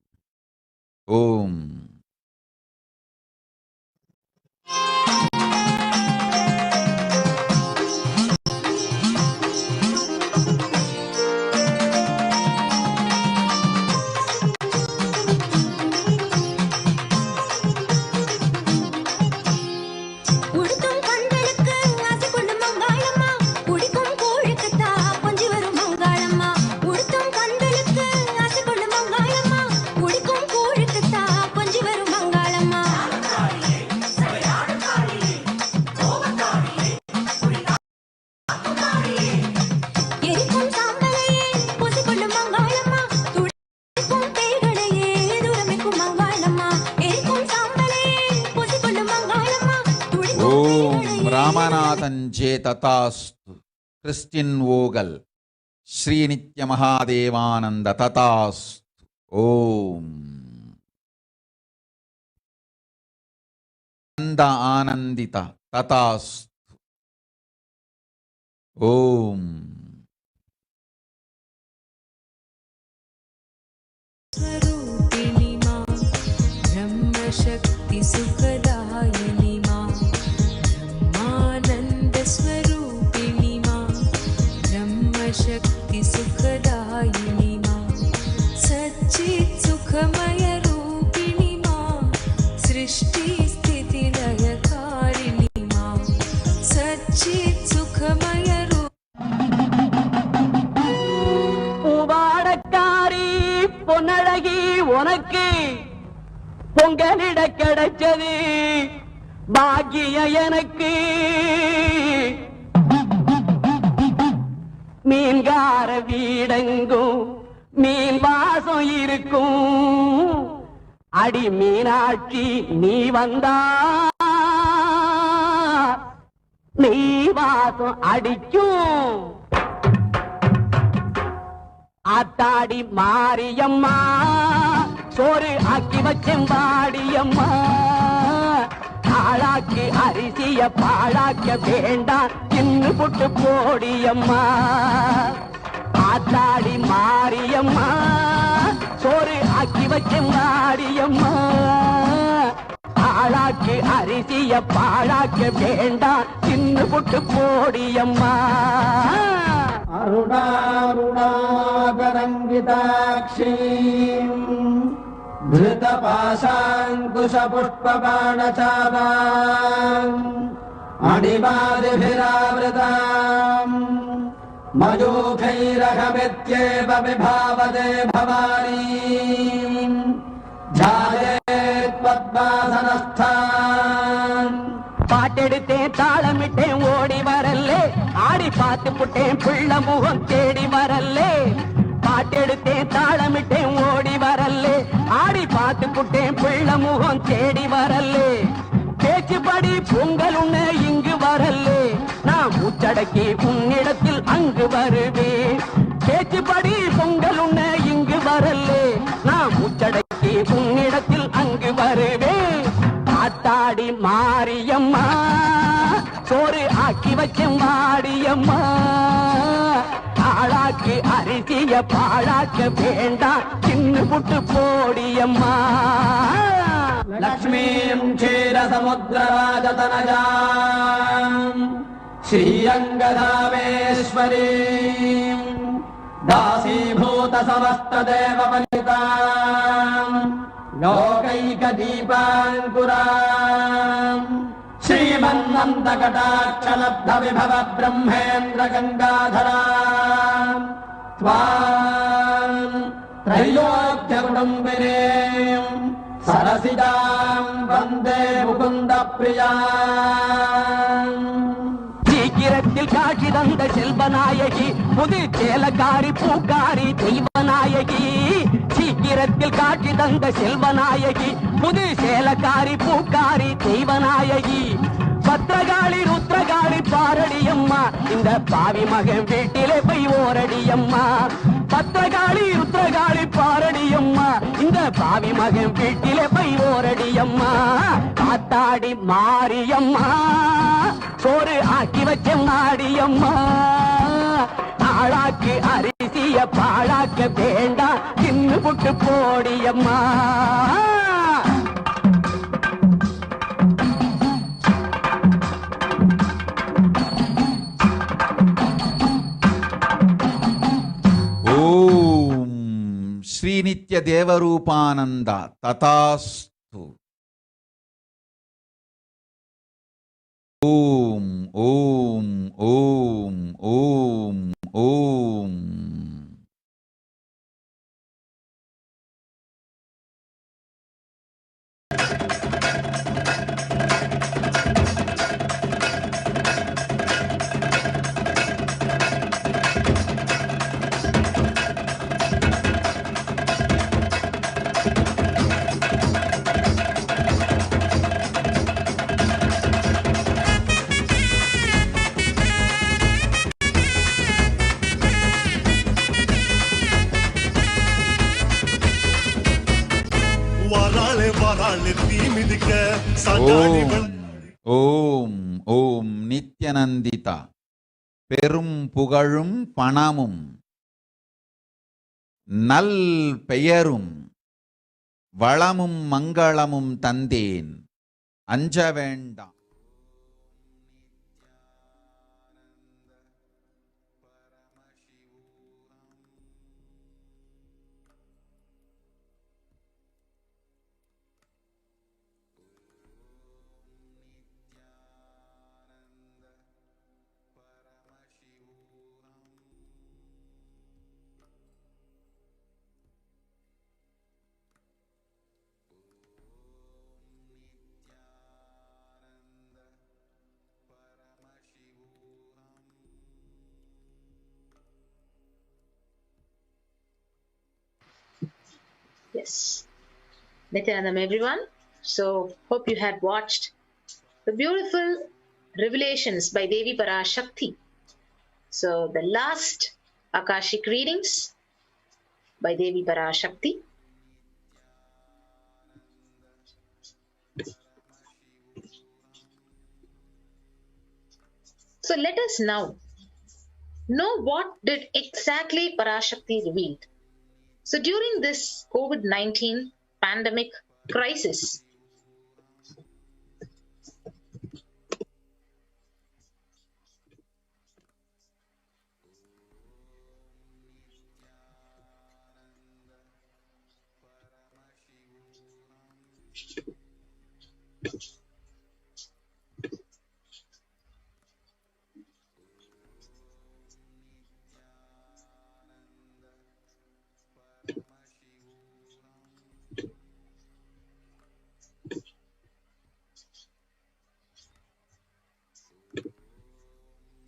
ஓம். ஓம் ராமநாதன் ஜே ததாஸ்து. கிறிஸ்டின் ஓகல் ஸ்ரீ நித்ய மகாதேவானந்த ததாஸ்து. ஓம் நந்த ஆனந்தித ததாஸ்து. ஓம் स्वरूपिणी मां ब्रह्मशक्ति सुखदायिनी मां ब्रह्मानन्द स्वरूपिणी मां ब्रह्मशक्ति सुखदायिनी मां सच्चित् सुखमय रूपिणी मां सृष्टि स्थिति लयकारिणी मां सच्चित् सुखमय பூவாடக்காரி பொன்னழகி உனக்கு பொங்கலிட கிடைச்சது பாக்கிய எனக்கு மீன்கார வீடெங்கும் மீன் வாசம் இருக்கும் அடி மீனாட்சி நீ வந்தா நீ வாசம் அடிக்கும் ஆத்தாடி மாரியம்மா சோறு ஆக்கி வச்செம்பாடியம்மா ஆளாக்கி அரிசிய பாழாக்க வேண்டாம் தின்னு புட்டு போடியம்மா ஆத்தாடி மாரியம்மா சோறு ஆக்கி வச்செம்பாடியம்மா ஆளாக்கி அரிசிய பாழாக்க வேண்டாம் தின்னு புட்டு போடியம்மா அருணாருணாகரங்கிதாட்சீம் धृतपाशाङ्कुशपुष्पबाणचापाम् अणिमादिभिरावृताम् मयूखैरहमित्येव विभावते भवानीम् ध्यायेत्पद्मासनस्थान् பாட்டெடுத்தேன் தாளமிட்டேன் ஓடி வரல்லே ஆடி பார்த்து புட்டேன் பிள்ள முகம் தேடி வரல்லே பாட்டெடுத்தேன் தாளமிட்டேன் ஓடி வரல்லே ஆடி பார்த்து புட்டேன் பிள்ள முகம் தேடி வரல்லே பேச்சுப்படி பொங்கல் உன்ன இங்கு வரல்லே நான் மூச்சடக்கி உன்னிடத்தில் அங்கு வருவேன் பேச்சுப்படி பொங்கல் உன்ன இங்கு வரல்லே நான் மூச்சடக்கி உன்னிடத்தில் அங்கு வருவேன் ஆத்தாடி மாரியம்மா சோறு ஆக்கி வச்சேன் மாடியம்மா ஆளாக்கி அரிசிய பாழாக்க வேண்டாம் சின்ன புட்டு போடியம்மா லக்ஷ்மீம் க்ஷீரசமுத்திரராஜதனஜாம் ஸ்ரீரங்கதாமேஸ்வரீம் दासीभूत समस्त देव वनिताम् लोकैक दीपाङ्कुराम् श्रीमन्नन्द कटाक्ष लब्ध विभव ब्रह्मेन्द्र गङ्गाधराम् त्वाम् त्रैलोक्य कुटुम्बिनीम् सरसिजाम् वन्दे मुकुन्द प्रियाम् சீக்கிரத்தில் காட்சி தந்த செல்வநாயகி புது சேலக்காரி பூக்காரி தெய்வநாயகி சீக்கிரத்தில் காட்சி தந்த செல்வநாயகி புது சேலக்காரி பூக்காரி தெய்வநாயகி பத்திரகாளி ருத்ரகாளி பாரடியம்மா இந்த பாவி மகன் வீட்டிலே போய் ஓரடியம்மா பத்திரகாளி ருத்ரகாளி பாரடியம்மா இந்த பாவி மகன் வீட்டிலே போய் ஓரடியம்மா காத்தாடி மாரியம்மா சோறு ஆக்கி வச்ச மாடியம்மா ஆளாக்கு அரிசிய பாழாக்க வேண்டாம் தின்னு புட்டு போடியம்மா ஓம் ஸ்ரீ நித்ய தேவரூபானந்த ததாஸ்து. ஓம் ஓம் ஓம் ஓம் ஓம் ஓம் ஓம் நித்யநந்திதா பெரும் புகழும் பணமும் நல் பெயரும் வளமும் மங்களமும் தந்தேன் அஞ்ச வேண்டாம். Yes. Nityanandam, everyone. So, hope you had watched the beautiful revelations by Devi Parashakti. So, the last Akashic readings by Devi Parashakti. So, let us now know what did exactly Parashakti revealed. So during this COVID-19 pandemic crisis,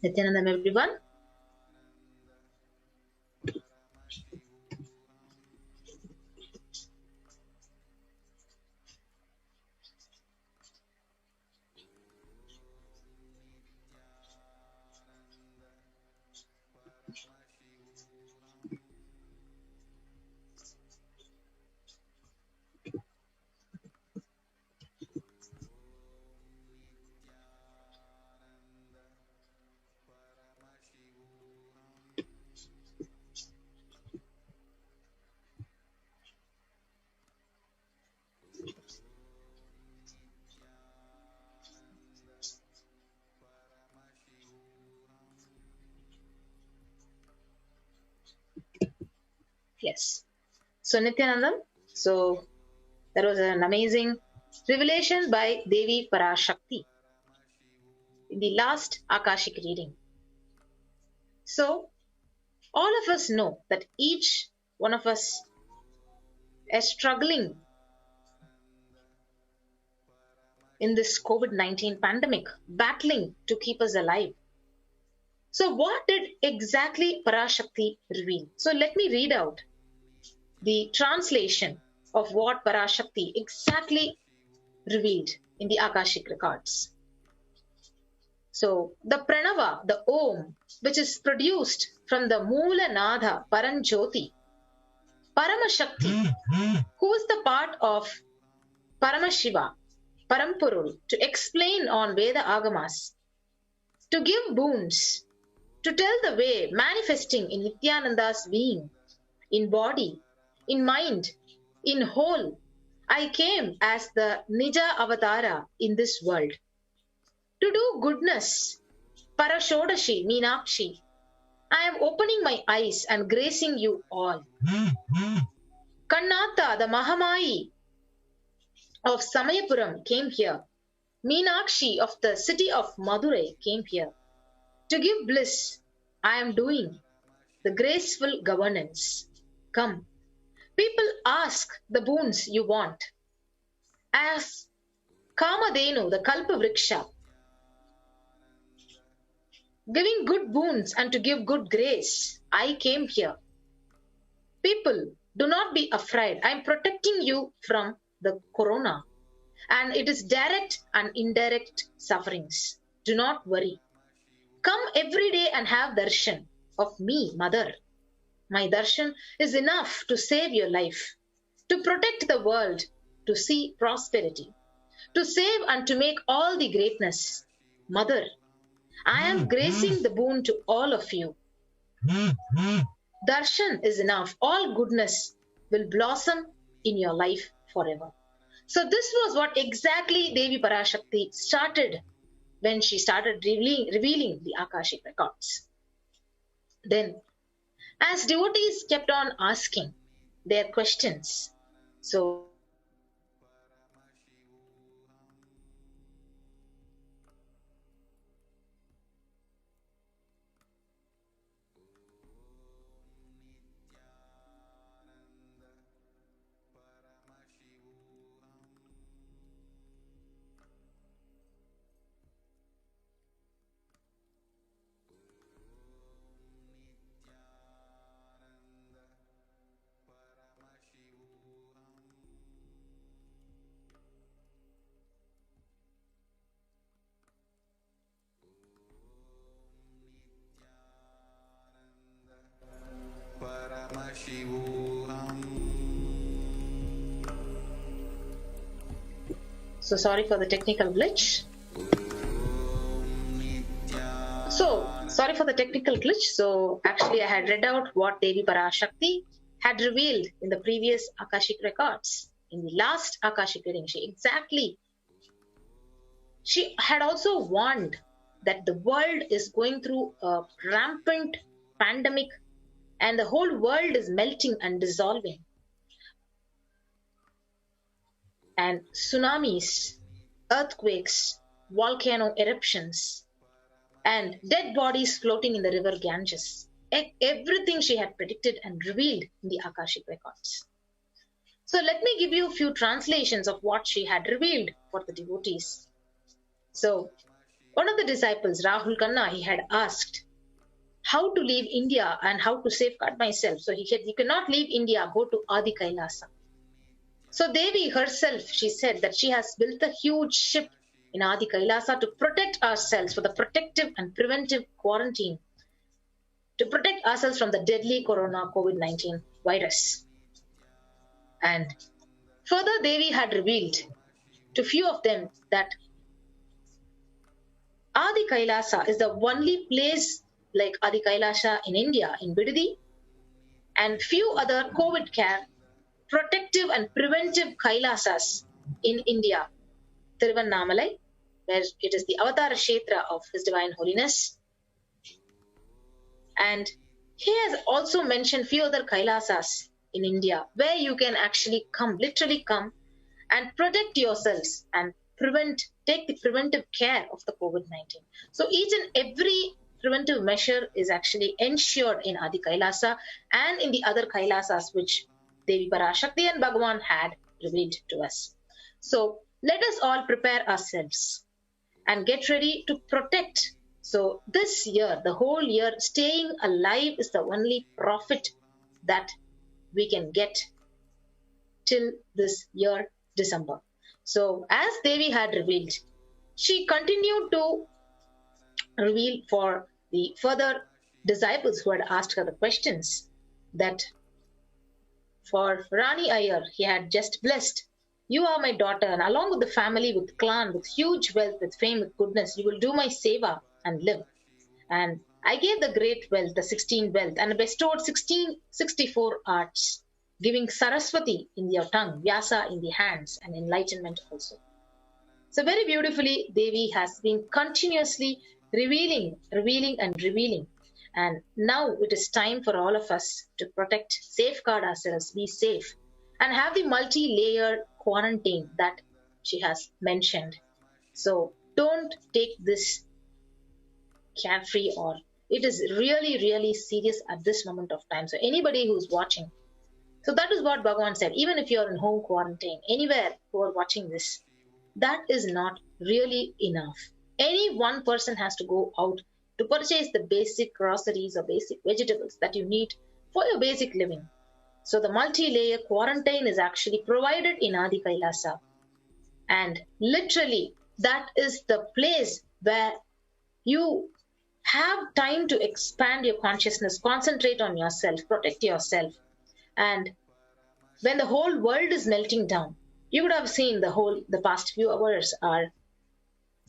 Nityanandam, everyone. Yes. So Nityanandam, so there was an amazing revelation by Devi Parashakti in the last Akashic reading. So all of us know that each one of us is struggling in this COVID-19 pandemic, battling to keep us alive. So what did exactly Parashakti reveal? So let me read out the translation of what Parashakti exactly revealed in the Akashic Records. So the Pranava, the Om, which is produced from the Moola Nadha Paranjyoti, Paramashakti, who is the part of Paramashiva, Parampurul, to explain on Veda Agamas, to give boons, to tell the way manifesting in Nityananda's being, in body, in mind, in whole. I came as the Nija Avatara in this world. To do goodness, Parashodashi, Meenakshi, I am opening my eyes and gracing you all. Kannatha, the Mahamai of Samayapuram came here. Meenakshi of the city of Madurai came here. To give bliss, I am doing the graceful governance. Come. People ask the boons you want. As Kamadhenu, the Kalpa Vriksha, giving good boons and to give good grace, I came here. People, do not be afraid. I am protecting you from the corona. And it is direct and indirect sufferings. Do not worry. Come every day and have darshan of me, Mother. My darshan is enough to save your life, to protect the world, to see prosperity, to save and to make all the greatness. Mother, I am gracing the boon to all of you. Darshan is enough. All goodness will blossom in your life forever. So this was what exactly Devi Parashakti started when she started revealing the Akashic records. Then, as devotees kept on asking their questions, so sorry for the technical glitch. So actually I had read out what Devi Parashakti had revealed in the previous Akashic records. In the last Akashic reading, she had also warned that the world is going through a rampant pandemic and the whole world is melting and dissolving. And tsunamis, earthquakes, volcano eruptions, and dead bodies floating in the river Ganges. Everything she had predicted and revealed in the Akashic records. So let me give you a few translations of what she had revealed for the devotees. So one of the disciples, Rahul Khanna, he had asked how to leave India and how to safeguard myself. So he said, you cannot leave India, go to Adi Kailasa. So Devi herself, she said that she has built a huge ship in Adi Kailasa to protect ourselves for the protective and preventive quarantine, to protect ourselves from the deadly corona COVID-19 virus. And further, Devi had revealed to few of them that Adi Kailasa is the only place like Adi Kailasa in India, in Bidadi, and few other COVID care, protective and preventive Kailasas in India. Tiruvannamalai, where it is the Avatara Kshetra of His Divine Holiness. And he has also mentioned few other Kailasas in India where you can actually come, literally come and protect yourselves and take the preventive care of the COVID-19. So each and every preventive measure is actually ensured in Adi Kailasa and in the other Kailasas which Devi Parashakti and Bhagavan had revealed to us. So let us all prepare ourselves and get ready to protect. So this year, the whole year, staying alive is the only profit that we can get till this year, December. So as Devi had revealed, she continued to reveal for the further disciples who had asked her the questions that for Rani Iyer, he had just blessed, you are my daughter, and along with the family, with clan, with huge wealth, with fame, with goodness, you will do my seva and live. And I gave the great wealth, the 16 wealth, and bestowed 1664 arts, giving Saraswati in your tongue, Vyasa in the hands, and enlightenment also. So very beautifully, Devi has been continuously revealing. And now it is time for all of us to protect, safeguard ourselves, be safe, and have the multi-layered quarantine that she has mentioned. So don't take this carefree, or it is really, really serious at this moment of time. So anybody who's watching, so that is what Bhagavan said, even if you're in home quarantine, anywhere who are watching this, that is not really enough. Any one person has to go out to purchase the basic groceries or basic vegetables that you need for your basic living. So the multi-layer quarantine is actually provided in Adi Kailasa. And literally, that is the place where you have time to expand your consciousness, concentrate on yourself, protect yourself. And when the whole world is melting down, You would have seen the past few hours our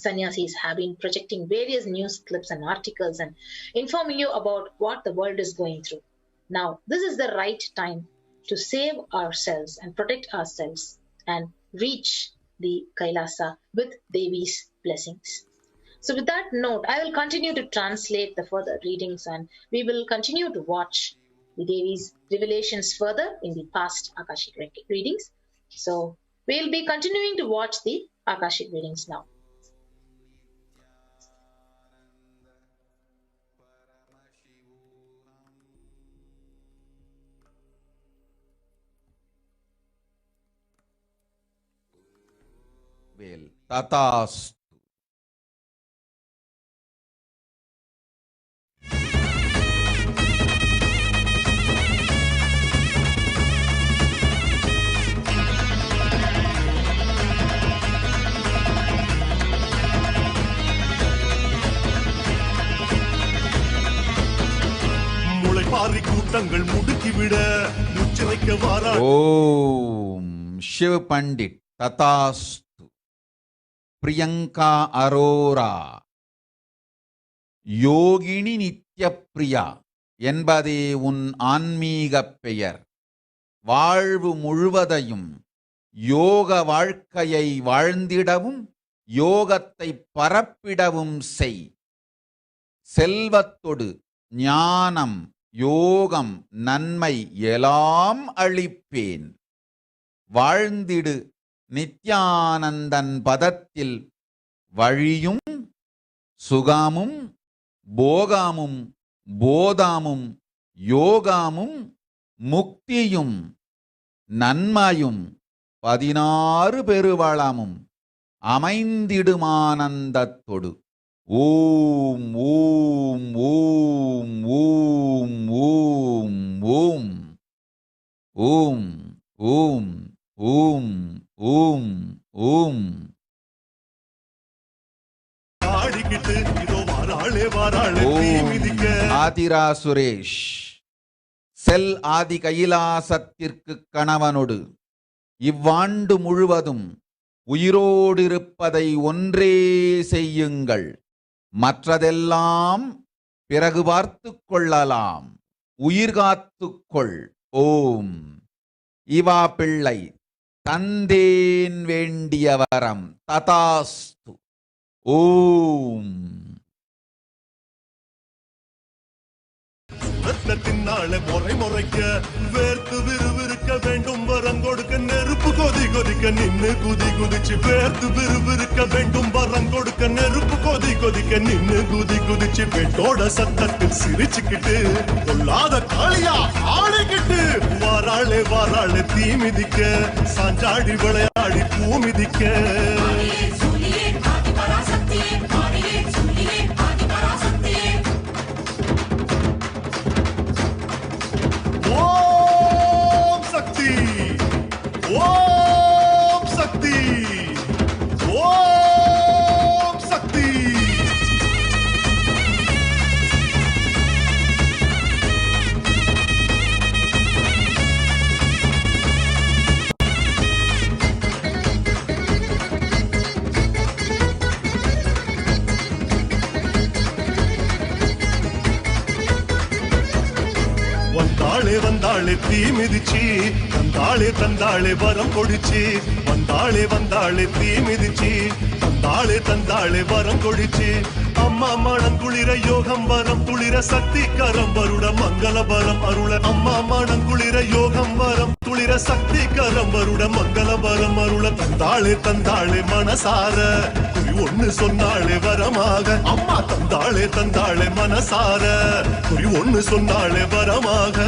sannyasis have been projecting various news clips and articles and informing you about what the world is going through. Now, this is the right time to save ourselves and protect ourselves and reach the Kailasa with Devi's blessings. So, with that note, I will continue to translate the further readings and we will continue to watch the Devi's revelations further in the past Akashic readings. So, we'll be continuing to watch the Akashic readings now. Well, Tatastu. முளைப்பாரி கூட்டங்கள் முடுக்கிவிட முச்சிலைக்க வாரா. ஓம் சிவ பண்டிட் ததாஸ்து. பிரியங்கா அரோரா யோகினி நித்யப்பிரியா என்பதே உன் ஆன்மீகப் பெயர். வாழ்வு முழுவதையும் யோக வாழ்க்கையை வாழ்ந்திடவும் யோகத்தை பரப்பிடவும் செய். செல்வத்தொடு ஞானம் யோகம் நன்மை எல்லாம் அளிப்பேன். வாழ்ந்திடு நித்யானந்தன் பதத்தில் வழியும் சுகமும் போகமும் போதமும் யோகமும் முக்தியும் நன்மையும் 16 பெருவளமும் அமைந்திடுமானந்தத்தொடு. ஓம் ஓம் ஓம் ஓம் ஓம் ஓம் ஓம் ஓம் ஓம் ஓம் ஓம். ஆதிரா சுரேஷ் செல் ஆதி கைலாசத்திற்கு கணவனொடு இவ்வாண்டு முழுவதும் உயிரோடிருப்பதை ஒன்றே செய்யுங்கள். மற்றதெல்லாம் பிறகு பார்த்துக் கொள்ளலாம். உயிர் காத்துக்கொள். ஓம். இவா பிள்ளை தந்தேன் வேண்டிய வரம். ததாஸ்து. ஓம். ரத்தத்தினால முறை முறைக்க வேர்த்து விறுவிறுக்க வேண்டும் வரம் கொடுக்க நெருப்பு கொதி கொதிக்க நின்னு குதி குதிச்சு வேர்த்து விறுவிறுக்க வேண்டும் வரம் கொடுக்க நெருப்பு கொதி கொதிக்க நின்னு குதி குதிச்சு பெட்டோட சத்தத்தில் சிரிச்சுக்கிட்டு கொல்லாத காளியா ஆடிக்கிட்டு வாராளே வாராளே தீ மிதிக்க சாஞ்சாடி விளையாடி பூ மிதிக்க. வந்தாளே தீ மிதிச்சு தந்தாளே தந்தாளே வரம் கொடிச்சு. வந்தாளே வந்தாளே தீ மிதிச்சு தந்தாளே வரம் கொடிச்சு. அம்மா மனம் குளிர யோகம் வரம் துளிர சக்தி கரம் வருட மங்கள வரம் அருள. அம்மா மனம் குளிர யோகம் வரம் துளிர சக்தி கரம் வருட மங்கள வரம் அருள. தந்தாளே மனசார குறி ஒண்ணு சொன்னாளே வரமாக. அம்மா தந்தாளே மனசார குறி ஒண்ணு சொன்னாளே வரமாக.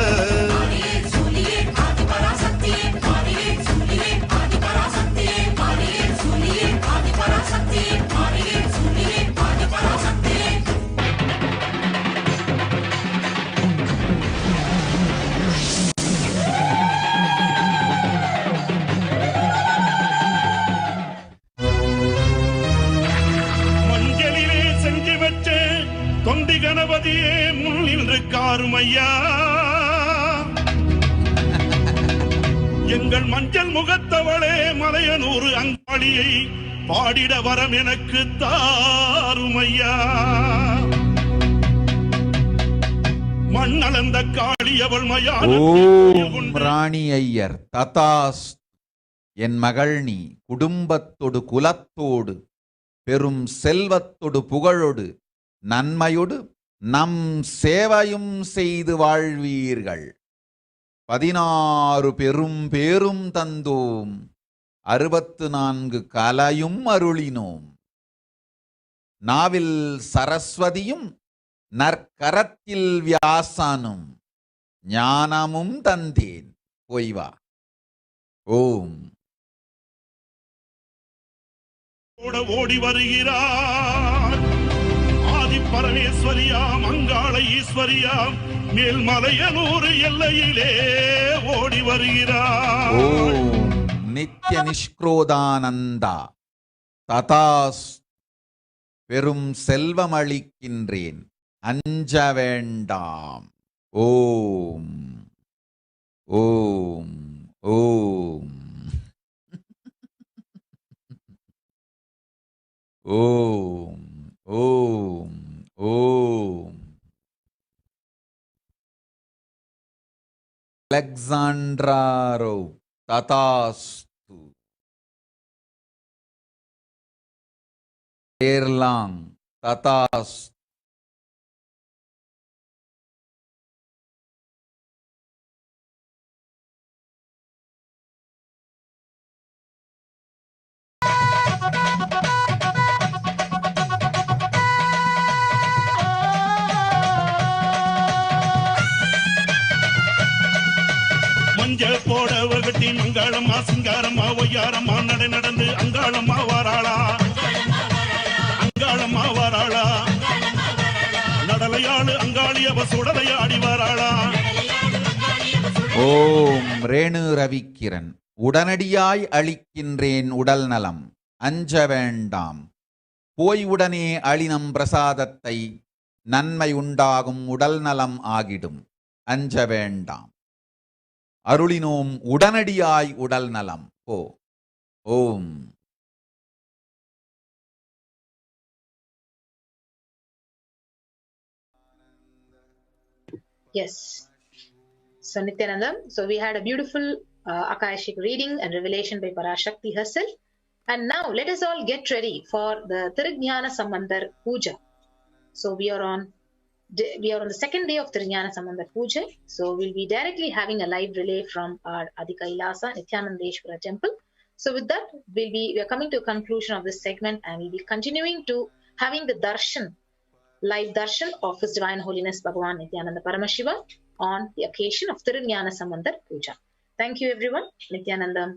தொண்டி கணபதியே முன் நின்று காருமையா. எங்கள் மஞ்சள் முகத்தவளே மலையனூறு அங்காளியை பாடிட வரம் எனக்கு தாருமையா. மண்ணளந்த காளி அவள் ஓம் ராணி ஐயர் ததாஸ். என் மகள் நீ குடும்பத்தொடு குலத்தோடு பெரும் செல்வத்தொடு புகழொடு நன்மையொடு நம் சேவையும் செய்து வாழ்வீர்கள். 16 பெரும் பேரும் தந்தோம், 64 கலையும் அருளினோம். நாவில் சரஸ்வதியும் நற்கரத்தில் வியாசானும் ஞானமும் தந்தேன். போய்வா. ஓம். ஓடி வருகிறார் ஆதி பரமேஸ்வரியாம் அங்காள ஈஸ்வரியாம் மேல்மலையனூர் எல்லையிலே ஓடி வருகிறார். ஓம் நித்ய நிஷ்க்ரோதானந்தா ததாஸ். பெரும் செல்வம் அளிக்கின்றேன், அஞ்ச வேண்டாம். ஓம் ஓம் ஓம் ஓம் ஓம் ஓம். அலெக்சாண்ட்ராரோ ததாஸ்து. ஏர்லாங் ததாஸ்து. மஞ்ச போட வகட்டி மங்காளம்மா சிங்காரம்மா ஒய்யாரம்மா நடை நடந்து அங்காளம்மா வாராளா. அங்காளம்மா வாராளா. நடலையாளு அங்காளி அவ சுடலையாடி வாராளா. ஓம் ரேணு ரவிக்கிரண். உடனடியாய் அளிக்கின்றேன் உடல் நலம், அஞ்ச வேண்டாம். போய் உடனே அளினம் பிரசாதத்தை, நன்மை உண்டாகும் உடல் நலம் ஆகிடும், அஞ்ச வேண்டாம். அருளினோம் உடனடியாய் உடல் நலம். ஓ ஓம். Yes. So Nityanandam, so we had a beautiful Akashic reading and revelation by Parashakti herself. And now let us all get ready for the Tirujnana Sambandar Puja. So we are on the second day of Tirujnana Sambandar Puja. So we'll be directly having a live relay from our Adi Kailasa Nityanandeshwara temple. So with that, we are coming to a conclusion of this segment, and we'll be continuing to having the darshan, live darshan of His Divine Holiness Bhagavan Nityananda Paramashiva on the occasion of Tirujnana Sambandar Puja. Thank you everyone. Nityanandam.